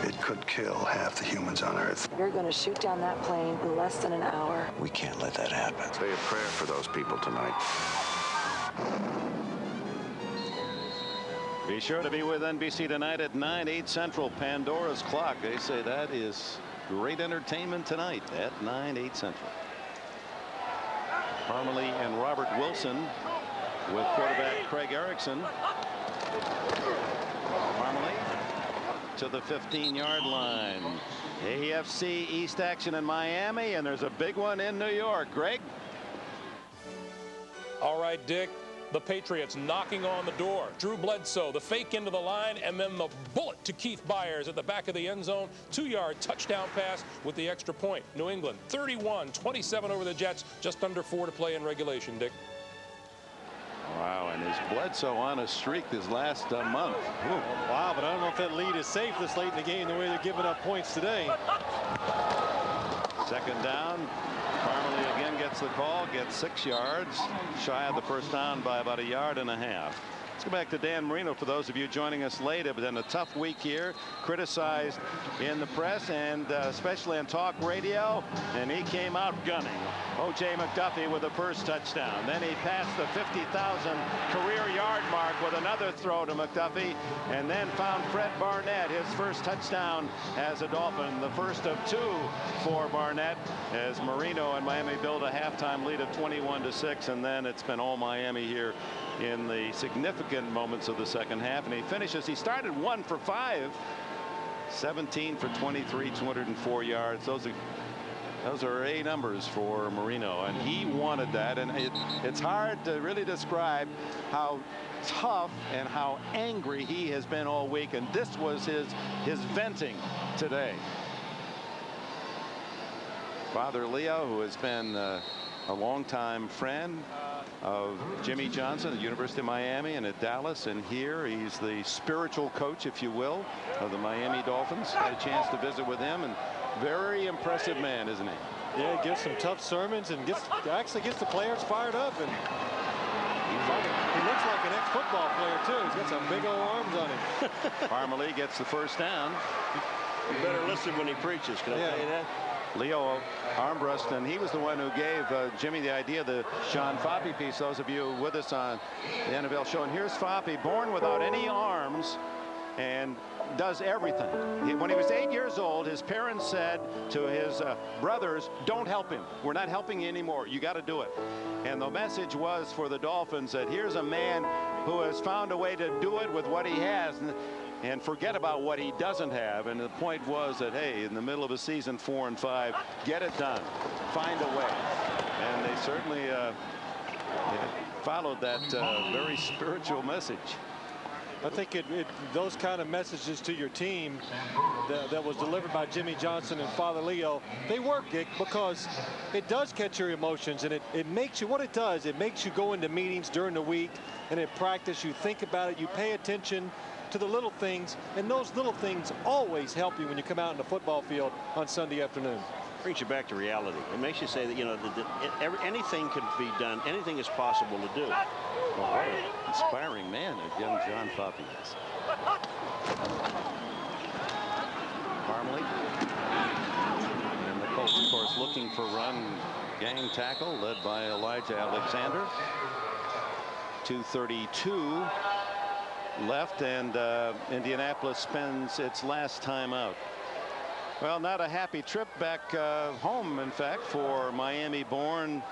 It could kill half the humans on Earth. You're going to shoot down that plane in less than an hour. We can't let that happen. Say a prayer for those people tonight. Be sure to be with NBC tonight at 9, 8 Central. Pandora's Clock. They say that is great entertainment tonight at 9, 8 Central. Parmalee and Robert Wilson with quarterback Craig Erickson. Marmalee to the 15-yard line. AFC East action in Miami, and there's a big one in New York. Greg? All right, Dick. The Patriots knocking on the door. Drew Bledsoe, the fake into the line, and then the bullet to Keith Byers at the back of the end zone. 2-yard touchdown pass with the extra point. New England 31-27 over the Jets. Just under 4 to play in regulation, Dick. Wow, and is Bledsoe on a streak this last month. Ooh. Wow, but I don't know if that lead is safe this late in the game the way they're giving up points today. Second down. Marmalee again gets the call, gets 6 yards, shy of the first down by about 1.5 yards. Let's go back to Dan Marino for those of you joining us late. It's been a tough week here, criticized in the press and especially on talk radio, and he came out gunning. O.J. McDuffie with the first touchdown. Then he passed the 50,000 career yard mark with another throw to McDuffie, and then found Fred Barnett, his first touchdown as a Dolphin, the first of 2 for Barnett, as Marino and Miami build a halftime lead of 21-6, and then it's been all Miami here in the significant moments of the second half, and he finishes. He started 1 for 5, 17 for 23, 204 yards. Those are A numbers for Marino, and he wanted that, and it's hard to really describe how tough and how angry he has been all week, and this was his venting today. Father Leo, who has been a longtime friend of Jimmy Johnson at the University of Miami and at Dallas, and here he's the spiritual coach, if you will, of the Miami Dolphins. Had a chance to visit with him, and very impressive man, isn't he? Yeah, he gives some tough sermons and actually gets the players fired up, and he looks like an ex-football player too. He's got some big old arms on him. Marmalee gets the first down. You better listen when he preaches. Can I tell you that? Leo Armbrust, and he was the one who gave Jimmy the idea, the Sean Foppe piece. Those of you with us on the NFL show, and here's Foppe, born without any arms and does everything. When he was 8 years old, his parents said to his brothers, don't help him. We're not helping you anymore. You got to do it. And the message was for the Dolphins that here's a man who has found a way to do it with what he has, and forget about what he doesn't have. And the point was that, hey, in the middle of a season 4-5, get it done, find a way. And they certainly followed that very spiritual message. I think those kind of messages to your team that was delivered by Jimmy Johnson and Father Leo, they work, Dick, because it does catch your emotions, and it makes you, what it does, it makes you go into meetings during the week, and in practice you think about it, you pay attention to the little things, and those little things always help you when you come out in the football field on Sunday afternoon. Brings you back to reality. It makes you say that, you know, anything can be done, anything is possible to do. Well, what an inspiring man that young John Foppe is. Marmalee. And the Colts, of course, looking for run gang tackle led by Elijah Alexander. 2:32 left, and Indianapolis spends its last time out. Well, not a happy trip back home, in fact, for Miami-born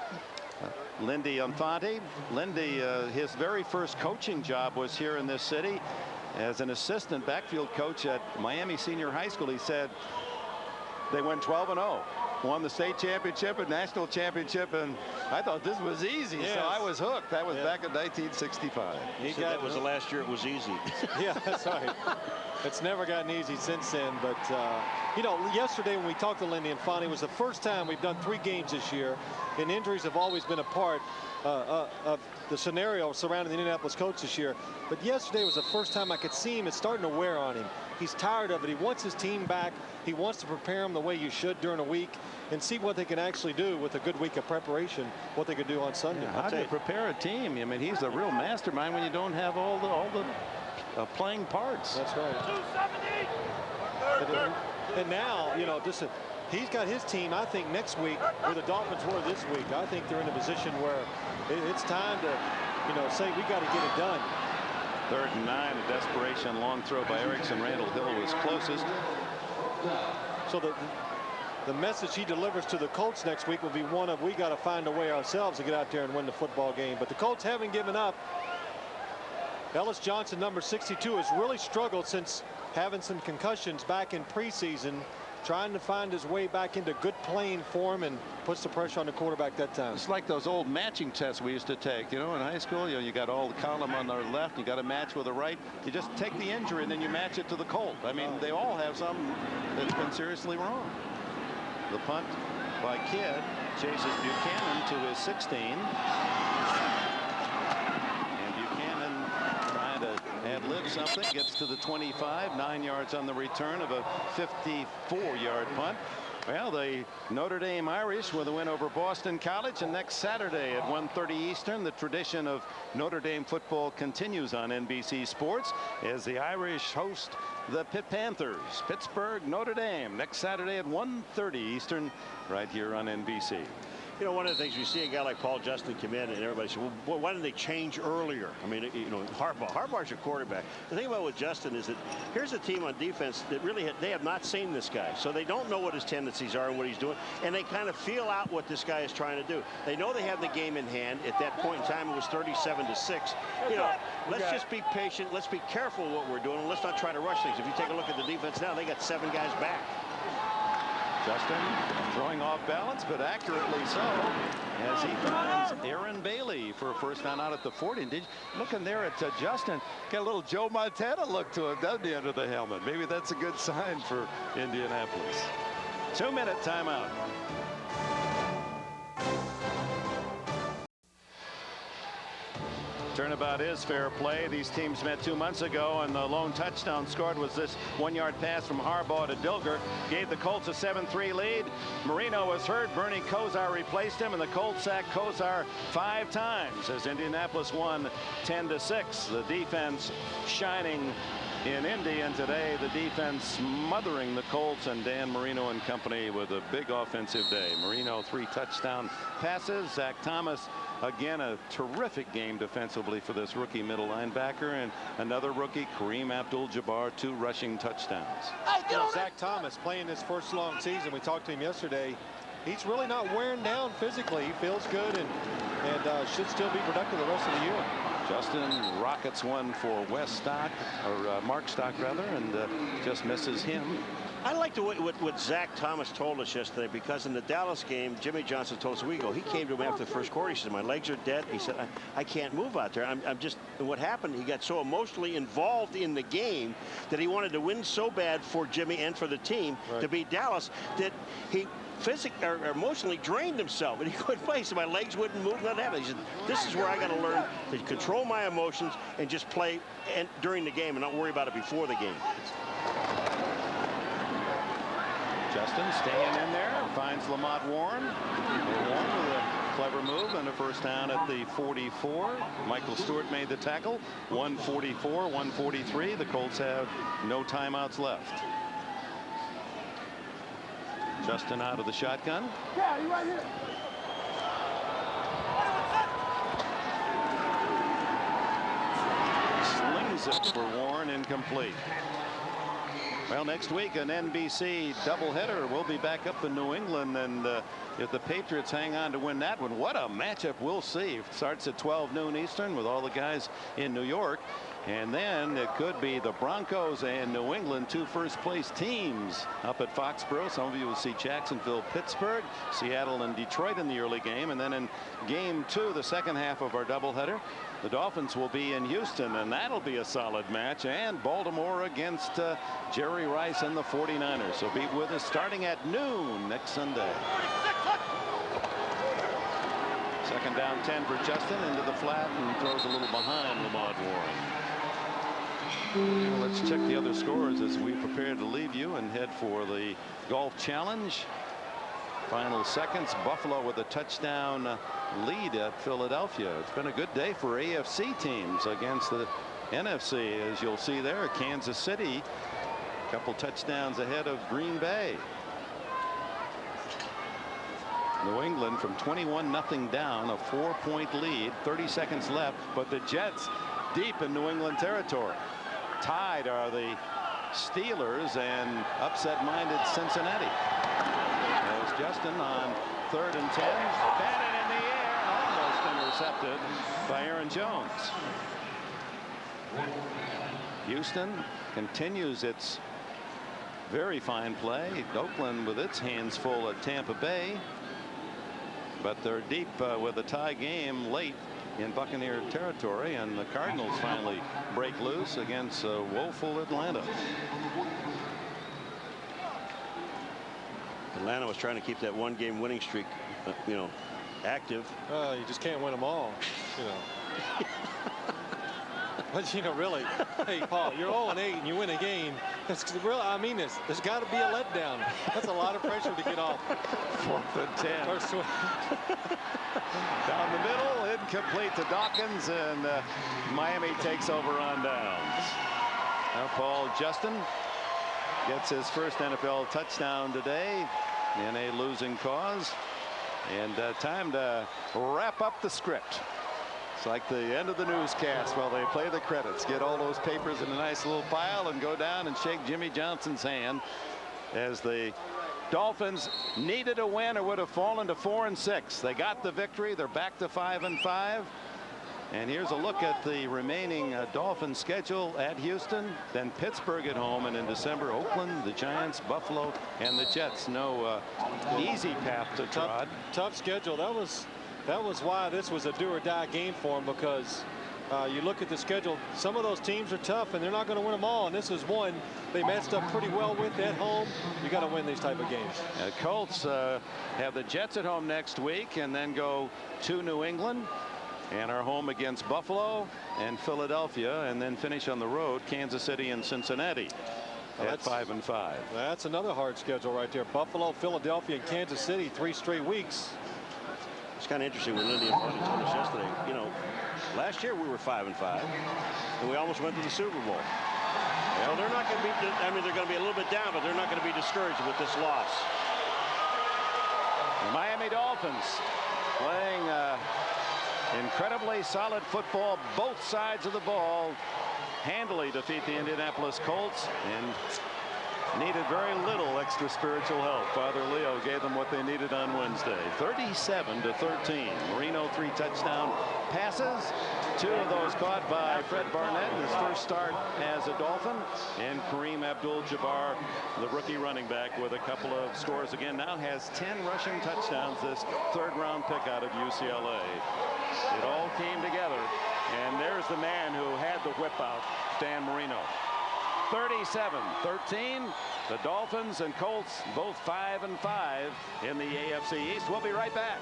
Lindy Infante. Lindy, his very first coaching job was here in this city as an assistant backfield coach at Miami Senior High School. He said they went 12-0. Won the state championship and national championship, and I thought this was easy, yes. So I was hooked. That was back in 1965. That was the last year it was easy. Yeah, that's right. It's never gotten easy since then, but you know, yesterday when we talked to Lindy Infante, it was the first time we've done 3 games this year, and injuries have always been a part of the scenario surrounding the Indianapolis Colts this year. But yesterday was the first time I could see him. It's starting to wear on him. He's tired of it. He wants his team back. He wants to prepare them the way you should during a week and see what they can actually do with a good week of preparation, what they could do on Sunday. Yeah, how do you prepare a team? I mean, he's a real mastermind when you don't have all the playing parts. That's right. 270. And now, you know, he's got his team, I think, next week where the Dolphins were this week. I think they're in a position where it's time to, you know, say we got to get it done. 3rd and 9, a desperation long throw by Erickson. Randall Hill was closest. So the message he delivers to the Colts next week will be one of, we got to find a way ourselves to get out there and win the football game. But the Colts haven't given up. Ellis Johnson, number 62, has really struggled since having some concussions back in preseason, trying to find his way back into good playing form, and puts the pressure on the quarterback that time. It's like those old matching tests we used to take, you know, in high school. You got all the column on the left, you got to match with the right. You just take the injury and then you match it to the Colt. I mean, they all have something that's been seriously wrong. The punt by Kidd chases Buchanan to his 16. And Buchanan trying to ad-lib something, gets to the 25, 9 yards on the return of a 54-yard punt. Well, the Notre Dame Irish with a win over Boston College, and next Saturday at 1:30 Eastern, the tradition of Notre Dame football continues on NBC Sports as the Irish host the Pitt Panthers. Pittsburgh, Notre Dame, next Saturday at 1:30 Eastern, right here on NBC. You know, one of the things we see a guy like Paul Justin come in and everybody says, well, why didn't they change earlier? I mean, you know, Harbaugh's your quarterback. The thing about with Justin is that here's a team on defense that really they have not seen this guy, so they don't know what his tendencies are and what he's doing, and they kind of feel out what this guy is trying to do. They know they have the game in hand. At that point in time, it was 37-6. You know, let's just be patient. Let's be careful what we're doing, and let's not try to rush things. If you take a look at the defense now, they got 7 guys back. Justin throwing off balance, but accurately so, as he finds Aaron Bailey for a first down out at the 40. Looking there at Justin, got a little Joe Montana look to him, doesn't he, under the helmet? Maybe that's a good sign for Indianapolis. 2-minute timeout. Turnabout is fair play. These teams met 2 months ago, and the lone touchdown scored was this 1-yard pass from Harbaugh to Dilger. Gave the Colts a 7-3 lead. Marino was hurt. Bernie Kosar replaced him, and the Colts sacked Kosar 5 times as Indianapolis won 10-6. The defense shining in Indy, and today the defense smothering the Colts, and Dan Marino and company with a big offensive day. Marino 3 touchdown passes. Zach Thomas again a terrific game defensively for this rookie middle linebacker, and another rookie, Kareem Abdul-Jabbar, 2 rushing touchdowns. Zach Thomas playing his first long season. We talked to him yesterday. He's really not wearing down physically. He feels good and should still be productive the rest of the year. Justin rockets one for Mark Stock rather, and just misses him. I like the way what Zach Thomas told us yesterday, because in the Dallas game, Jimmy Johnson told us a week ago, he came to him after the first quarter. He said, my legs are dead. He said, I can't move out there. I'm just, and what happened, he got so emotionally involved in the game that he wanted to win so bad for Jimmy and for the team to beat Dallas that he physically or emotionally drained himself, and he couldn't play. So my legs wouldn't move, nothing happened. He said, this is where I got to learn to control my emotions and just play during the game and not worry about it before the game. Justin staying in there, finds Lamont Warren. Warren with a clever move and a first down at the 44. Michael Stewart made the tackle. 144, 143. The Colts have no timeouts left. Justin out of the shotgun. Yeah, you right here. Slings it for Warren, incomplete. Well, next week an NBC doubleheader. We'll be back up in New England, and if the Patriots hang on to win that one, what a matchup we'll see. It starts at 12 noon Eastern with all the guys in New York, and then it could be the Broncos and New England, 2 first-place teams up at Foxborough. Some of you will see Jacksonville, Pittsburgh, Seattle, and Detroit in the early game, and then in game 2, the second half of our doubleheader, the Dolphins will be in Houston, and that'll be a solid match, and Baltimore against Jerry Rice and the 49ers. So be with us starting at noon next Sunday. Second down 10 for Justin, into the flat, and throws a little behind Lamont Warren. Well, let's check the other scores as we prepare to leave you and head for the Golf Challenge. Final seconds. Buffalo with a touchdown lead at Philadelphia. It's been a good day for AFC teams against the NFC, as you'll see there. Kansas City, a couple touchdowns ahead of Green Bay. New England from 21-0 down, a 4-point lead, 30 seconds left, but the Jets deep in New England territory. Tied are the Steelers and upset-minded Cincinnati. Justin on 3rd and 10. Batted in the air, almost intercepted by Aaron Jones. Houston continues its very fine play. Oakland with its hands full at Tampa Bay, but they're deep with a tie game late in Buccaneer territory, and the Cardinals finally break loose against woeful Atlanta. Atlanta was trying to keep that one-game winning streak, active. You just can't win them all, But really, hey Paul, you're 0-8 and you win a game. It's real. I mean this. There's got to be a letdown. That's a lot of pressure to get off. 4th and 10. Down the middle, incomplete to Dawkins, and Miami takes over on downs. Now Paul Justin gets his first NFL touchdown today in a losing cause, and time to wrap up the script. It's like the end of the newscast while they play the credits. Get all those papers in a nice little pile and go down and shake Jimmy Johnson's hand, as the Dolphins needed a win or would have fallen to 4-6. They got the victory. They're back to 5-5. And here's a look at the remaining Dolphins schedule at Houston, then Pittsburgh at home, and in December Oakland, the Giants, Buffalo, and the Jets. No easy path to trod. Tough schedule. That was why this was a do-or-die game for them, because you look at the schedule, some of those teams are tough and they're not going to win them all, and this is one they matched up pretty well with at home. You got to win these type of games. Colts have the Jets at home next week and then go to New England and are home against Buffalo and Philadelphia, and then finish on the road, Kansas City and Cincinnati at 5-5. That's another hard schedule right there. Buffalo, Philadelphia, and Kansas City, 3 straight weeks. It's kind of interesting when Indianapolis told us yesterday, last year we were 5-5 and we almost went to the Super Bowl. Well, they're not going to be, they're going to be a little bit down, but they're not going to be discouraged with this loss. The Miami Dolphins playing incredibly solid football, both sides of the ball, handily defeat the Indianapolis Colts, and needed very little extra spiritual help. Father Leo gave them what they needed on Wednesday. 37-13. Marino 3 touchdown passes. 2 of those caught by Fred Barnett in his first start as a Dolphin. And Kareem Abdul-Jabbar, the rookie running back, with a couple of scores again. Now has 10 rushing touchdowns, this 3rd-round pick out of UCLA. It all came together. And there's the man who had the whip out, Dan Marino. 37-13. The Dolphins and Colts both 5-5 in the AFC East. We'll be right back.